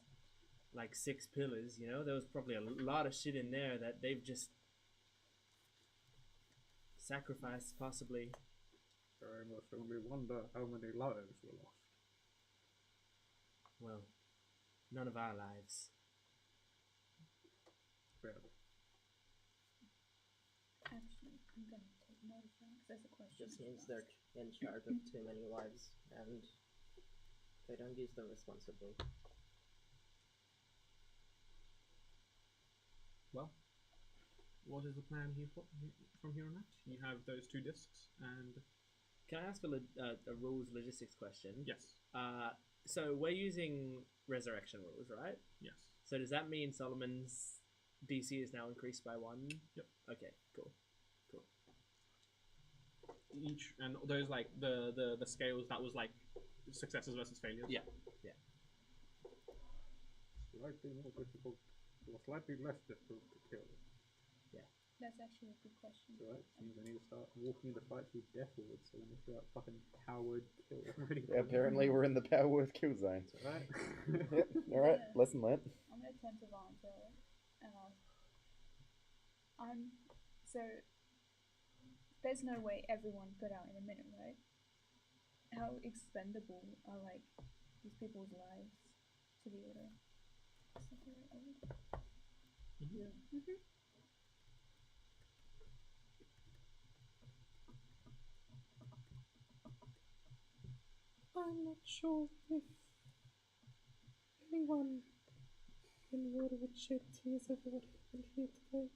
like, 6 pillars, you know? There was probably a lot of shit in there that they've just sacrificed, possibly. I must only wonder how many lives were lost. Well, none of our lives. Well, Actually, I'm going to take note of that because there's a question. Just means they're in charge of too many lives, and they don't use them responsibly. well, what is the plan here from here on out? You have those 2 discs, and Can I ask a rules logistics question? yes, So we're using resurrection rules, right? yes. So does that mean Solomon's DC is now increased by 1? Yep. Okay, cool. each and those like the scales that was like successes versus failures. Yeah. Slightly more difficult, or slightly less difficult to kill. That's actually a good question. So that means I need to start walking into fights with death wards, so when they throw out fucking power word kill ready. Yeah, apparently we're in the power word kill zone. Right. Yep. All right. Lesson learnt. I'm gonna turn to volunteer and ask. So there's no way everyone got out in a minute, right? How expendable are like these people's lives to the order? Is that the right word? Yeah. Mm-hmm. I'm not sure if anyone in the order would shed tears over what happened here today.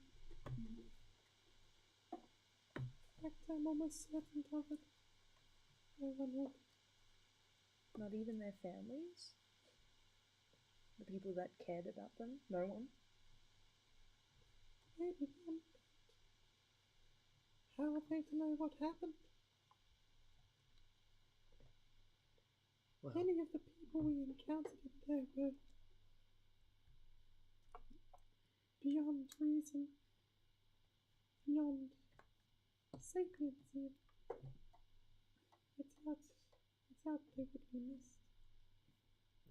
In fact, I'm almost certain of it. No one would. Not even their families? The people that cared about them? No one? Maybe one. How are they to know what happened? Well, Many of the people we encountered today were beyond reason, beyond sapience even. It's out they would be missed.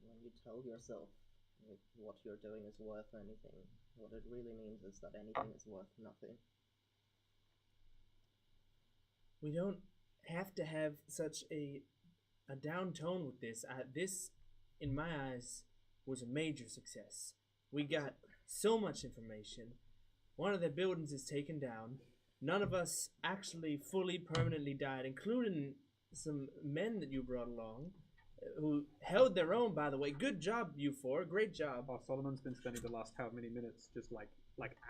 When you tell yourself that what you're doing is worth anything, what it really means is that anything is worth nothing. We don't have to have such a down tone with this. This, in my eyes, was a major success. We got so much information. One of the buildings is taken down. None of us actually fully permanently died, including some men that you brought along, who held their own, by the way. Good job, you four. Great job. Oh, Solomon's been spending the last how many minutes just like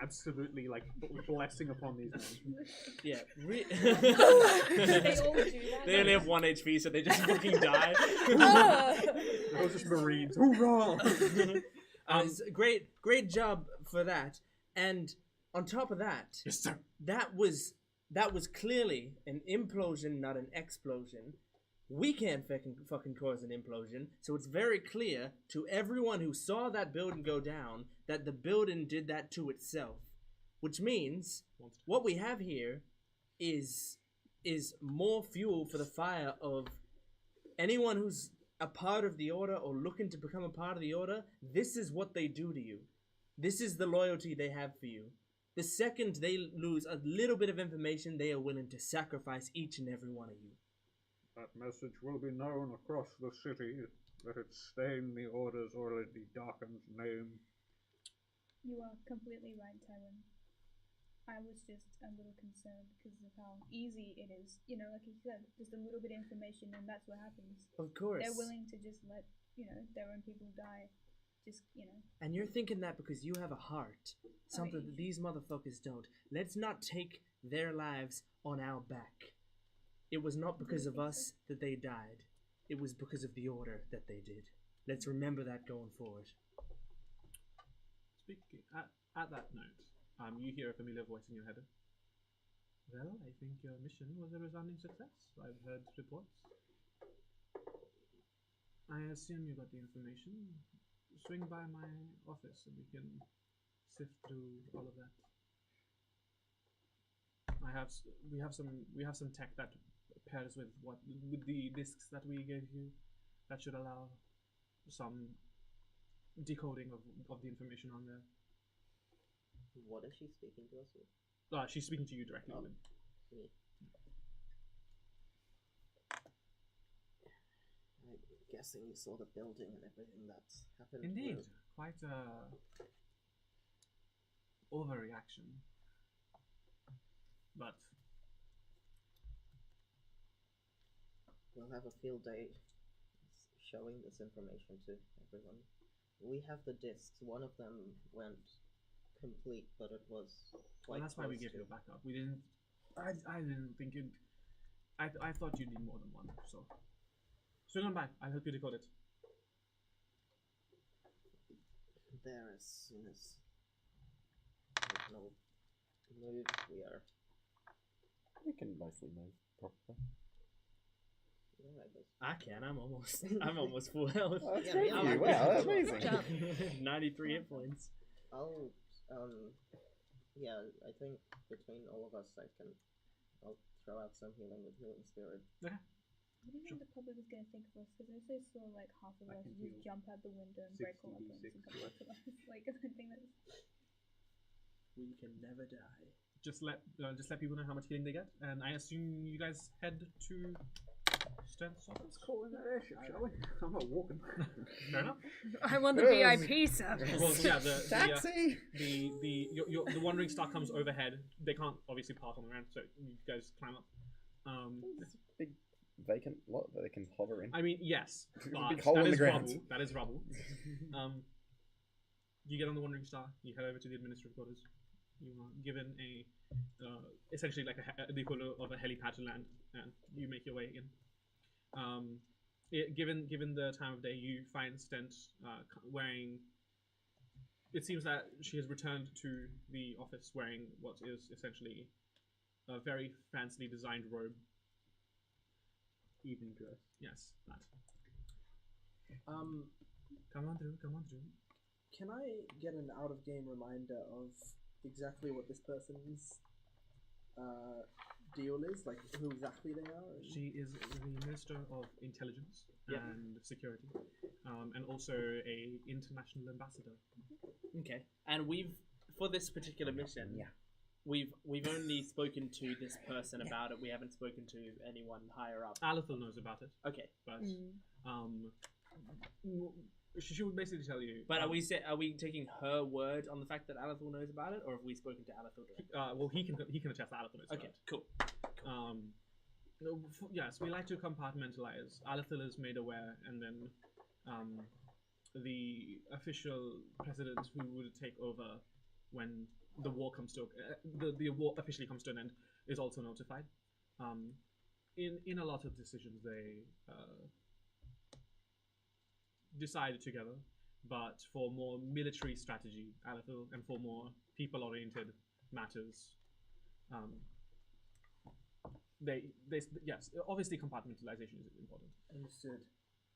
absolutely like blessing upon these men. Yeah. They all do that. They only have 1 HP, so they just fucking die. Those just Marines. Hoorah! Great job for that. And on top of that, Yes, sir. that was clearly an implosion, not an explosion. We can't fucking cause an implosion, so it's very clear to everyone who saw that building go down that the building did that to itself. Which means what we have here is more fuel for the fire of anyone who's a part of the Order or looking to become a part of the Order. This is what they do to you. This is the loyalty they have for you. The second they lose a little bit of information, they are willing to sacrifice each and every one of you. That message will be known across the city, that it stained the Order's already darkened name. You are completely right, Tywin. I was just a little concerned because of how easy it is. You know, like you said, just a little bit of information and that's what happens. Of course. They're willing to just let, their own people die. Just, And you're thinking that because you have a heart. Something that these motherfuckers don't. Let's not take their lives on our back. It was not because of us that they died. It was because of the Order that they did. Let's remember that going forward. Speaking at that note, you hear a familiar voice in your head. Well, I think your mission was a resounding success. I've heard reports. I assume you got the information. Swing by my office and we can sift through all of that. We have some tech that pairs with the discs that we gave you. That should allow some decoding of the information on there. What is she speaking to us with? She's speaking to you directly. Oh. I'm guessing you saw the building and everything that's happened. Indeed, quite a overreaction. But we'll have a field day showing this information to everyone. We have the discs. One of them went complete, but it was quite. well, that's why we gave you a backup. We didn't. I didn't think it. I thought you'd need more than one. So swing on by. I'll help you decode it. There as soon as there's no move, we are. We can mostly move. Probably. Yeah, I guess. I can. I'm almost full health. Oh, that's Yeah, great yeah, for I you. like Wow, that. that's amazing. Good job. 93 hit points. I'll yeah, I think between all of us I'll throw out some healing with healing spirit. What do you think the public is going to think of us? Because if they saw like half of I us can just heal jump out the window and break all our 60 bones and come D6. back to us. Like, I think that's... We can never die. Just let people know how much healing they get, and I assume you guys head to Stern's office. Call in that airship, shall we? I'm not walking. Fair enough. I want the Yes. VIP service. Well, yeah, Taxi. the Wandering Star comes overhead. They can't obviously park on the ground, so you guys climb up. Big vacant lot that they can hover in. I mean, yes, Big but hole that in the is ground. rubble. That is rubble. You get on the Wandering Star. You head over to the administrative quarters. You are given a essentially like the equivalent of a helipad to land, and you make your way in. Given the time of day, you find Stent wearing. It seems that she has returned to the office wearing what is essentially a very fancily designed robe. Evening dress. Yes, that. Um, Come on through. can I get an out-of-game reminder of exactly what this person's deal is? Like, who exactly they are? and- She is the Minister of Intelligence Yep. and Security, and also a international ambassador. Okay. And for this particular mission, Yeah. we've only spoken to this person about it. We haven't spoken to anyone higher up. Alethel knows about it, Okay. but Mm. she would basically tell you. But are we taking her word on the fact that Alethor knows about it, or have we spoken to Alethor directly? Well, he can attest that Alethel knows Okay, about cool. it. Yes, we like to compartmentalize. Alethel is made aware, and then the official president who would take over when the war comes to the war officially comes to an end is also notified. In a lot of decisions, they decide together, but for more military strategy, Alethel, and for more people-oriented matters, they yes, obviously compartmentalization is important. Understood.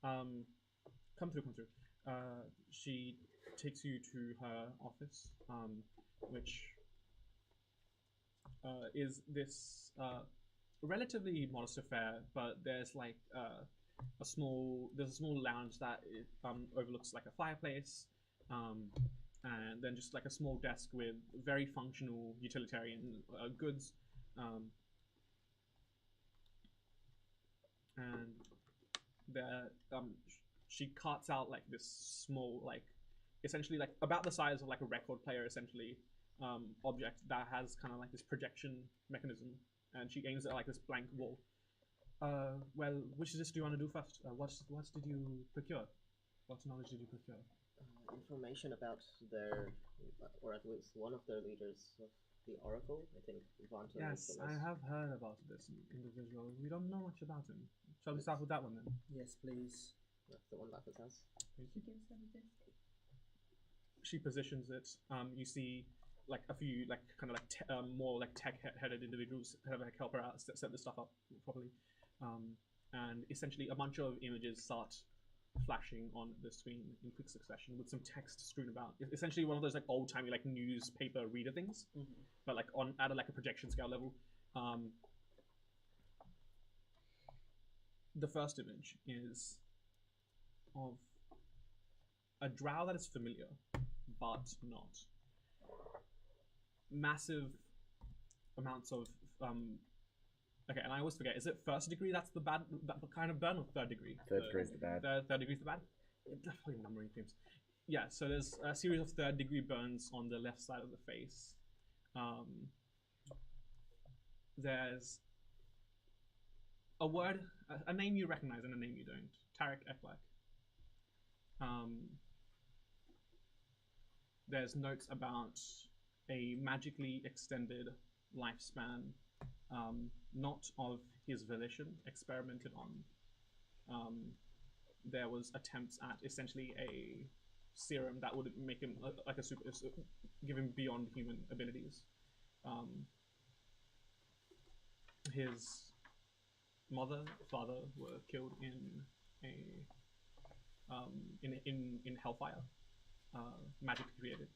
Come through. She takes you to her office, which is this relatively modest affair, but there's like a small lounge that overlooks like a fireplace, and then just like a small desk with very functional utilitarian goods, and there she carts out like this small, like essentially like about the size of like a record player essentially object that has kind of like this projection mechanism, and she aims at like this blank wall. Well, which of this do you want to do first? What did you procure? What knowledge did you procure? Information about their, or at least one of their leaders of the Oracle. I think Vanto. Yes, I have heard about this individual. We don't know much about him. Shall we start with that one then? Yes, please. That's the one that has. She gives them a disc. She positions it. You see like a few like kind of like more like tech-headed individuals kind of like help her out set this stuff up properly, and essentially a bunch of images start flashing on the screen in quick succession with some text strewn about. Essentially one of those like old-timey like newspaper reader things, but like at like a projection scale level. The first image is of a drow that is familiar, but not. Massive amounts of okay, and I always forget, is it first degree that's the bad, that kind of burn, or third degree? Third degree is the bad. Third degree is the bad? Definitely numbering themes. Yeah, so there's a series of third degree burns on the left side of the face. There's a word, a name you recognize and a name you don't. Tarek Eklak. There's notes about a magically extended lifespan, not of his volition, experimented on. There was attempts at essentially a serum that would make him like a super, give him beyond human abilities. His mother, father were killed in a in hellfire, magically created,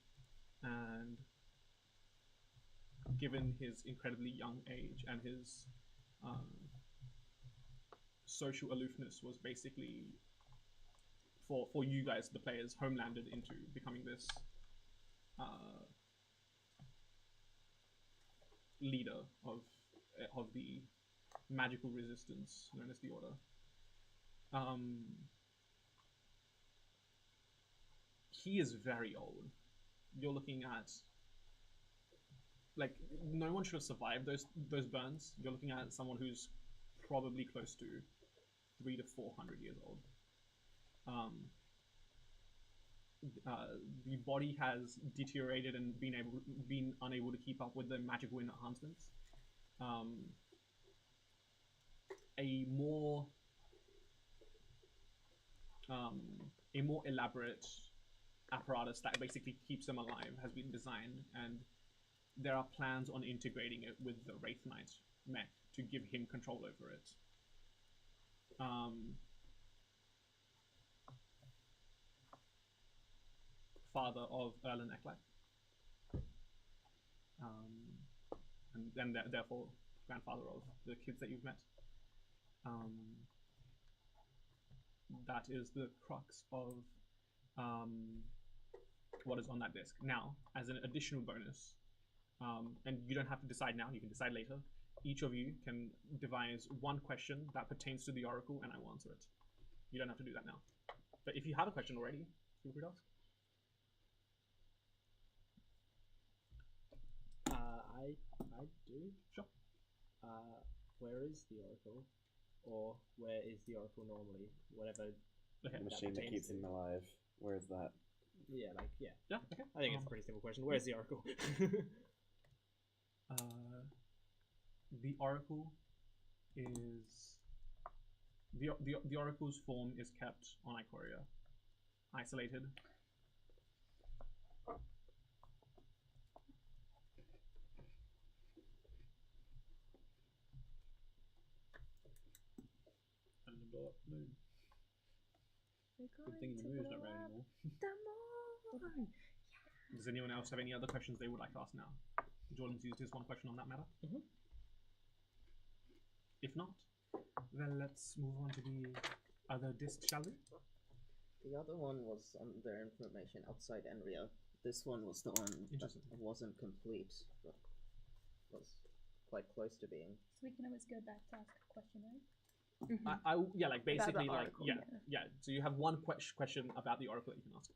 and given his incredibly young age and his social aloofness, was basically for you guys, the players, homelanded into becoming this leader of the magical resistance known as the Order. He is very old. You're looking at, like, no one should have survived those burns. You're looking at someone who's probably close to 300 to 400 years old. The body has deteriorated and been unable to keep up with the magical enhancements. A more elaborate apparatus that basically keeps them alive has been designed, and there are plans on integrating it with the Wraith Knight mech to give him control over it. Father of Erlen Eklak, and therefore grandfather of the kids that you've met. That is the crux of what is on that disc. Now, as an additional bonus, and you don't have to decide now, you can decide later, each of you can devise one question that pertains to the Oracle, and I will answer it. You don't have to do that now. But if you have a question already, feel free to ask. I do. Sure. Where is the Oracle? Or where is the Oracle normally? Whatever. Okay. The machine that keeps him alive. Where is that? Yeah, Yeah, okay. I think it's a pretty simple question. Where's the Oracle? The Oracle is... The Oracle's form is kept on Ikoria, isolated. Good thing the moon's not red anymore. Does anyone else have any other questions they would like to ask now? Jordan's used his one question on that matter. If not, then let's move on to the other disc, shall we? The other one was under information outside Enriya. This one was the one that wasn't complete, but was quite close to being. So we can always go back to ask a question, right? Yeah, like basically, like Oracle, yeah. So you have one question about the Oracle that you can ask.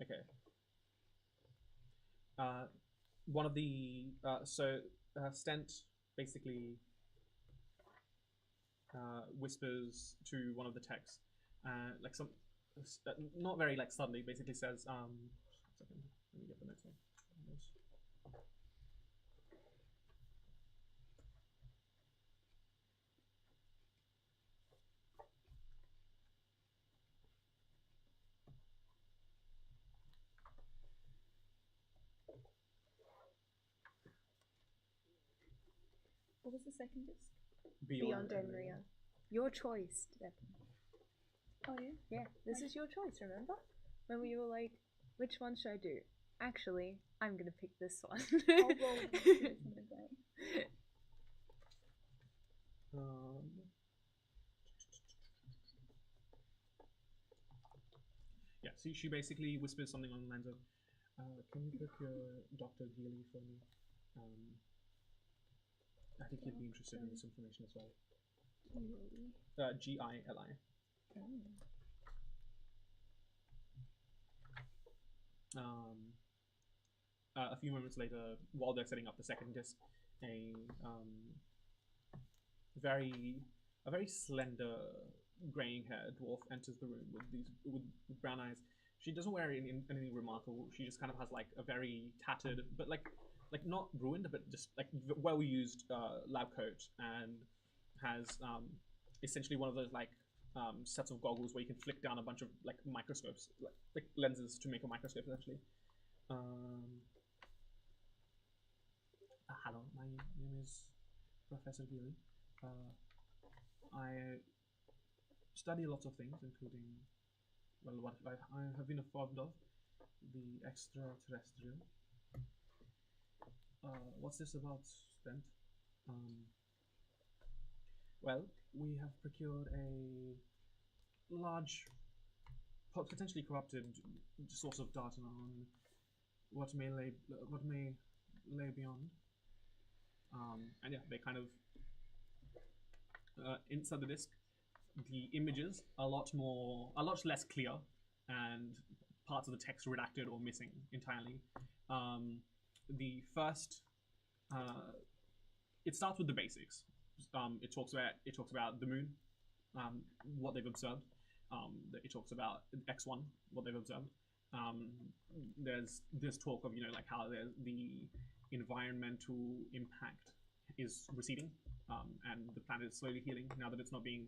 Okay. One of the Stent basically whispers to one of the techs, like some, not very like suddenly, basically says, just a second, let me get the notes here. What was the second disc? Beyond Enriya. Your choice, Stefan. Oh yeah? Yeah, this is your choice, remember? When we were like, which one should I do? Actually, I'm gonna pick this one. I'll roll which one is that. Yeah, see, she basically whispers something on the lines of, can you book your Dr. Gili for me? I think he'd be interested in this information as well. Gili. A few moments later, while they're setting up the second disc, a very slender, graying-haired dwarf enters the room with brown eyes. She doesn't wear anything remarkable. She just kind of has like a very tattered, but like not ruined, but just like well-used lab coat, and has essentially one of those like sets of goggles where you can flick down a bunch of like microscopes, like lenses to make a microscope essentially. Hello, my name is Professor Healy. I study lots of things, including, well, what I have been informed of, the extra-terrestrial. What's this about, Stent? Well, we have procured a large, potentially corrupted source of data on what may lay beyond. And yeah, they kind of inside the disk, the images are a lot less clear, and parts of the text redacted or missing entirely. The first, it starts with the basics. It talks about the moon, what they've observed. It talks about X1, what they've observed. There's talk of like how the environmental impact is receding, and the planet is slowly healing now that it's not being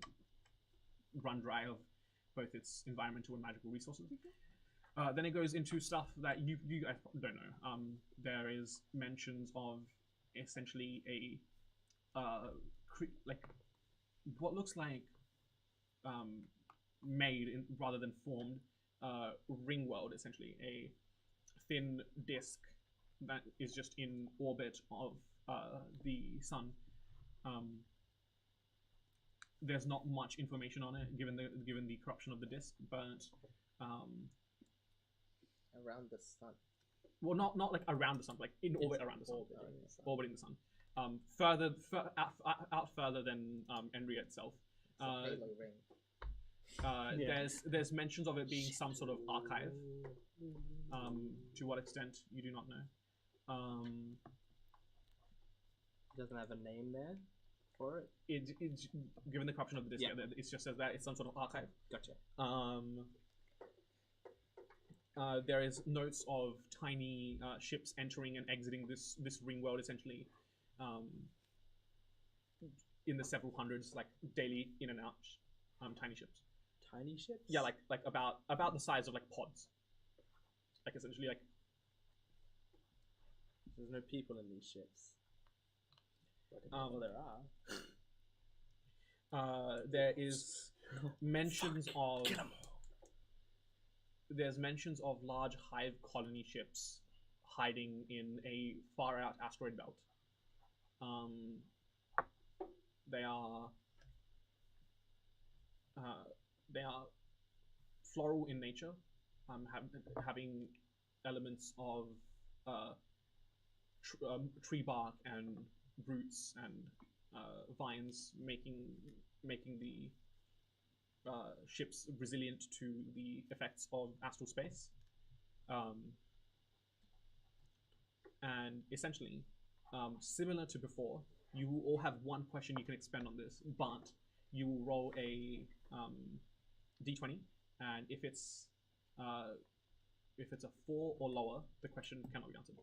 run dry of both its environmental and magical resources. Then it goes into stuff that you guys don't know. There is mentions of essentially a like what looks like made rather than formed ring world, essentially a thin disk that is just in orbit of the sun. There's not much information on it given the corruption of the disk, but Around the sun. well, not like around the sun, like in orbit around the sun, orbiting the sun. Out further than Enriya itself. It's a halo ring. There's mentions of it being some sort of archive. To what extent you do not know. Doesn't have a name there for it. It's given the corruption of the disk, yeah, it just says that it's some sort of archive. Gotcha. There is notes of tiny ships entering and exiting this ring world, essentially, in the several hundreds, like daily in and out, tiny ships. Tiny ships? Yeah, like about the size of like pods. Like essentially like. There's no people in these ships. Well, there are. There is mentions of. There's mentions of large hive colony ships hiding in a far out asteroid belt. They are floral in nature, having elements of tree bark and roots and vines, making the ships resilient to the effects of astral space. And essentially, similar to before, you all have one question you can expend on this, but you will roll a d20, and if it's a 4 or lower, the question cannot be answered.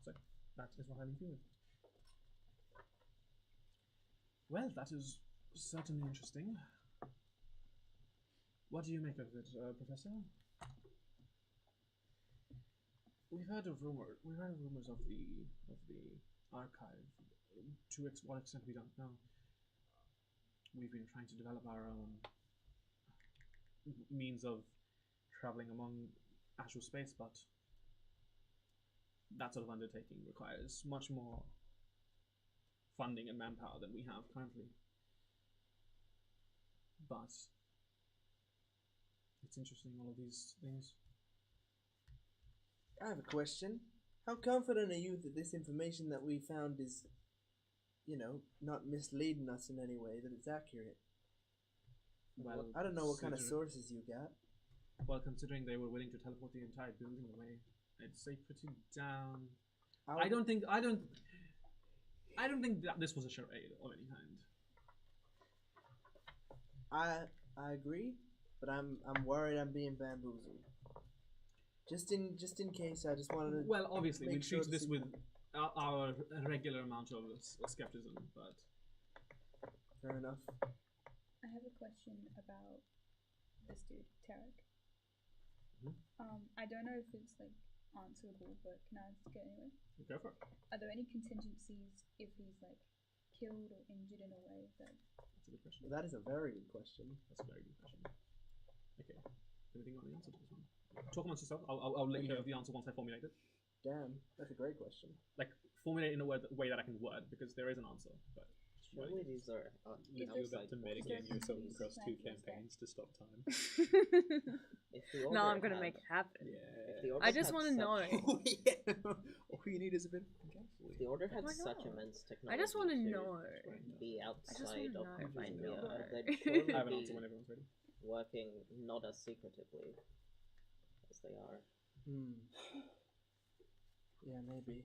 So that is what I leave you with. Well, that is certainly interesting. What do you make of it, Professor? We've heard rumors of the archive. To what extent we don't know. We've been trying to develop our own means of traveling among astral space, but that sort of undertaking requires much more funding and manpower than we have currently. But it's interesting, all of these things. I have a question. How confident are you that this information that we found is, not misleading us in any way, that it's accurate? Well, I don't know what kind of sources you got. Well, considering they were willing to teleport the entire building away, I'd say pretty damn. I don't think that this was a charade of any kind. I agree, but I'm worried I'm being bamboozled. Just in case, I just wanted to. Well, obviously, we sure treat this with our regular amount of skepticism, but fair enough. I have a question about this dude, Tarek. I don't know if it's like answerable, but can I ask it anyway? Go for it. Are there any contingencies if he's like killed or injured in a way that? That's a good question. That is a very good question. That's a very good question. Okay. Anything on the answer to this one? Talk amongst yourself. I'll let you know the answer once I formulate it. Damn, that's a great question. Like, formulate it in a way that I can word, because there is an answer. But Surely these are You're about to metagame yourself across 2 campaigns to stop time. If the order No, I'm gonna had- make it happen. if the order I just had want to such- know. All you need is a bit of If the order had Why such not? immense I technology just want to to know. be wanna outside of know if I Enriya, know. they'd surely I have an be answer when everyone's ready. working not as secretively as they are. Yeah, maybe.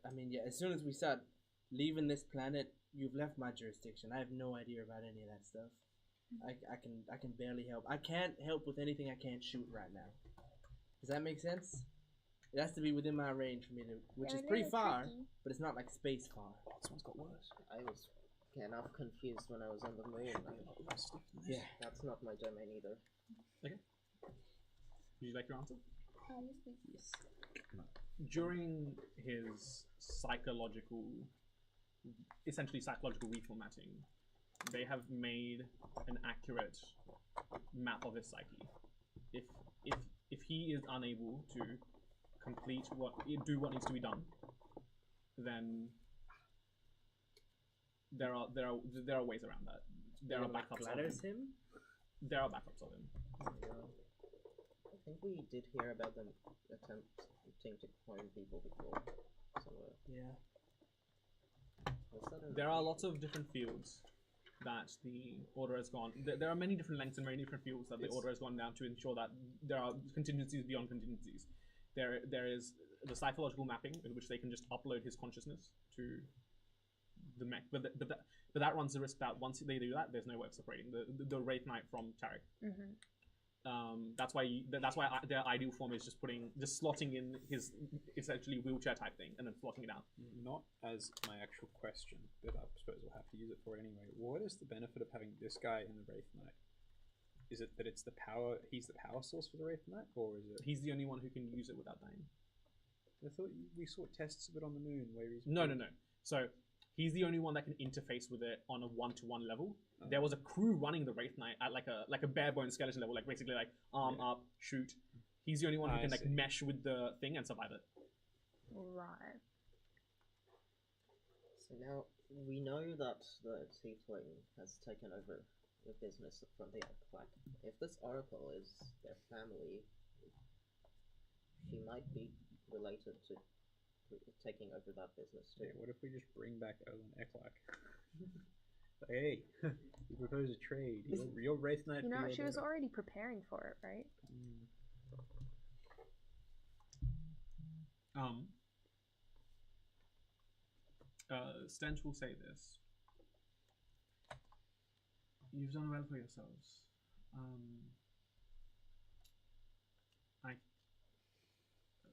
I mean, yeah, as soon as we start leaving this planet, you've left my jurisdiction. I have no idea about any of that stuff. I can barely help. I can't help with anything I can't shoot right now. Does that make sense? It has to be within my range for me to, which is pretty far, but it's not like space far. This one's got worse. I was enough confused when I was on the moon. Yeah. That's not my domain either. Would you like your answer? Yes, please. Yes. During his essentially psychological reformatting, they have made an accurate map of his psyche. If he is unable to do what needs to be done, then there are ways around that. There are backups of him. him? There are backups of him. I think we did hear about them attempting to clone people before somewhere. Yeah. Was that in There are lots of different fields that the order has gone. There are many different lengths and many different fields that the order has gone down to ensure that there are contingencies beyond contingencies. There is the psychological mapping in which they can just upload his consciousness to the mech, but that runs the risk that once they do that, there's no way of separating the Wraith Knight from Tarek. That's why their ideal form is just slotting in his essentially wheelchair type thing and then slotting it out. Not as my actual question, but I suppose we'll have to use it for it anyway. What is the benefit of having this guy in the Wraith Knight? Is it that it's the power? He's the power source for the Wraith Knight, or is it? He's the only one who can use it without dying. I thought we saw tests of it on the moon where he's. No. So he's the only one that can interface with it on a one-to-one level. There was a crew running the Wraith Knight at like a bare bones skeleton level, like basically like arm up, shoot. He's the only one who can like mesh with the thing and survive it. Right. So now we know that the Tiefling has taken over the business from the Outback. If this oracle is their family, she might be related to taking over that business too. Yeah, what if we just bring back Owen Eklak? Hey, you propose a trade. Your Wraith Knight. You know, for your she was daughter. already preparing for it, right? Stench will say this. You've done well for yourselves.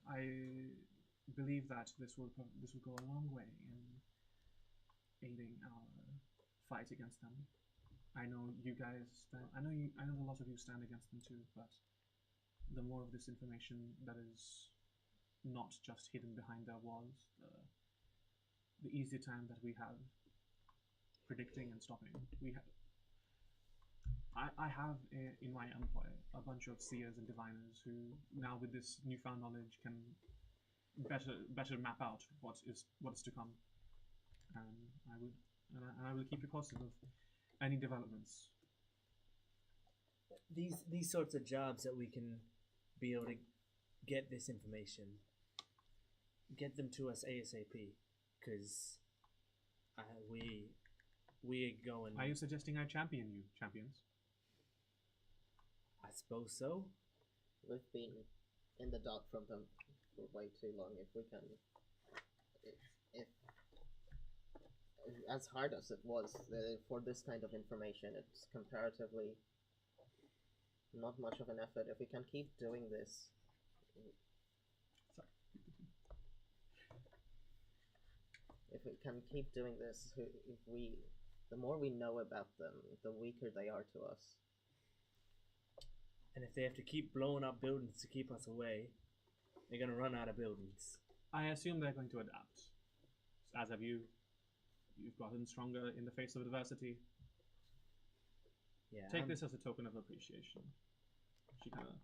I believe that this will go a long way in aiding our fight against them. I know you guys I know a lot of you stand against them too, but the more of this information that is not just hidden behind their walls, the easier time that we have predicting and stopping. I have in my employ a bunch of seers and diviners who now with this newfound knowledge can better map out what is to come, and I will keep you posted of any developments. These sorts of jobs that we can be able to get this information, get them to us ASAP, because we are going. Are you suggesting I champion you, champions? I suppose so. We've been in the dark from them for way too long. If we can, if as hard as it was for this kind of information, it's comparatively not much of an effort. If we can keep doing this, the more we know about them, the weaker they are to us. And And if they have to keep blowing up buildings to keep us away, they're gonna run out of buildings. I assume they're going to adapt. As have you. You've gotten stronger in the face of adversity. Yeah. Take this as a token of appreciation. She kind of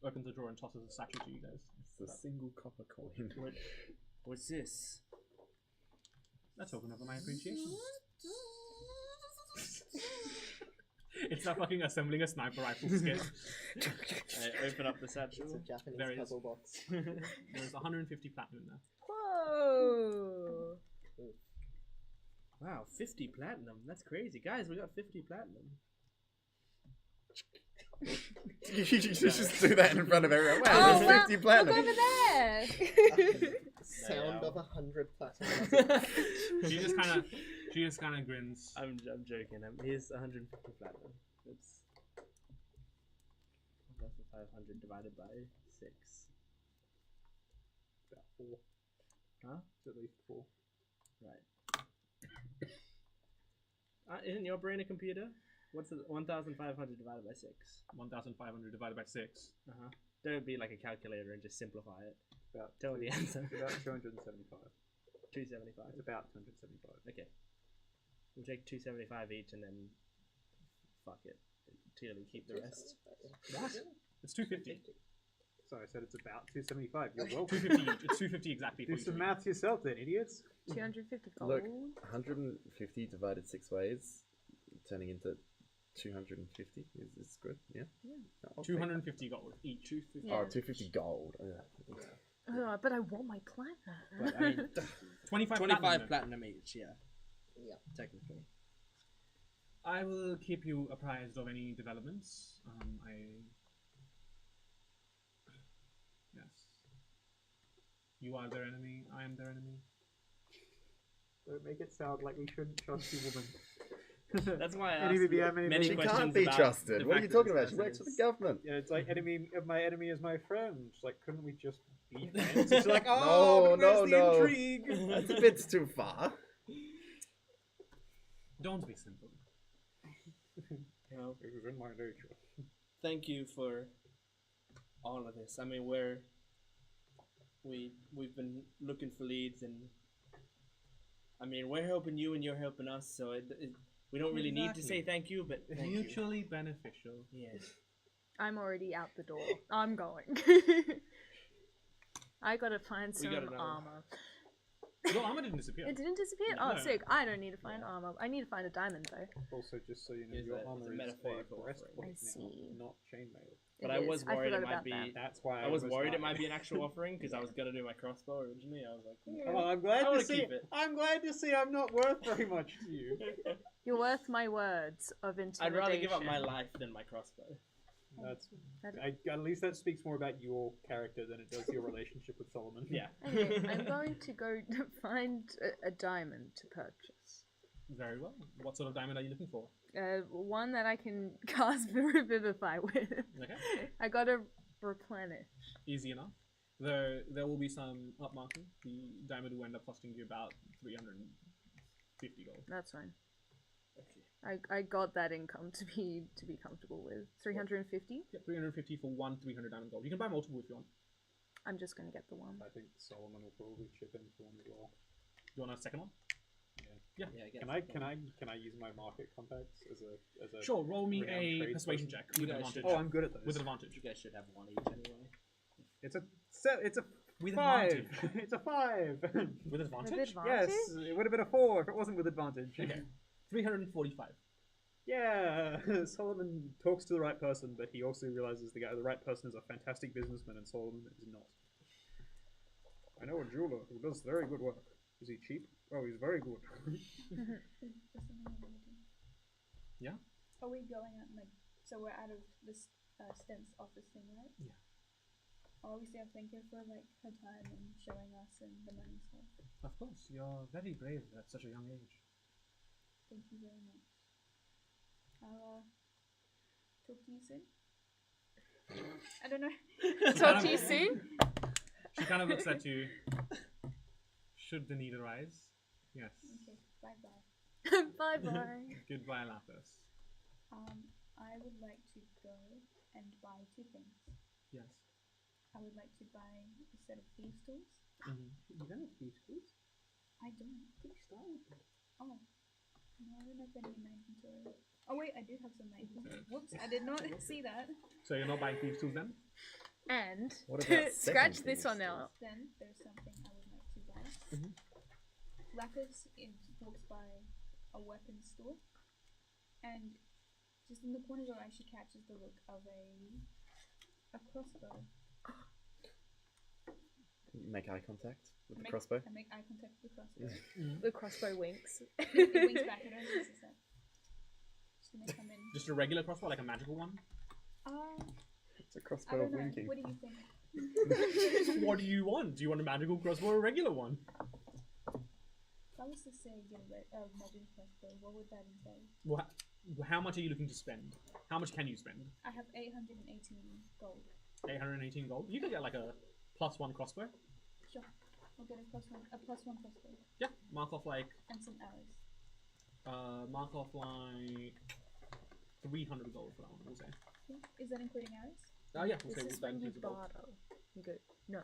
opens the drawer and tosses a satchel to you guys. It's a single copper coin. What's this? A token of my appreciation. It's not fucking assembling a sniper rifle skit. I open up the satchel. It's a Japanese There is. puzzle box. There's 150 platinum in there. Whoa! Wow, 50 platinum. That's crazy. Guys, we got 50 platinum. You should just do that in front of everyone. Wow, Oh, there's 50 Look platinum. over there! Sound of 100 platinum. She just kind of grins. I'm joking. Here's 150 platinum. It's 1,500 divided by 6. About 4. Huh? It's at least 4. Right. Isn't your brain a computer? What's 1,500 divided by 6? 1,500 divided by 6. Uh-huh. Don't be like a calculator and just simplify it. About Tell me the answer. About 275. 275. It's about 275. Okay. We'll take 275 each and then fuck it. Tilly, keep the rest. What? It's 250. Sorry, I said it's about 275. You're welcome. 250 each. It's 250 exactly. Do for some each. maths yourself then, idiots. 250 gold. Look, 150 divided 6 ways, turning into 250 is good. Yeah. No, I'll take 250 gold each. that. Yeah. Oh, 250 gold. Yeah. Oh, but I want my platinum. But, I mean, 25 25 platinum. platinum each, yeah. Yeah. Technically. I will keep you apprised of any developments. Yes. You are their enemy. I am their enemy. Don't make it sound like we shouldn't trust you, woman. That's why I Enemy asked be you enemy, many She questions can't be about trusted. the What are you fact talking that about? She this works for the person government. Yeah, it's like my enemy is my friend. It's like, couldn't we just be friends? It's like, oh, No, where's no, the no. intrigue? That's a bit too far. Don't be simple. Well, It was in my nature. thank you for all of this. I mean, we've been looking for leads, and I mean, we're helping you, and you're helping us. So we don't really need to say Exactly. thank you, but thank you. Mutually beneficial. Yes. I'm already out the door. I'm going. I gotta find We some got another. armor. Your armor didn't disappear. It didn't disappear? No. Oh, sick. I don't need to find armor. I need to find a diamond, though. Also, just so you know, Is your that- armor it's a is metaphorical a offering. breastplate I now, see. not chainmail. But It I is. was worried it forgot might about be. that. That's why I was worried it like- might be an actual offering because I was gonna do my crossbow originally. I was like, Oh, I'm glad I to wanna see. keep it. I'm glad to see I'm not worth very much to you. You're worth my words of intimidation. I'd rather give up my life than my crossbow. That's. That- At least that speaks more about your character than it does your relationship with Solomon. Yeah. Anyway, I'm going to go find a diamond to purchase. Very well. What sort of diamond are you looking for? One that I can cast Revivify with. Okay. I gotta replenish. Easy enough. There will be some upmarking. The diamond will end up costing you about 350 gold. That's fine. Okay. I got that income to be comfortable with. 350. Yep, 350 for one 300 diamond gold. You can buy multiple if you want. I'm just gonna get the one. I think Solomon will probably chip in for one as well. You want a second one? Yeah. I guess. Can I use my market contacts as a Sure. Roll me renowned a trade persuasion person? check You with guys advantage. Oh, I'm good at those. With advantage. You guys should have one each anyway. It's a With 5. advantage. It's a 5. With advantage. With Yes, advantage? it would have been a 4 if it wasn't with advantage. Okay. 345. Yeah, Solomon talks to the right person, but he also realizes the right person is a fantastic businessman, and Solomon is not. I know a jeweler who does very good work. Is he cheap? Oh, he's very good. There's something I wanna do. Yeah? Are we going out like so we're out of this Stent's office thing, right? Yeah. Obviously, I thank her for like her time and showing us and the money stuff. Of course. You're very brave at such a young age. Thank you very much. I'll talk to you soon. I don't know. Talk to you soon. She kind of looks at you. Should the need arise? Yes. Okay. Bye bye. Bye bye. Goodbye, Lapis. I would like to go and buy two things. Yes. I would like to buy a set of thieves' tools. You don't have these tools? I don't. Please start with them. Oh. No, I don't have any in my inventory. Oh wait, I do have some in my inventory. Whoops, I did not see that. So you're not buying thieves tools then? And What to about scratch second this things, one out. Then there's something I would like to buy. Mhm. Lapis walks by a weapons store, and just in the corner of her eye, she catches the look of a crossbow. Make eye contact with the I make- crossbow. I make eye contact with the crossbow. The crossbow winks. It winks back at her. And says that. She's gonna come in. Just a regular crossbow, like a magical one? It's a I crossbow don't of know. winking. What do you think? What do you want? Do you want a magical crossbow or a regular one? If I was to say get a magic crossbow, what would that entail? Well, how much are you looking to spend? How much can you spend? I have 818 gold. 818 gold? You could get like a +1 crossbow. Sure. I'll get a plus one crossbow. Yeah, mark off like And some arrows. mark off like 300 gold for that one, we'll say. Yeah. Is that including arrows? Oh yeah, we'll This say is that when you includes the gold. barter. You go, no,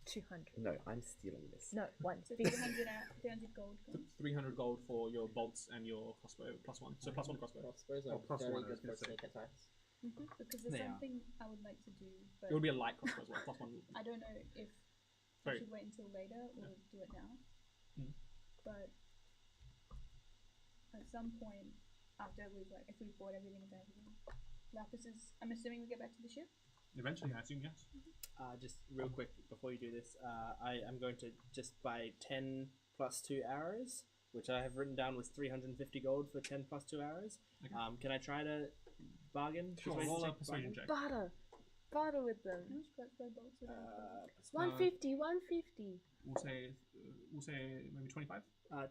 200. No, I'm stealing this. No, So 150. 300 gold. Then. 300 gold for your bolts and your crossbow +1. So +1 crossbow. Crossbows are Oh, plus very one, I good was for gonna say. sneak attacks. Because there's They are. something I would like to do, but It would be a light crossbow as well, +1. I don't know if I Sorry. should wait until later or do it now. Mm. But at some point after if we've bought everything and everything, Lapis is. I'm assuming we get back to the ship. Eventually, I assume, yes. Just real quick before you do this, I am going to just buy 10 plus 2 arrows, which I have written down was 350 gold for 10 plus 2 arrows. Okay. Can I try to bargain? Sure, Persuasion roll a check, persuasion bargain? check. Barter. Barter with them. How much crossbow bolts would I need? 150, 150. We'll say maybe 25.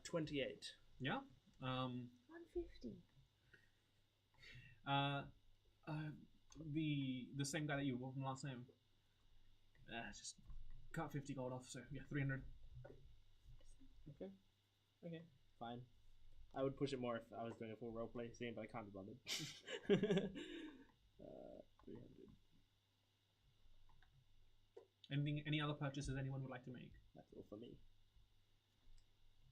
28. Yeah. 150. The same guy that you bought from last time. Just cut 50 gold off. So yeah, 300. Okay. Okay. Fine. I would push it more if I was doing a full roleplay scene, but I can't be bothered. 300. Any other purchases anyone would like to make? That's all for me.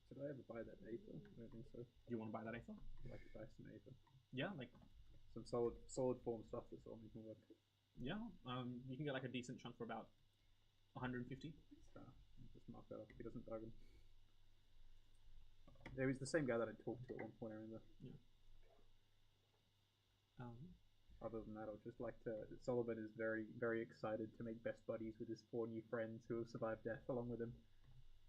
Should I ever buy that Aether? I don't think so. Do you want to buy that Aether? I'd like to buy some Aether. Yeah, like Some solid form stuff that's all making work. yeah. You can get like a decent chunk for about 150. Just mark that up if he doesn't bargain. There was the same guy that I talked to at one point, I remember. Other than that, I'd just like to. Solomon is very, very excited to make best buddies with his 4 new friends who have survived death along with him.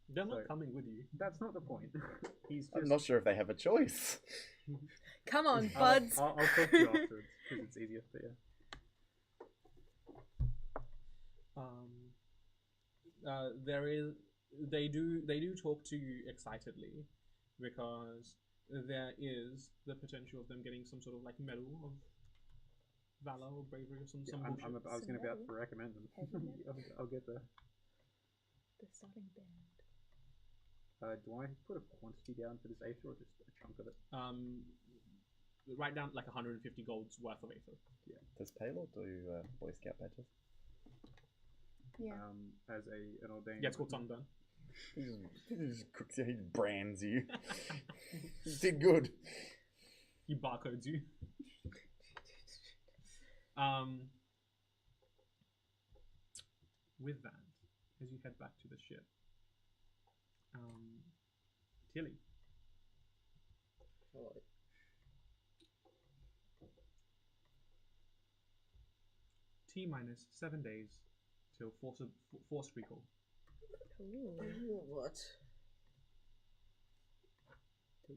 They're not So- coming with you. That's not the point. He's just. I'm not sure if they have a choice. Come on, buds. I'll talk to you afterwards because it's easier. But yeah. They do talk to you excitedly because there is the potential of them getting some sort of like medal of valor or bravery or some bullshit. I was going to be about to recommend them. I'll get there. The starting band. Do I put a quantity down for this Aether or just a chunk of it? Write down like 150 gold's worth of Aether. Does Paylor do Boy Scout badges? Yeah. As an ordained. Yeah, it's called Sunburn. He just cooks you, he brands you. You did good. He barcodes you. With that, as you head back to the ship, Tilly, Oh, T-minus 7 days till forced recall. Ooh. what?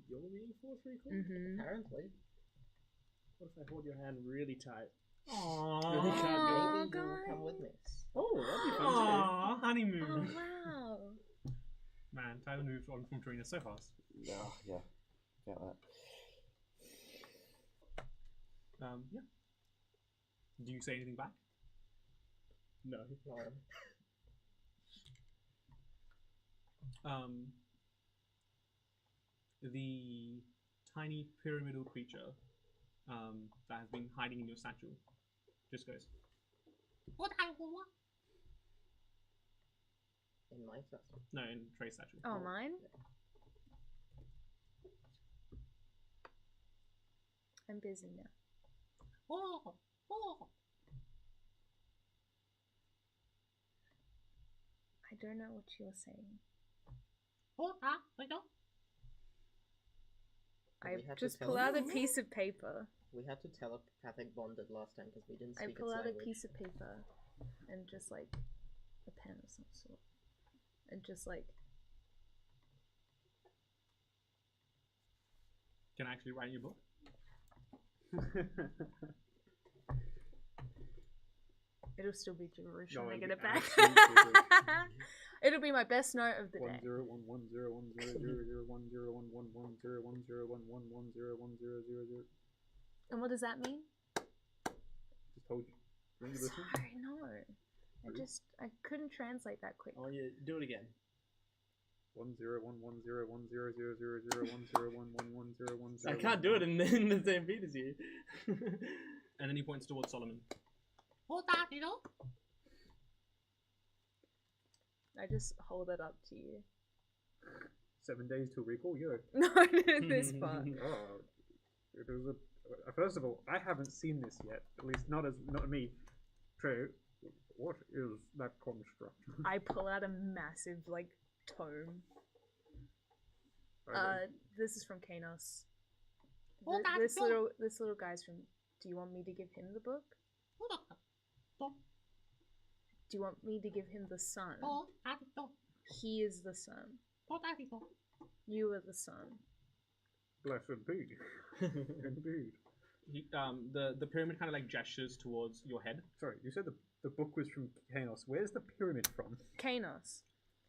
You're being force recall? Mm-hmm. Apparently. What if I hold your hand really tight? Aww. Really can't go. Maybe guys. you'll come with me. Oh, that'd be fun Aww, Oh, honeymoon. wow. Man, Tyler moved on from Torino so fast. Yeah, yeah. Got that. Yeah. Do you say anything back? No. The tiny pyramidal creature that has been hiding in your satchel just goes. In my satchel. No, in Trey's satchel. Oh, mine? I'm busy now. I don't know what you're saying. I We had to just tell pull him. out a piece of paper. We had to telepathic bond it last time because we didn't I speak pull its out a language. piece of paper and just like a pen of some sort. And just like, Can I actually write your book? it'll still be gibberish No, when I it'll get be it back. absolute gibberish. It'll be my best note of the day. 1-0-1-1-0-1-0-1-0-1-1-1-0-1-0-1-0-1-0-1-0-0-0. And what does that mean? Just told you. When you listen. Sorry, no. I couldn't translate that quick. I want you to do it again. 1-0-1-1-0-1-0-0-0-0-1-0-1-1-1-0-1-0-1-0. I can't do it in the same beat as you. And then he points towards Solomon. I just hold it up to you. 7 days till recall, yo. No, this part. Oh, it was first of all, I haven't seen this yet. At least not me. Trey, what is that construct? I pull out a massive like tome. This is from Kanos. This little guy's from. Do you want me to give him the book? Do you want me to give him the sun? He is the sun. You are the sun. Blessed be. Indeed. The pyramid kind of like gestures towards your head. Sorry, you said the book was from Kanos. Where's the pyramid from? Kanos.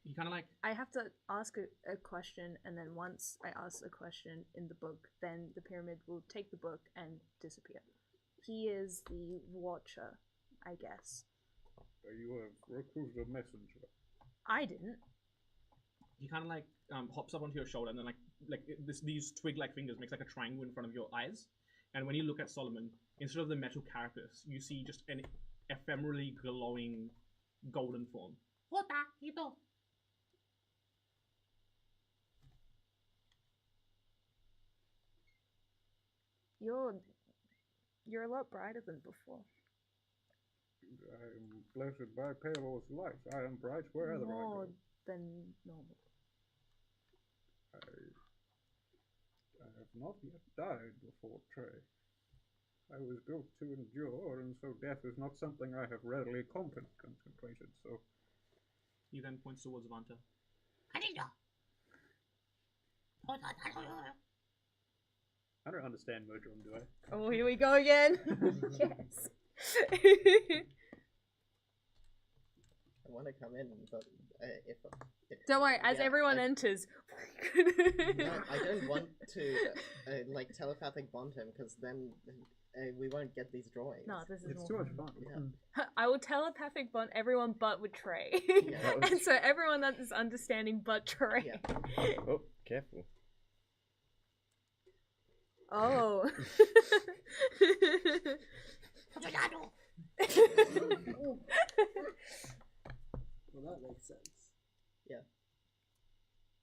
You kind of like. I have to ask a question, and then once I ask a question in the book, then the pyramid will take the book and disappear. He is the watcher, I guess. You have recruited a messenger. I didn't. He kind of like hops up onto your shoulder, and then these twig-like fingers makes like a triangle in front of your eyes. And when you look at Solomon, instead of the metal carapace, you see just an ephemerally glowing golden form. You're a lot brighter than before. I am blessed by Palos light. I am bright wherever I More go. than normal. I have not yet died before Trey. I was built to endure, and so death is not something I have readily contemplated, so... He then points towards Vanta. I don't understand Murdrum, do I? Oh, here we go again. Yes. I want to come in, but if Don't worry, as yeah, everyone enters. no, I don't want to like telepathic bond him because then we won't get these drawings. No, this is It's too much fun. Yeah. I will telepathic bond everyone but with Trey. Yeah. And so everyone that is understanding but Trey. Yeah. Oh, careful. Oh. Well, that makes sense.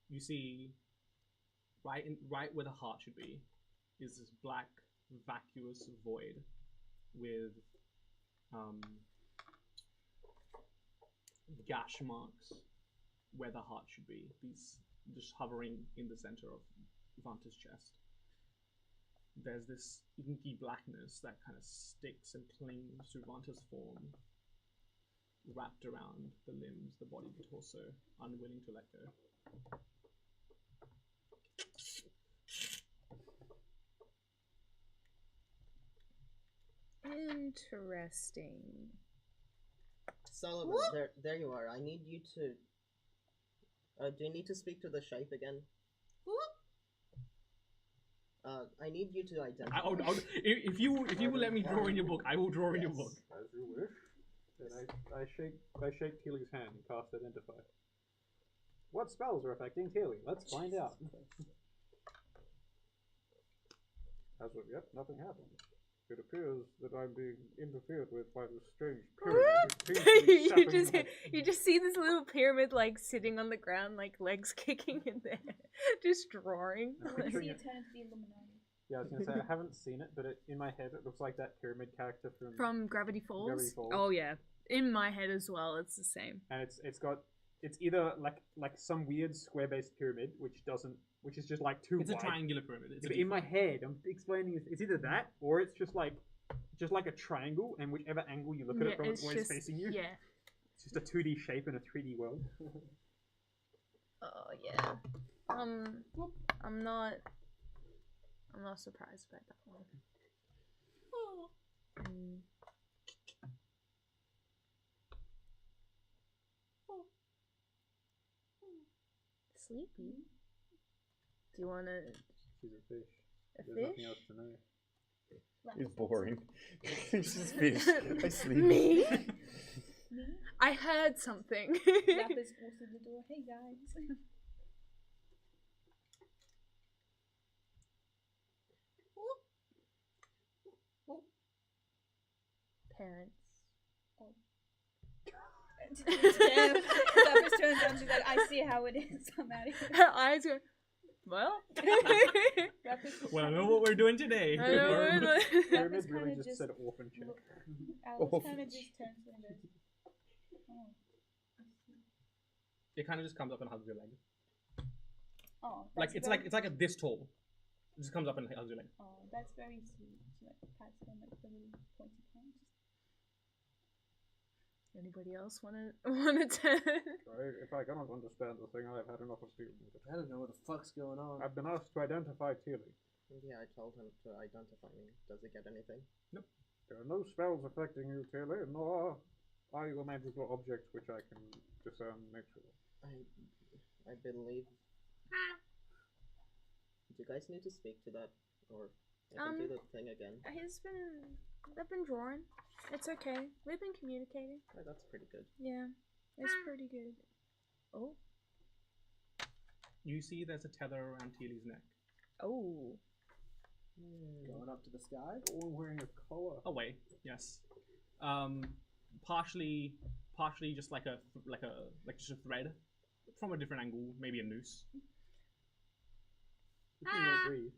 You see, right where the heart should be, is this black, vacuous void with gash marks where the heart should be. These just hovering in the center of Vanta's chest. There's this inky blackness that kind of sticks and clings to Vanta's form, wrapped around the limbs, the body, the torso, unwilling to let go. Interesting. Solomon, there you are. I need you to. Do you need to speak to the shape again? I need you to identify. If you will let me draw in your book, I will draw in your book. As you wish. Then I shake Keely's hand and cast Identify. What spells are affecting Keely? Let's find out. As of yet, nothing happened. It appears that I'm being interfered with by this strange pyramid. you just see this little pyramid like sitting on the ground, like legs kicking in there, just drawing. I see it turn into the Illuminati. Yeah, I was gonna say I haven't seen it, but in my head it looks like that pyramid character From Gravity Falls. Gravity Falls. Oh yeah, in my head as well. It's the same. And it's either like some weird square-based pyramid which is just like too It's wide. a triangular pyramid. It's But in my head, I'm explaining it's either that or it's just like a triangle, and whichever angle you look at it from, it's always facing you. Yeah. It's just a 2D shape in a 3D world. Oh yeah. I'm not surprised by that one. Mm. Sleepy? Do you wanna She's a fish. a There's fish? nothing else to know. It's boring. It's just fish. I sleep. Me? Me? I heard something. Rappers go through the door. Hey guys. Parents. Damn. Rappers turns down. She's like, I see how it is. I'm out of here. Her eyes go, well. Rappers Well, I know what we're doing today. I know, Rappers Pyramid really kinda just just said orphan chick. Alice kind of just turns and goes, oh, I see. It kind of just comes up and hugs your leg. Oh, Like that's it's very, like a this tall. It just comes up and hugs your leg. Oh, that's very sweet. She like pats it on like the little pointy point. Anybody else wanna turn? If I cannot understand the thing, I've had enough of dealing with it. I don't know what the fuck's going on. I've been asked to identify Tilly. Yeah, I told him to identify me. Does he get anything? There are no spells affecting you, Tilly, nor are you a magical object which I can discern nature. I believe. Do you guys need to speak to that, or I can do the thing again? They've been drawing. It's okay. We've been communicating. Oh, that's pretty good. Yeah, it's pretty good. Oh. You see, there's a tether around Teely's neck. Oh. Going up to the sky? All wearing a collar. Away, yes. Partially just like just a thread from a different angle, maybe a noose. You can't breathe.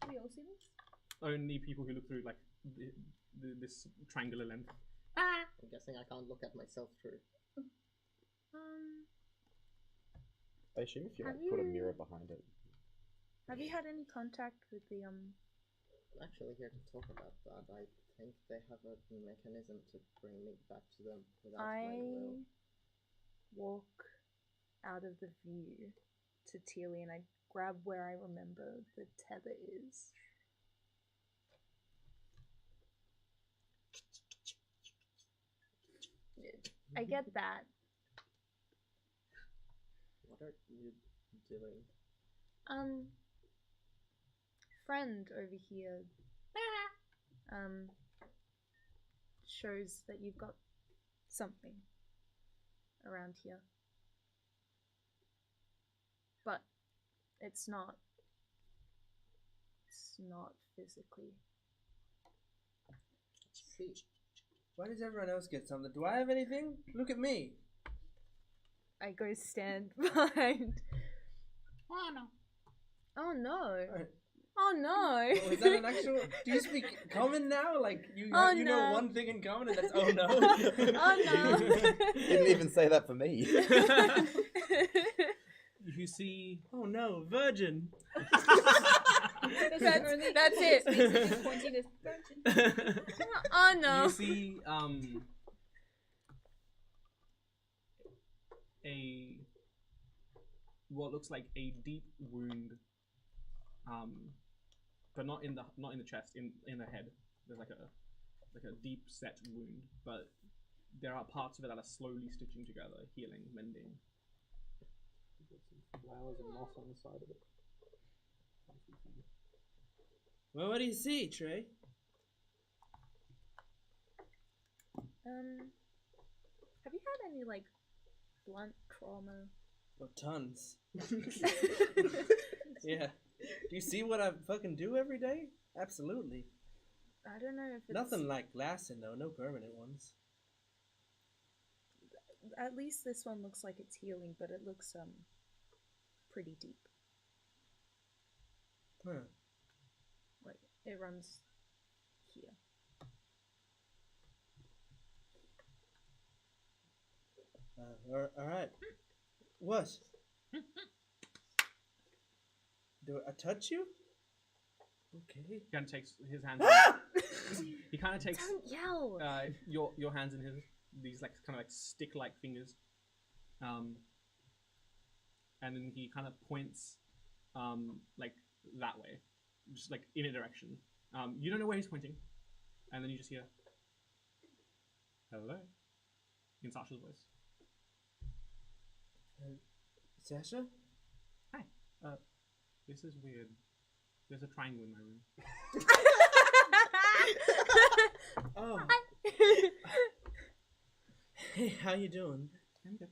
Do we all see this? Only people who look through like this triangular length. I'm guessing I can't look at myself through. I assume if you Have like put a you- mirror behind it. Have you had any contact with the I'm actually here to talk about that. I think they have a mechanism to bring me back to them without my will. walk out of the view to Teely and I grab where I remember the tether is. I get that. What are you doing? Friend over here shows that you've got something around here. But it's not physically. See, Why does everyone else get something? Do I have anything? Look at me. I go stand behind. Oh no. Oh no. Right. Oh no. Oh, is that an actual? Do you speak common now? Like you Oh, you know no. one thing in common, and that's oh no. Oh no. Didn't even say that for me. You see, Oh no, virgin. That's it. Just pointing this virgin. Oh no. you see a what looks like a deep wound, but not in the chest, in the head. There's like a deep set wound, but there are parts of it that are slowly stitching together, healing, mending. Flowers and moss on the side of it. Well, what do you see, Trey? Have you had any like blunt trauma? Oh, tons. Yeah. Do you see what I fucking do every day? Absolutely. I don't know if it's... Nothing like lasting though. No permanent ones. At least this one looks like it's healing, but it looks pretty deep. Huh. Like it runs here. All right. What? Do I touch you? Okay. He kind of takes his hands. He kind of takes Don't yell. your hands in his, these like kind of like stick-like fingers, and then he kind of points like that way, just like in a direction. You don't know where he's pointing, and then you just hear "Hello" in Sasha's voice. Sasha? Hi. This is weird. There's a triangle in my room. Oh. Hey, how you doing? I'm good.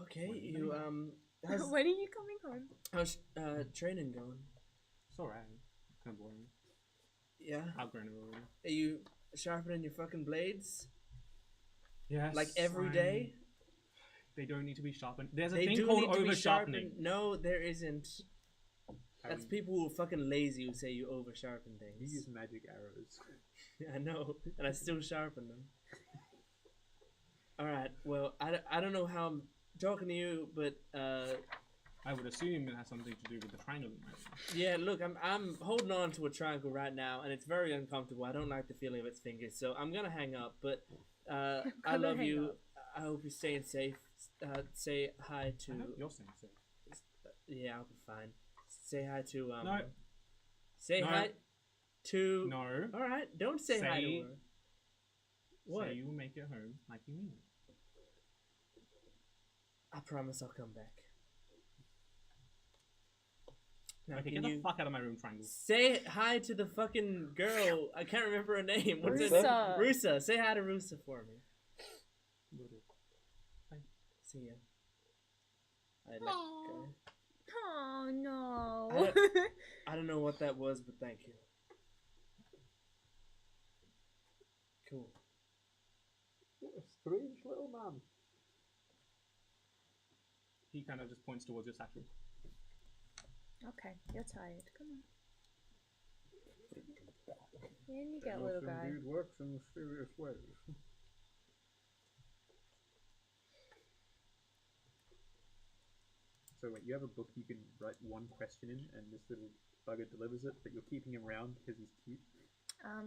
Okay, What are you you how's When are you coming home? how's training going? It's alright. Kind of boring. Yeah. I've grown already. Are you sharpening your fucking blades? Yes. Like every day? They don't need to be sharpened. There's a They thing do called need to be over sharpening. sharpened. No, there isn't. That's people who are fucking lazy who say you over sharpen You things. use magic arrows. I know, and I still sharpen them. Alright, well, I don't know how I'm talking to you, but I would assume it has something to do with the triangle in my room. yeah, look, I'm holding on to a triangle right now, and it's very uncomfortable. I don't like the feeling of its fingers, so I'm gonna hang up. But I gonna love hang you. up. I hope you're staying safe. Say hi to. I hope you're staying safe. Yeah, I'll be fine. Say hi to No. Say No. hi to. No. All right, don't say hi to Say- her. What? Say you will make it home like you mean it. I promise I'll come back. Now, Okay, can get you the fuck out of my room, triangle. say hi to the fucking girl? I can't remember her name. What's her Rusa. Rusa. Say hi to Rusa for me. See ya. I let go. Oh no. I don't know what that was, but thank you. Cool. A strange little man. He kind of just points towards your satchel. Okay, you're tired. Come on. In you get, Elf little guy. indeed works in mysterious ways. So wait, you have a book you can write one question in, and this little bugger delivers it, but you're keeping him around because he's cute.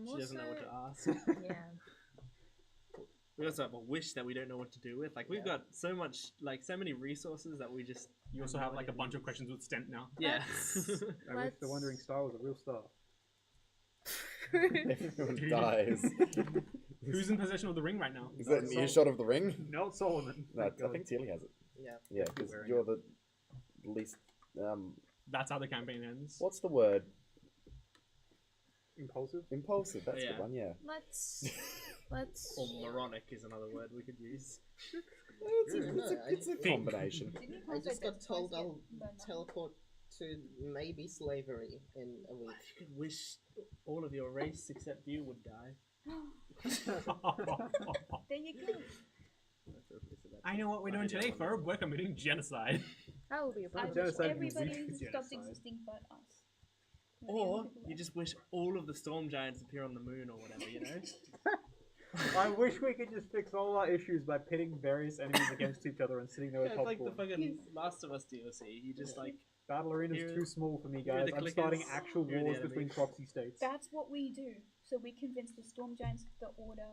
She doesn't know what to ask. Yeah. We also have a wish that we don't know what to do with. Like we've got so much, like so many resources that we just. You also have like a bunch of questions with Stent now. Yeah. I wish the Wandering Star was a real star. Everyone dies. Who's in possession of the ring right now? Is that an earshot of the ring? Not Solomon. No, Thank I God. think Teely has it. Yeah. Yeah, because wearing you're the least. That's how the campaign ends. What's the word? Impulsive. Impulsive. That's Yeah. the one. Yeah. Let's Or moronic is another word we could use. It's a combination. I just got told I'll teleport to maybe slavery in a week. If you could wish all of your race except you would die. There you go. I know what we're doing today, Ferb. We're committing genocide. that will be a I problem. wish Genocide everybody means who stopped genocide. existing but us. Or you just wish all of the storm giants appear on the moon or whatever, you know? I wish we could just fix all our issues by pitting various enemies against each other and sitting there with Yeah, it's like the popcorn. fucking Last of Us DLC. You just like Battle Arena's Here- too small for me, here are guys. the I'm starting clickers, actual here are the wars between enemies. proxy states. That's what we do. So we convince the storm giants, the Order,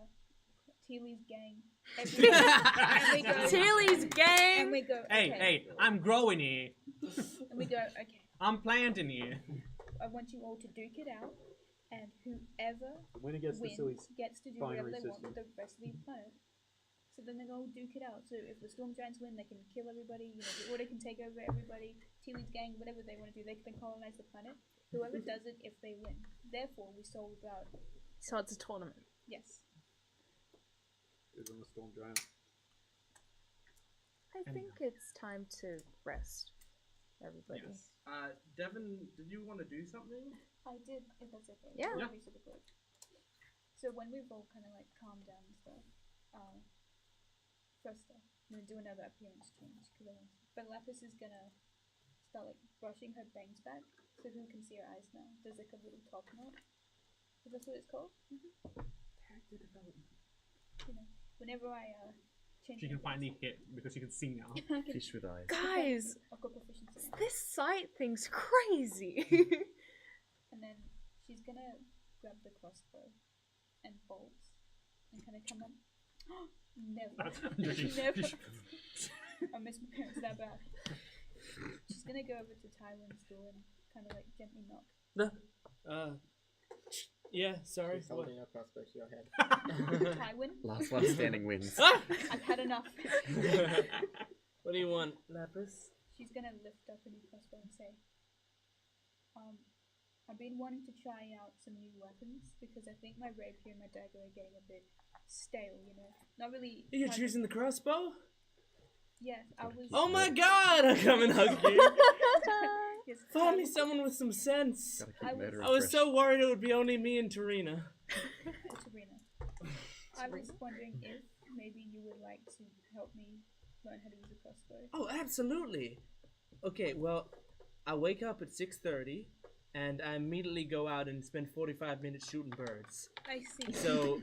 Teely's gang, everyone, and we go. Tilly's And gang. we go. Hey, okay. hey, I'm growing here. And we go. Okay. I'm planting here. I want you all to duke it out, and whoever The winner gets the silly. wins gets to do binary whatever they want with system. the rest of the planet. So then they go duke it out. So if the storm giants win, they can kill everybody. You know, the Order can take over everybody. Teely's gang, whatever they want to do, they can colonize the planet. Whoever does it, if they win. Therefore, we solve our So it's a tournament. yes. Is on the storm giant. I think it's time to rest, everybody. Yes. Devin, did you want to do something? I did, if that's okay. Yeah. That would be super quick. So when we've all kind of like calmed down and stuff, first I'm gonna do another appearance change but Lapis is gonna start like brushing her bangs back so people can see her eyes now. There's like a little top knot. Is that what it's called? Character development. You know, whenever I change. She can finally hit because she can see now. Fish with eyes. Guys, I've got proficiency. this sight thing's crazy. And then she's gonna grab the crossbow and bolts and kind of come up. Never. Never. I miss my parents that bad. She's gonna go over to Tywin's door and kind of like gently knock. Yeah, sorry. She's holding a crossbow to your head. Tywin, Last one standing wins. I've had enough. What do you want, Lapis? She's gonna lift up a new crossbow and say, I've been wanting to try out some new weapons because I think my rapier and my dagger are getting a bit stale, you know? Not really. You're choosing the crossbow? Yes, I was. Oh my god! I'll come and hug you. Yes, Finally, someone with some sense. Gotta keep murder I was fresh. so worried it would be only me and Tarina. Sabrina. I was wondering if maybe you would like to help me learn how to use a crossbow. Oh, absolutely. Okay, well, I wake up at 6:30, and I immediately go out and spend 45 minutes shooting birds. I see. So,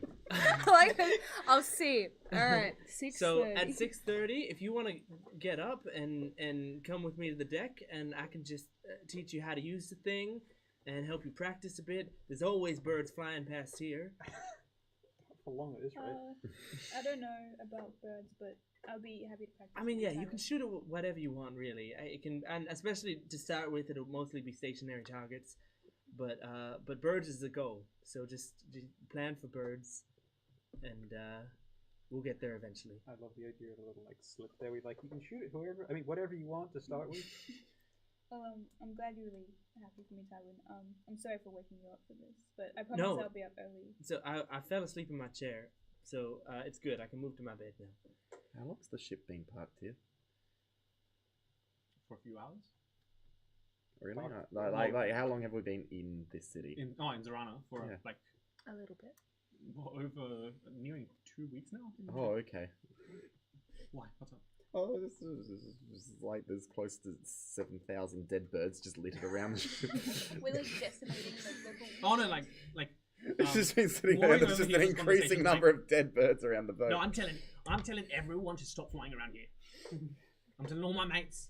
I'll see. All right, 6:30. so at 6:30, if you want to get up and come with me to the deck, and I can just teach you how to use the thing and help you practice a bit. There's always birds flying past here. How long it is, right? I don't know about birds, but I'll be happy to practice. I mean, yeah, you anytime. can shoot at whatever you want, really. It can, and especially to start with, it'll mostly be stationary targets. But birds is the goal. So just plan for birds, and we'll get there eventually. I love the idea of a little like slip there. We like you can shoot it whoever. I mean, whatever you want to start with. Well, I'm glad you're really happy for me, Tywin. I'm sorry for waking you up for this, but I promise No. I'll be up early. So I fell asleep in my chair, so it's good. I can move to my bed now. How long's the ship been parked here? For a few hours. Really? Parked- Like, how long have we been in this city? In Zarana for Yeah. like a little bit. over nearing 2 weeks now. Oh, okay. Why? What's up? Oh, this is like there's close to 7,000 dead birds just littered around the ship. We're like decimating like local. Oh no, like It's just been sitting there. Warring There's over just here an this increasing conversation, number like- of dead birds around the boat. no, I'm telling everyone to stop flying around here. I'm telling all my mates.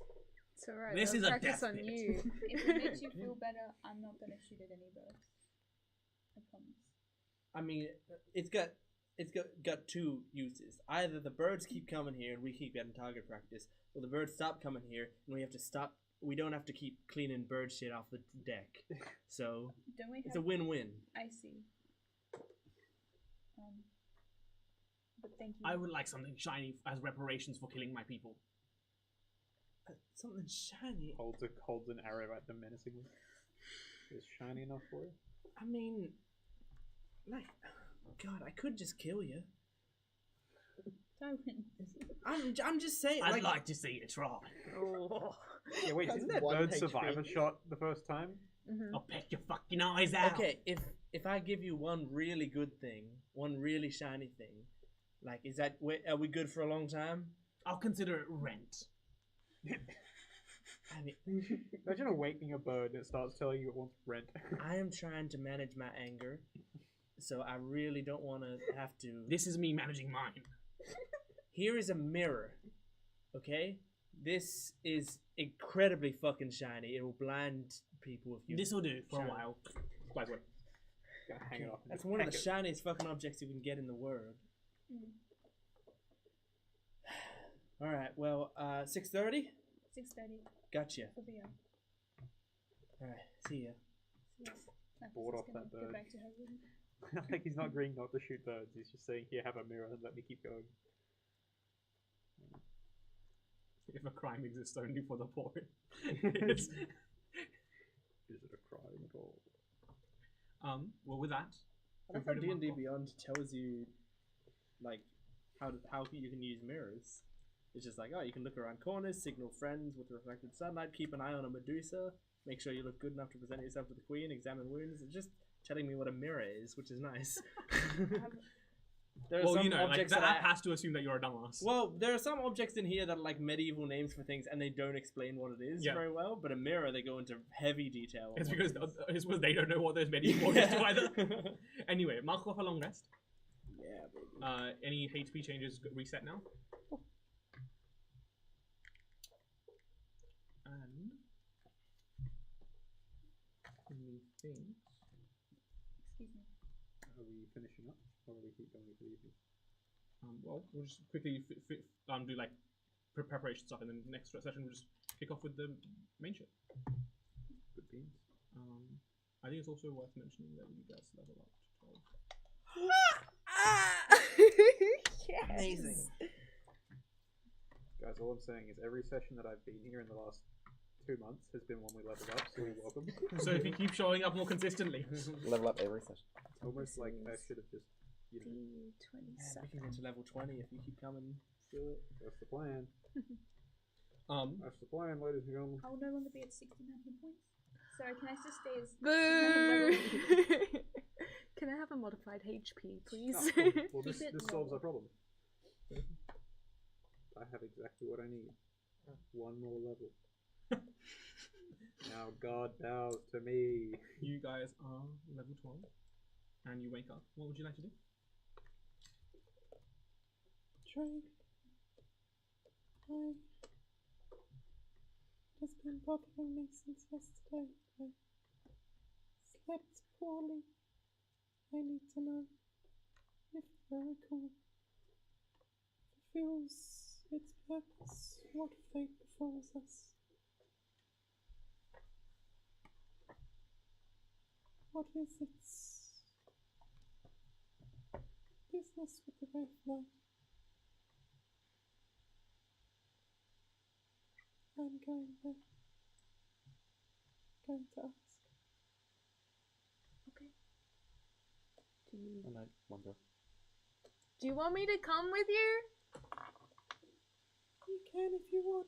It's alright. This I'll is a practice death on bit. you. If it makes you feel better, I'm not gonna shoot at any birds. I promise. I mean, it's got two uses. Either the birds keep coming here and we keep getting target practice, or the birds stop coming here and we have to stop. We don't have to keep cleaning bird shit off the deck. So Don't we have? it's a win-win. I see. But thank you. I would like something shiny as reparations for killing my people. Something shiny. Holds an arrow at them menacingly. Is shiny enough for you? I mean, like, God, I could just kill you. Tywin. I'm just saying. I'd like to see you try. Yeah, wait, Has didn't that 1 bird HP. survive a shot the first time? Mm-hmm. I'll peck your fucking eyes out. Okay, if I give you one really good thing, one really shiny thing, like, are we good for a long time? I'll consider it rent. I mean, Imagine awakening a bird and it starts telling you it wants rent. I am trying to manage my anger, so I really don't want to have to. This is me managing mine. Here is a mirror, okay? This is incredibly fucking shiny. It will blind people if you. This will do for a Shiny. while. By the way, gotta hang it off. That's one of the shiniest fucking objects you can get in the world. All right. Well, 6:30. 6:30. Gotcha. We'll be up. All right. See ya. Yes. Board Lapis off is gonna that go bird. back to her room. Like he's not agreeing not to shoot birds. He's just saying, "Here, have a mirror and let me keep going." If a crime exists only for the poor. It's- Is it a crime at all? well, with that, I like how D&D Beyond tells you, like, how you can use mirrors. It's just like, oh, you can look around corners, signal friends with reflected sunlight, keep an eye on a Medusa. make sure you look good enough to present yourself to the queen, examine wounds. It's just telling me what a mirror is, which is nice. There are Well, some you know, like, objects that that app has to assume that you're a dumbass. Well, there are some objects in here that are like medieval names for things, and they don't explain what it is Yeah. very well. But a mirror, they go into heavy detail. on It's what because it is. they don't know what those medieval is either. Anyway, mark off a long rest. Yeah, baby. Any HP changes reset now? And let me think. Excuse me. Are we finishing up, or are we keep going for the evening? Well, we'll just quickly do like preparation stuff, and then the next session we'll just kick off with the main shit. Good beans. I think it's also worth mentioning that you guys level up to 12. Yes. Amazing. Guys, all I'm saying is every session that I've been here in the last 2 months has been one we leveled up, so you're welcome. So if you keep showing up more consistently. Level up every session. It's almost like I should have just, you know, We D27. can get to level 20 if you keep coming through it. that's the plan. Um, That's the plan, ladies and gentlemen. I will no longer be at 69 hit points. So can I just stay as... Boo! Can I have a modified HP, please? Oh, cool. Well, Keep this it solves low. our problem. I have exactly what I need. One more level. Now God bows to me. you guys are level 12, and you wake up. What would you like to do? Drake, it has been bothering me since yesterday. I slept poorly. I need to know if the miracle fulfills its purpose. What fate befalls us? What is its business with the Wraith Knight? I'm going to ask. And I wonder. Do you want me to come with you? You can if you want.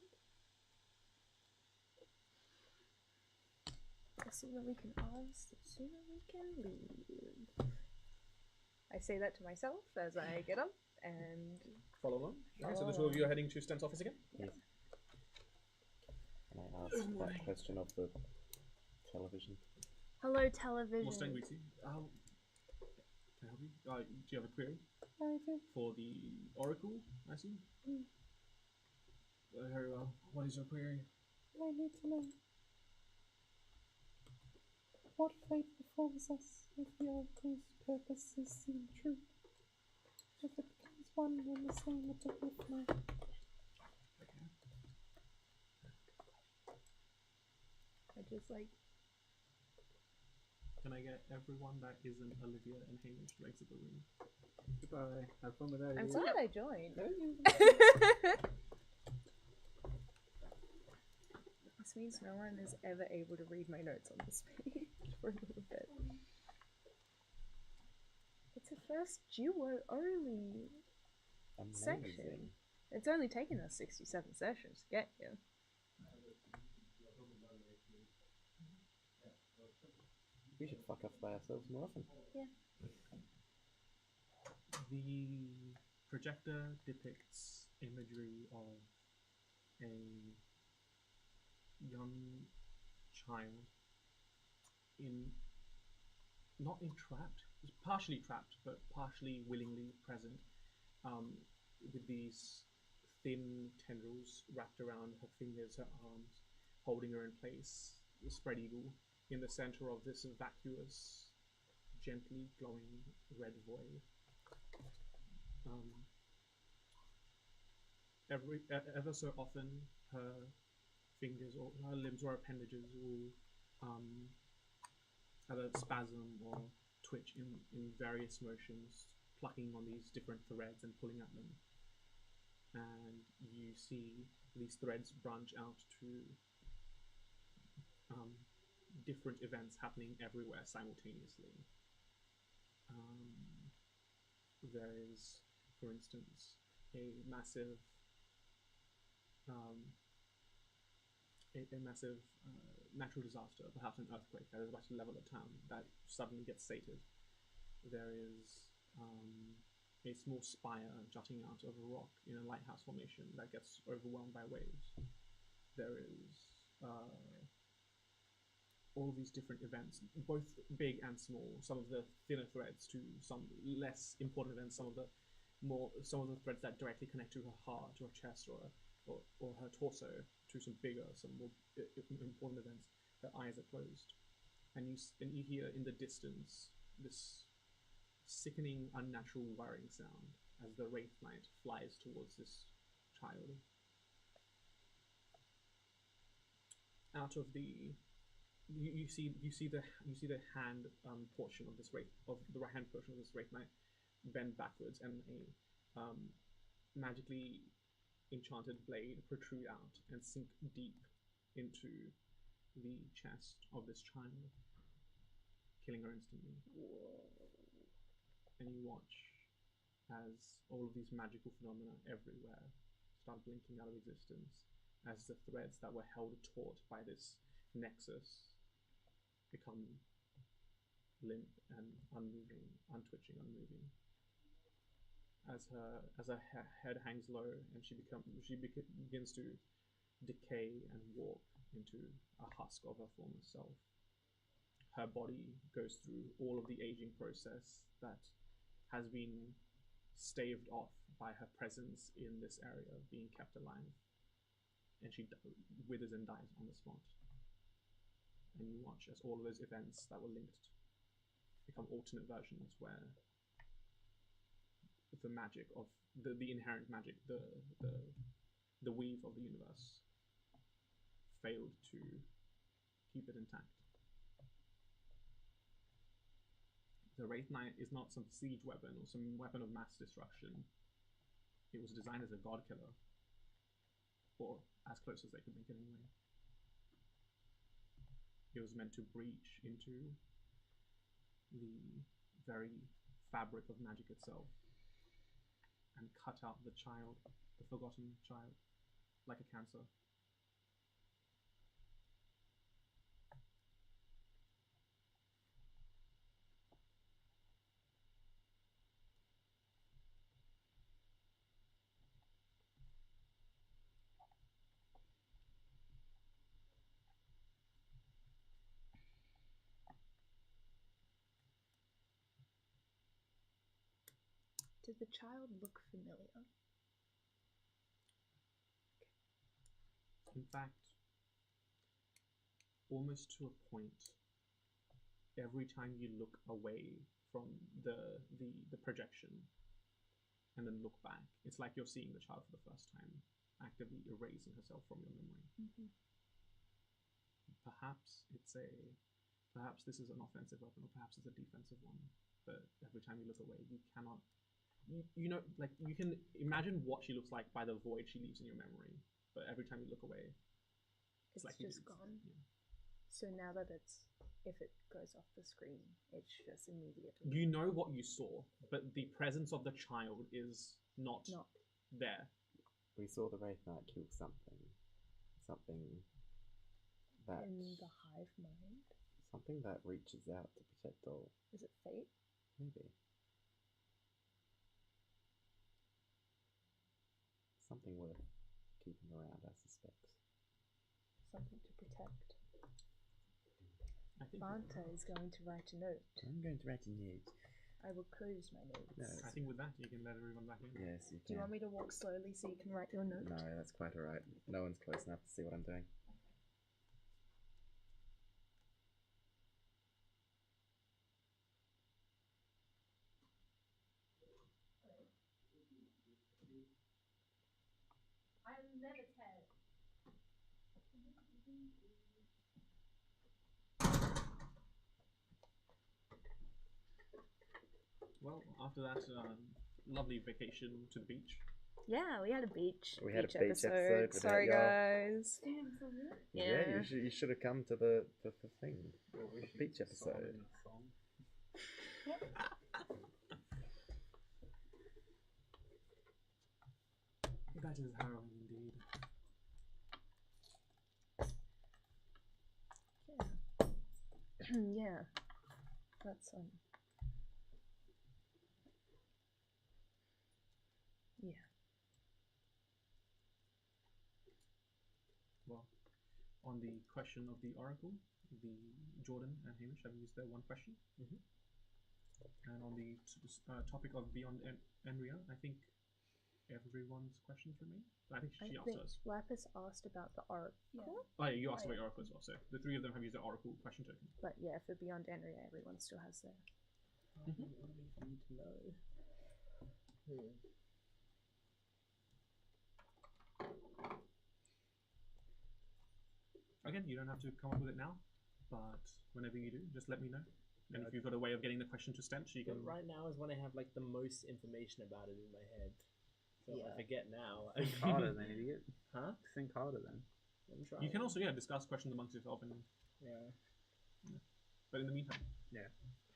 The sooner we can ask, the sooner we can leave. I say that to myself as I get up and Follow along. Alright, so the two of you are heading to Stent's office again? Yes. And I asked that question of the television. hello television. Well, Stent greets you. Can I help you? Do you have a query? I do. For the Oracle, I see? Very well. What is your query? I need to know what fate befalls us if the Oracle's purpose is seen true. If it becomes one and the same with the Wraith Knight. I just like Can I get everyone that isn't Olivia and Hamish to exit the room? Goodbye. Have fun with that. I'm idiot. glad I joined. This means no one is ever able to read my notes on this page for a little bit. It's a first duo only section. Amazing. It's only taken us 67 sessions to get here. We should fuck off by ourselves more often. The projector depicts imagery of a young child not entrapped, partially trapped, but partially willingly present, with these thin tendrils wrapped around her fingers, her arms, holding her in place, the spread eagle, in the center of this vacuous, gently glowing red void. Ever so often, her fingers or her limbs or appendages will either spasm or twitch in various motions, plucking on these different threads and pulling at them. And you see these threads branch out to different events happening everywhere simultaneously. There is, for instance, a massive a massive natural disaster, perhaps an earthquake that is about to level a town, that suddenly gets sated. There is a small spire jutting out of a rock in a lighthouse formation that gets overwhelmed by waves. There is all of these different events, both big and small. Some of the thinner threads to some less important events. Some of the threads that directly connect to her heart, to her chest, or her torso, to some bigger, some more important events. Her eyes are closed, and you hear in the distance this sickening, unnatural whirring sound as the Wraith Knight flies towards this child. Out of the you see the hand portion of this the right hand portion of this Wraith Knight bend backwards, and a magically enchanted blade protrude out and sink deep into the chest of this child, killing her instantly. And you watch as all of these magical phenomena everywhere start blinking out of existence, as the threads that were held taut by this nexus become limp and unmoving, untwitching, unmoving. As her head hangs low and she begins to decay and warp into a husk of her former self. Her body goes through all of the aging process that has been staved off by her presence in this area being kept alive, and she withers and dies on the spot. And you watch as all of those events that were linked become alternate versions where the magic of the inherent magic, the weave of the universe failed to keep it intact. The Wraith Knight is not some siege weapon or some weapon of mass destruction. It was designed as a god killer, or as close as they could make it anyway. It was meant to breach into the very fabric of magic itself and cut out the child, the forgotten child, like a cancer. Did the child look familiar? In fact, almost to a point, every time you look away from the projection and then look back, it's like you're seeing the child for the first time, actively erasing herself from your memory. Mm-hmm. Perhaps this is an offensive weapon, or perhaps it's a defensive one. But every time you look away, you cannot, you know, like you can imagine what she looks like by the void she leaves in your memory. But every time you look away, It's like just gone. Yeah. So now that if it goes off the screen, it's just immediately. You know what you saw, but the presence of the child is not there. We saw the Wraith Knight kill something that In the hive mind? something that reaches out to protect all. Is it fate? Maybe. Something worth keeping around, I suspect. Something to protect. I think Fanta is going to write a note. I'm going to write a note. I will close my notes. No. I think with that you can let everyone back in. Yes, you can. Do you want me to walk slowly so you can write your note? No, that's quite alright. No one's close enough to see what I'm doing. I'll never tell. Well, after that lovely vacation to the beach. Yeah, we had a beach. We had a beach episode without Sorry, y'all. guys. Damn, so good. Yeah. You should have come to the thing. Well, we The should beach song episode. in a song. That is harrowing indeed. Yeah. That's yeah. Well, on the question of the oracle, the Jordan and Hamish have used their one question. Mhm. And on the topic of Beyond Enriya, I think everyone's questions remain. I think she asked us. Lapis asked about the oracle. Yeah. Oh, yeah, you asked about oracle as well. So the three of them have used the oracle question token. But yeah, for Beyond Enriya, everyone still has their. What do we need to know? Again, you don't have to come up with it now, but whenever you do, just let me know. And Yeah, if you've got a way of getting the question to stench, you But can. right now is when I have like the most information about it in my head. So if Yeah. I forget now. Think harder then, idiot. Huh? Think harder then. I'm trying. You can also discuss questions amongst yourself, Yeah. but in the meantime,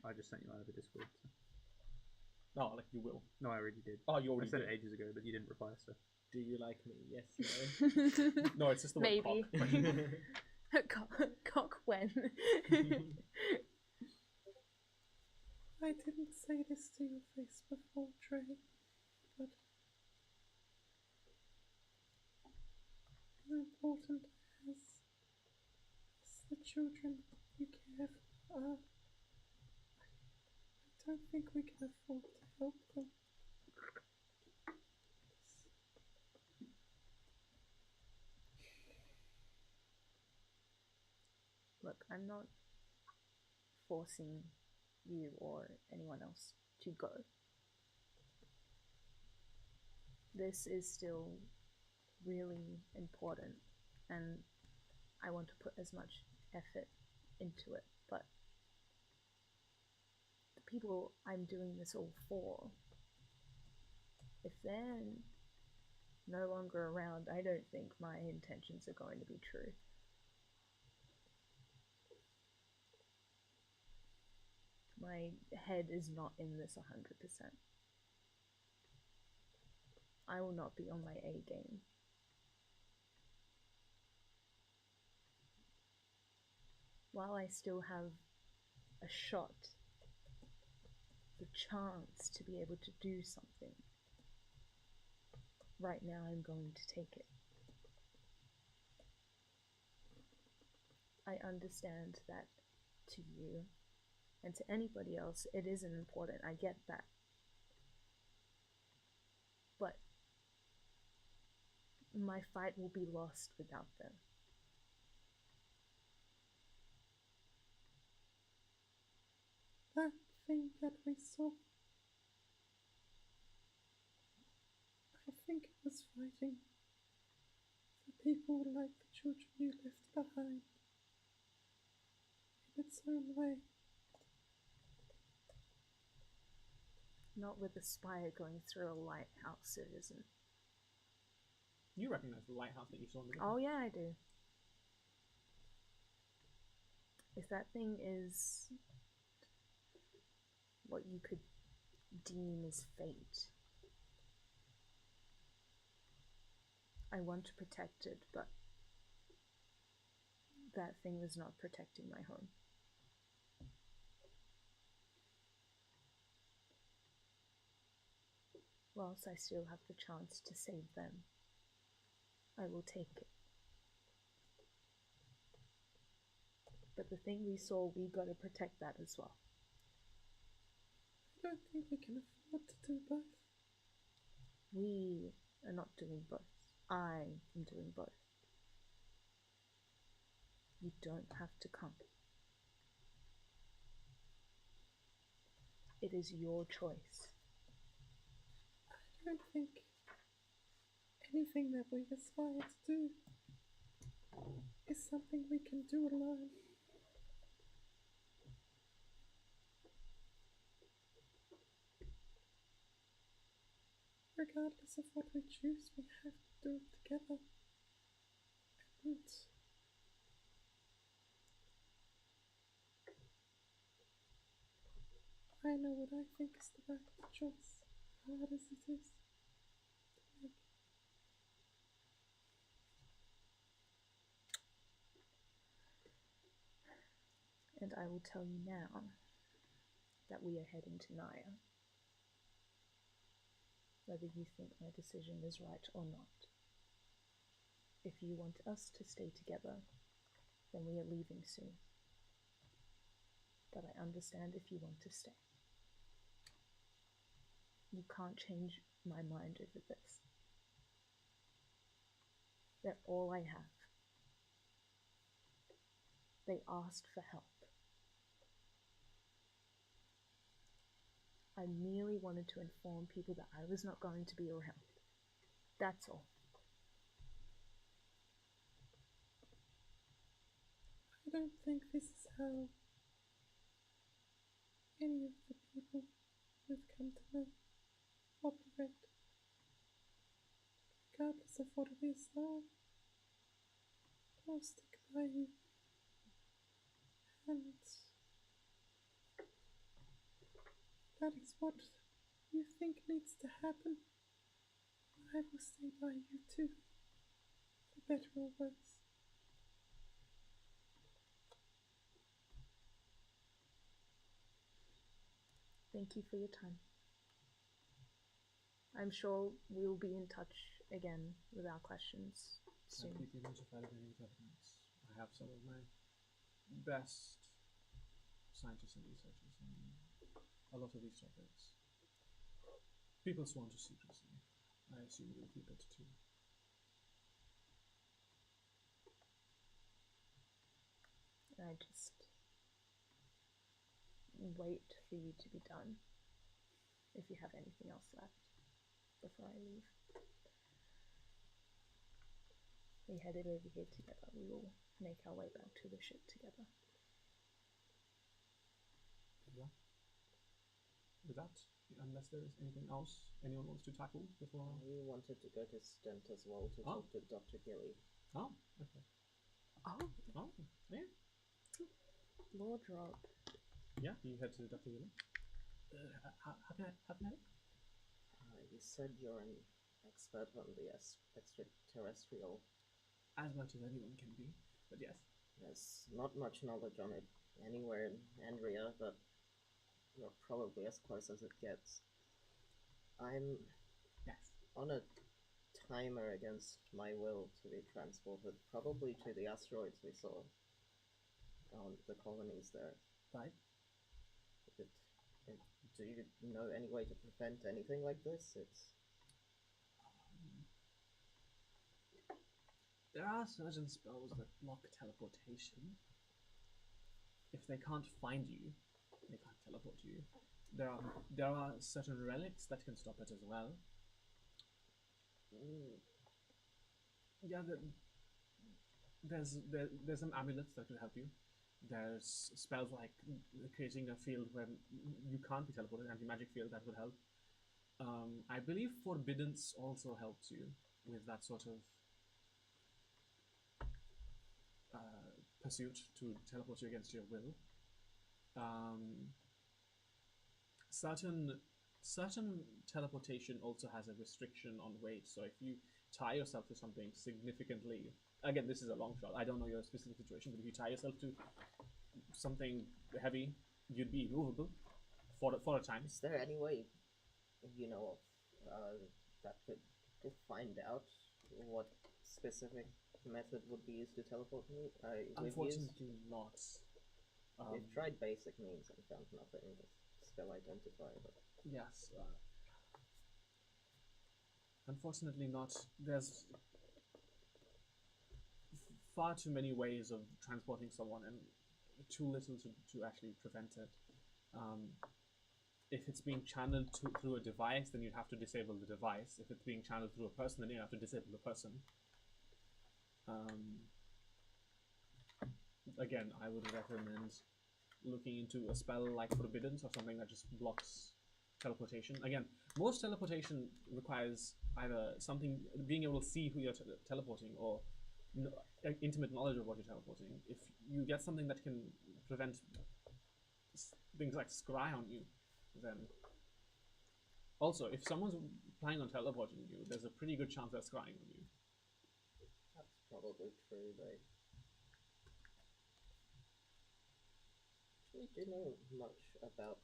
I just sent you out of the Discord. So. oh, like you will. No, I already did. Oh, you I already said did. it ages ago, but you didn't reply, so. Do you like me? Yes, no. No, it's just the word Maybe. cock. Cock when? I didn't say this to your face before, Trey, but as important as the children you care for are, I don't think we can afford to help them. Look, I'm not forcing you or anyone else to go. This is still really important, and I want to put as much effort into it, but the people I'm doing this all for, if they're no longer around, I don't think my intentions are going to be true. My head is not in this 100%. I will not be on my A game. While I still have a shot, the chance to be able to do something, right now I'm going to take it. I understand that to you and to anybody else it isn't important, I get that. But my fight will be lost without them. That thing that we saw, I think it was fighting for people like the children you left behind. In its own way. Not with a spire going through a lighthouse, it isn't. You recognize the lighthouse that you saw in the video? Oh yeah, I do. If that thing is what you could deem as fate, I want to protect it, but that thing was not protecting my home. Whilst I still have the chance to save them, I will take it. But the thing we saw, we gotta protect that as well. I don't think we can afford to do both. We are not doing both. I am doing both. You don't have to come. It is your choice. I don't think anything that we aspire to do is something we can do alone. Regardless of what we choose, we have to do it together. And I know what I think is the right choice, hard as it is to make. And I will tell you now that we are heading to Naya. Whether you think my decision is right or not. If you want us to stay together, then we are leaving soon. But I understand if you want to stay. You can't change my mind over this. They're all I have. They asked for help. I merely wanted to inform people that I was not going to be around. That's all. I don't think this is how any of the people we've come to know operate. Regardless of what it is, though, I'll stick by you. And that is what you think needs to happen. I will stay by you too, for better or worse. Thank you for your time. I'm sure we will be in touch again with our questions soon. I'll keep you notified of any developments. I have some of my best scientists and researchers on a lot of these topics. People sworn to secrecy. I assume you'll keep it too. I just wait for you to be done. If you have anything else left before I leave. We headed over here together. We will make our way back to the ship together. Yeah. With that, unless there is anything else anyone wants to tackle before. We wanted to go to Stent as well to talk to Dr. Gilly. Oh, okay. Oh, yeah. Lord Rob. Yeah, you head to Dr. Gilly. How can I help? You said you're an expert on the extra-terrestrial. As much as anyone can be, but yes. There's not much knowledge on it anywhere in Enriya, but you're probably as close as it gets. I'm on a timer against my will to be transported, probably to the asteroids we saw on the colonies there. Right. Do you know any way to prevent anything like this? There are certain spells that block teleportation. If they can't find you, they can't teleport you. There are certain relics that can stop it as well. Yeah, there's some amulets that can help you. There's spells like creating a field where you can't be teleported, anti-magic field, that would help. I believe Forbiddance also helps you with that sort of pursuit to teleport you against your will. Certain teleportation also has a restriction on weight, so if you tie yourself to something significantly, again, this is a long shot, I don't know your specific situation, but if you tie yourself to something heavy, you'd be immovable for a time. Is there any way, you know, that could find out what specific method would be used to teleport me? Unfortunately not. We've tried basic means and found nothing. Spell identifier, but yes. Unfortunately not. There's far too many ways of transporting someone and too little to actually prevent it. If it's being channeled through a device, then you'd have to disable the device. If it's being channeled through a person, then you have to disable the person. Again, I would recommend looking into a spell like Forbiddance or something that just blocks teleportation. Again, most teleportation requires either something, being able to see who you're teleporting, or intimate knowledge of what you're teleporting. If you get something that can prevent things like scry on you, then also, if someone's planning on teleporting you, there's a pretty good chance they're scrying on you. that's probably true. actually do know much about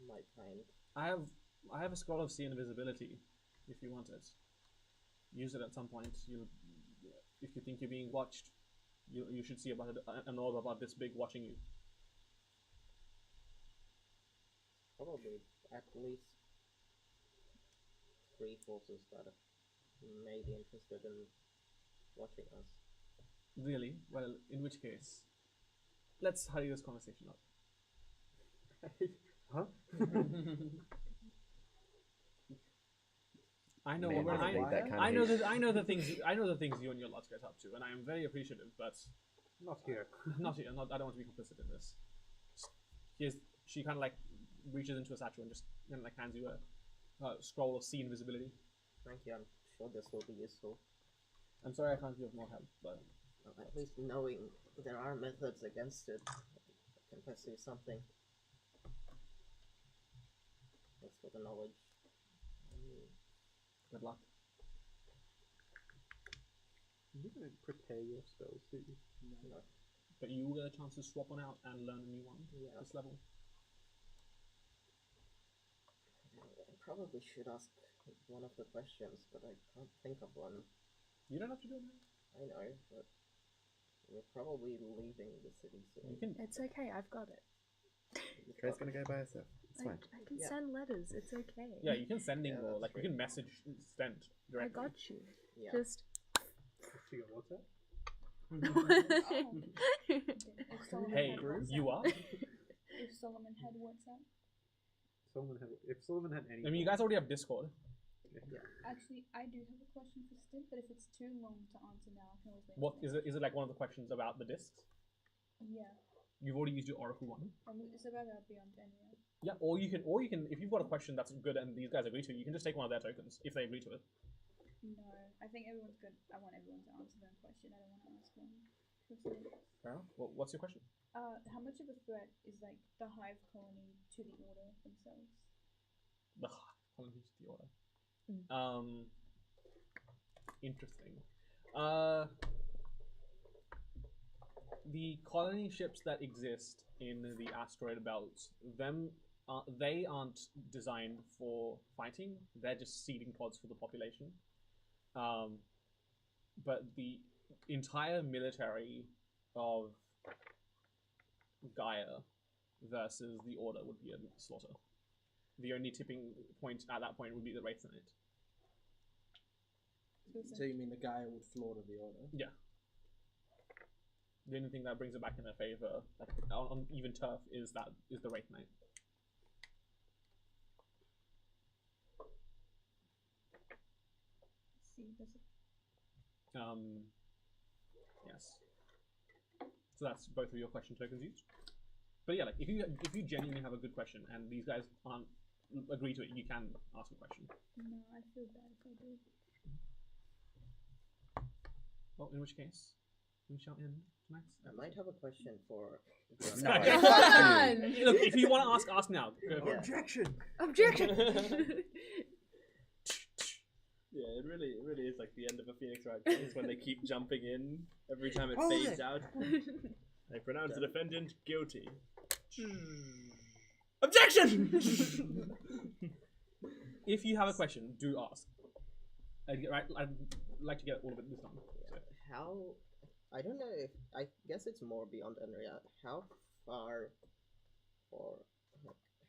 my kind. I have a scroll of see invisibility, if you want it. Use it at some point. If you think you're being watched, you should see about an orb about this big watching you. Probably at least 3 forces that may be interested in watching us. Really? Well, in which case, let's hurry this conversation up. Huh? I know. Man, I, need that kind I of know heat. that. I know the things. I know the things you and your lots get up to, and I am very appreciative. But Not here. not here. Not. I don't want to be complicit in this. She kind of like reaches into a satchel and just kind of like hands you a scroll of see invisibility. Thank you, I'm sure this will be useful. I'm sorry I can't be of more help, but At least knowing there are methods against it, I can pursue something. Thanks for the knowledge. good luck. You don't prepare your spells, do you? No. But you will get a chance to swap one out and learn a new one Yeah. this level. I probably should ask one of the questions, but I can't think of one. You don't have to do it now. I know, but we're probably leaving the city soon. You can. It's okay, I've got it. Trey's gonna go by herself. It's fine. I can Yeah. send letters, it's okay. Yeah, you can send Yeah, or that's like you true. can message send I directly. got you. Yeah. Just. She got WhatsApp? If Solomon Hey, had WhatsApp. you are. If Solomon had WhatsApp. If Solomon had any. I mean, you guys already have Discord. Actually, I do have a question for Stint, but if it's too long to answer now, I can always wait. What till is it? Is it like one of the questions about the discs? Yeah. You've already used your Oracle one. It's about Beyond Enriya. Yeah, or you can, if you've got a question that's good and these guys agree to it, you can just take one of their tokens if they agree to it. No, I think everyone's good. I want everyone to answer their question. I don't want to ask one personally. Fair enough. Well, what's your question? How much of a threat is like the hive colony to the order themselves? The colonies to the order. Mm. Interesting. The colony ships that exist in the asteroid belt, they aren't designed for fighting. They're just seeding pods for the population. But the entire military of Gaia versus the Order would be a slaughter. The only tipping point at that point would be the Wraith Senate. So you mean the guy would slaughter the order? Yeah. The only thing that brings it back in their favor, like on even turf, is the Wraith Knight. See, does it? Yes. So that's both of your question tokens used. But yeah, like if you genuinely have a good question and these guys aren't agree to it, you can ask a question. No, I feel bad if I do. Well, in which case, we shall end tonight's I might have a question for. No. Look, if you want to ask now. Go for it. Objection! Objection! Yeah, it really is like the end of a Phoenix Wright case when they keep jumping in every time it Hold fades it. out. They pronounce the defendant guilty. Objection! If you have a question, do ask. I'd like to get all of it this time. So. How? I don't know if. I guess it's more beyond Enriya. How far or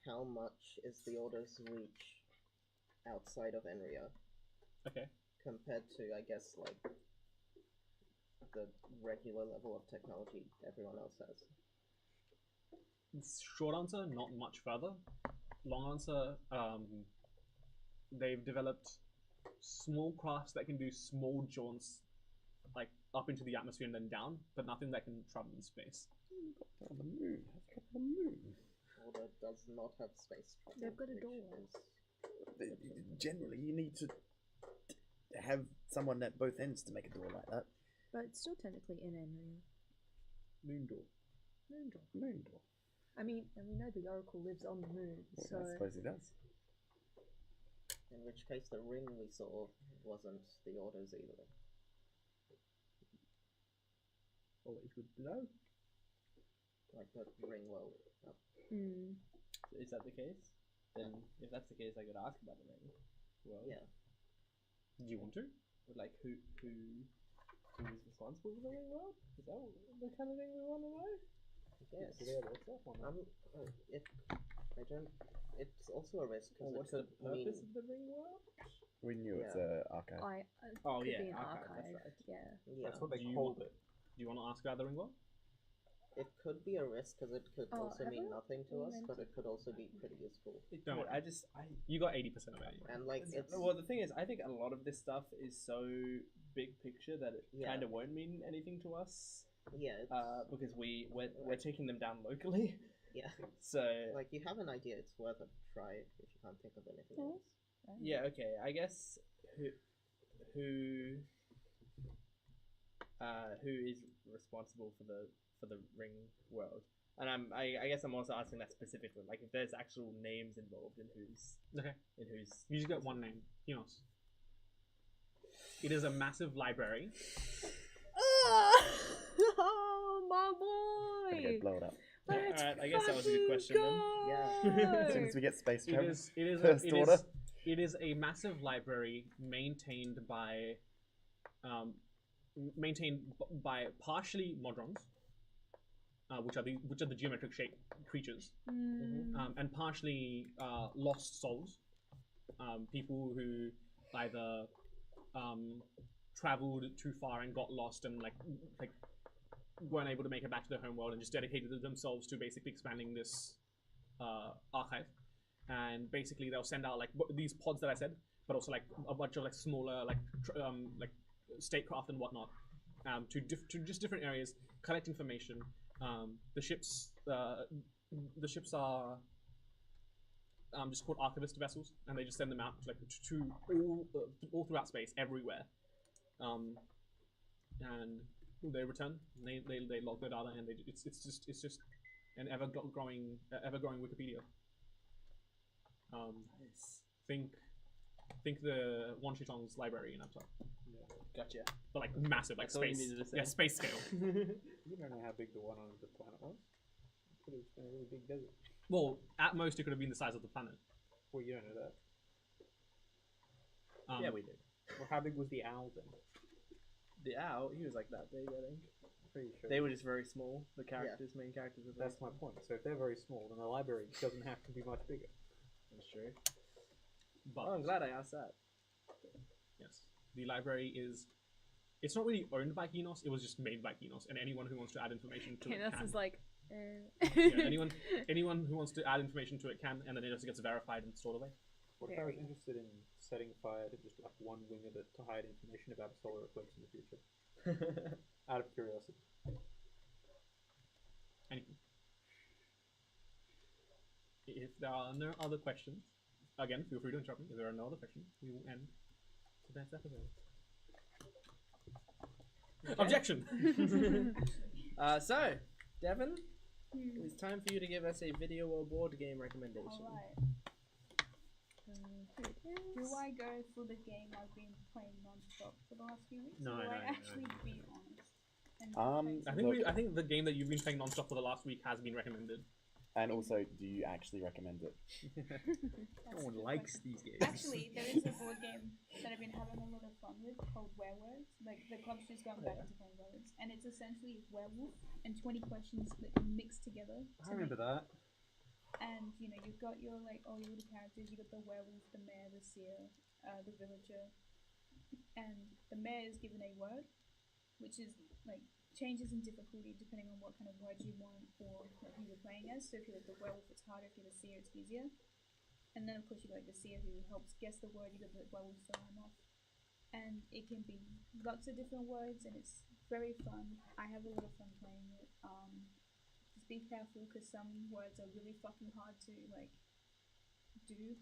how much is the Order's reach outside of Enriya Okay. compared to, I guess, like the regular level of technology everyone else has? Short answer, not much further. Long answer, they've developed small crafts that can do small jaunts, like up into the atmosphere and then down, but nothing that can travel in space. On the moon. Have the moon. Order does not have space travel. They've got a which door. is- Generally, you need to have someone at both ends to make a door like that. But it's still technically in Enriya. Moon door. Moon door. Moon door. I mean, and we know the Oracle lives on the moon, Well, so I suppose it does. In which case, the ring we saw wasn't the Order's either. Always good to know. like the ring world. Hmm. Is that the case? Then, if that's the case, I could ask about the ring. Well, Yeah. Do you want to? like who is responsible for the ring world? Is that the kind of thing we want to know? Yes. Do they have their stuff or not? I don't. It's also a risk Or because what's it the could mean. purpose of the ring world? We knew it's Yeah. a archive. Oh, could yeah, be an archive, archive. that's right. Yeah. Yeah. That's what they Do you called want- it. Do you want to ask about the ring world? It could be a risk because it could Oh, also mean haven't nothing to we us, meant but to- it could also be pretty useful. Don't Look, worry. I You got 80% of it. Anyway. And like it's well, the thing is, I think a lot of this stuff is so big picture that it Yeah. kind of won't mean anything to us yeah, it's, because we're taking them down locally. yeah. So Like you have an idea, it's worth a try if you can't think of anything Yeah. else. yeah, okay. I guess who is responsible for the ring world? And I guess I'm also asking that specifically, like if there's actual names involved in who's Okay. who's. You just get one name. Enos. It is a massive library. Oh, my Gonna go boy! blow it up. Let's Alright, I guess that was a good question then. Yeah. As soon as we get space It travel. is. It is. First It order. is. It is a massive library maintained by partially modrons, which are the geometric shaped creatures, and partially lost souls, people who either traveled too far and got lost and like weren't able to make it back to their home world and just dedicated themselves to basically expanding this archive. And basically they'll send out like these pods that I said, but also like a bunch of like smaller like statecraft and whatnot, to just different areas, collect information. The ships are just called archivist vessels, and they just send them out like to all throughout space, everywhere. And they return, and they log their data, and it's just an ever growing Wikipedia. Think the Wan Shitong's library in Avatar, Gotcha. but like massive, like That's all you space, needed to say. yeah, space scale. You don't know how big the one on the planet was. It could have been a really big desert. Well, at most it could have been the size of the planet. Well, you don't know that. Yeah, we do. Well, how big was the owl then? The owl, he was like that big, I think. Pretty sure. They were just very small. The characters, main characters were very That's my point. So if they're very small, then the library doesn't have to be much bigger. That's true. But Oh, I'm glad I asked that. yes, the library is. It's not really owned by Kinos. It was just made by Kinos, and anyone who wants to add information to it Canis can. is like, Yeah, anyone who wants to add information to it can, and then it just gets verified and stored away. What if I was interested in setting fire to just like one wing of it to hide information about a solar eclipse in the future? Out of curiosity. Anything. If there are no other questions, again, feel free to interrupt me. If there are no other questions, we will end today's episode. Objection! So, Devon, it's time for you to give us a video or board game recommendation. Alright. Do I go for the game I've been playing non-stop for the last few weeks? No, or do no, I no, actually no. be honest? And I think the game that you've been playing non-stop for the last week has been recommended. And also, do you actually recommend it? No one likes these games. Actually, there is a board game that I've been having a lot of fun with called Werewolves. Like, the club's just going back into playing werewolves. And it's essentially werewolf and 20 questions that mix together. I remember that. And, you know, you've got your, like, all your little characters. You've got the werewolf, the mayor, the seer, the villager. And the mayor is given a word, which is, like, changes in difficulty depending on what kind of word you want or like, who you're playing as. So if you're like the werewolf, it's harder. If you're the seer, it's easier. And then, of course, you got like the seer who helps guess the word. You got the werewolf throwing off. And it can be lots of different words, and it's very fun. I have a lot of fun playing it. Just be careful because some words are really fucking hard to like do.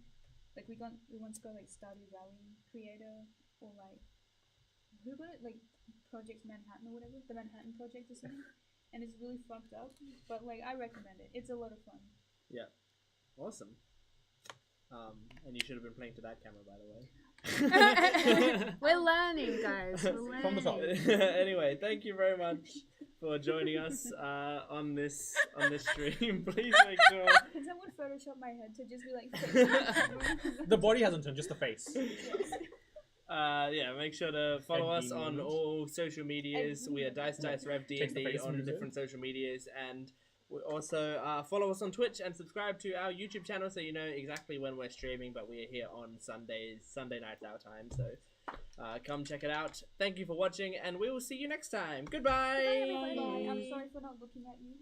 Like we once got like Stardew Valley creator or like who got it, like Project Manhattan or whatever, the Manhattan Project or something, and it's really fucked up. But like I recommend it. It's a lot of fun. Yeah. Awesome. And you should have been playing to that camera, by the way. We're learning, guys. We're learning. From the top. Anyway, thank you very much for joining us on this stream. Please make sure. Can someone Photoshop my head to just be like The body hasn't turned, just the face. Yeah, make sure to follow us on Convenient. all social medias. We are Dice Rev Takes the D&D face on from different social medias, and we also follow us on Twitch and subscribe to our YouTube channel so you know exactly when we're streaming. But we are here on Sunday nights our time, so come check it out. Thank you for watching, and we will see you next time. Goodbye. Bye, everybody. I'm sorry for not looking at you.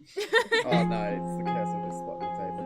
Oh no, it's the curse of this spot on the table.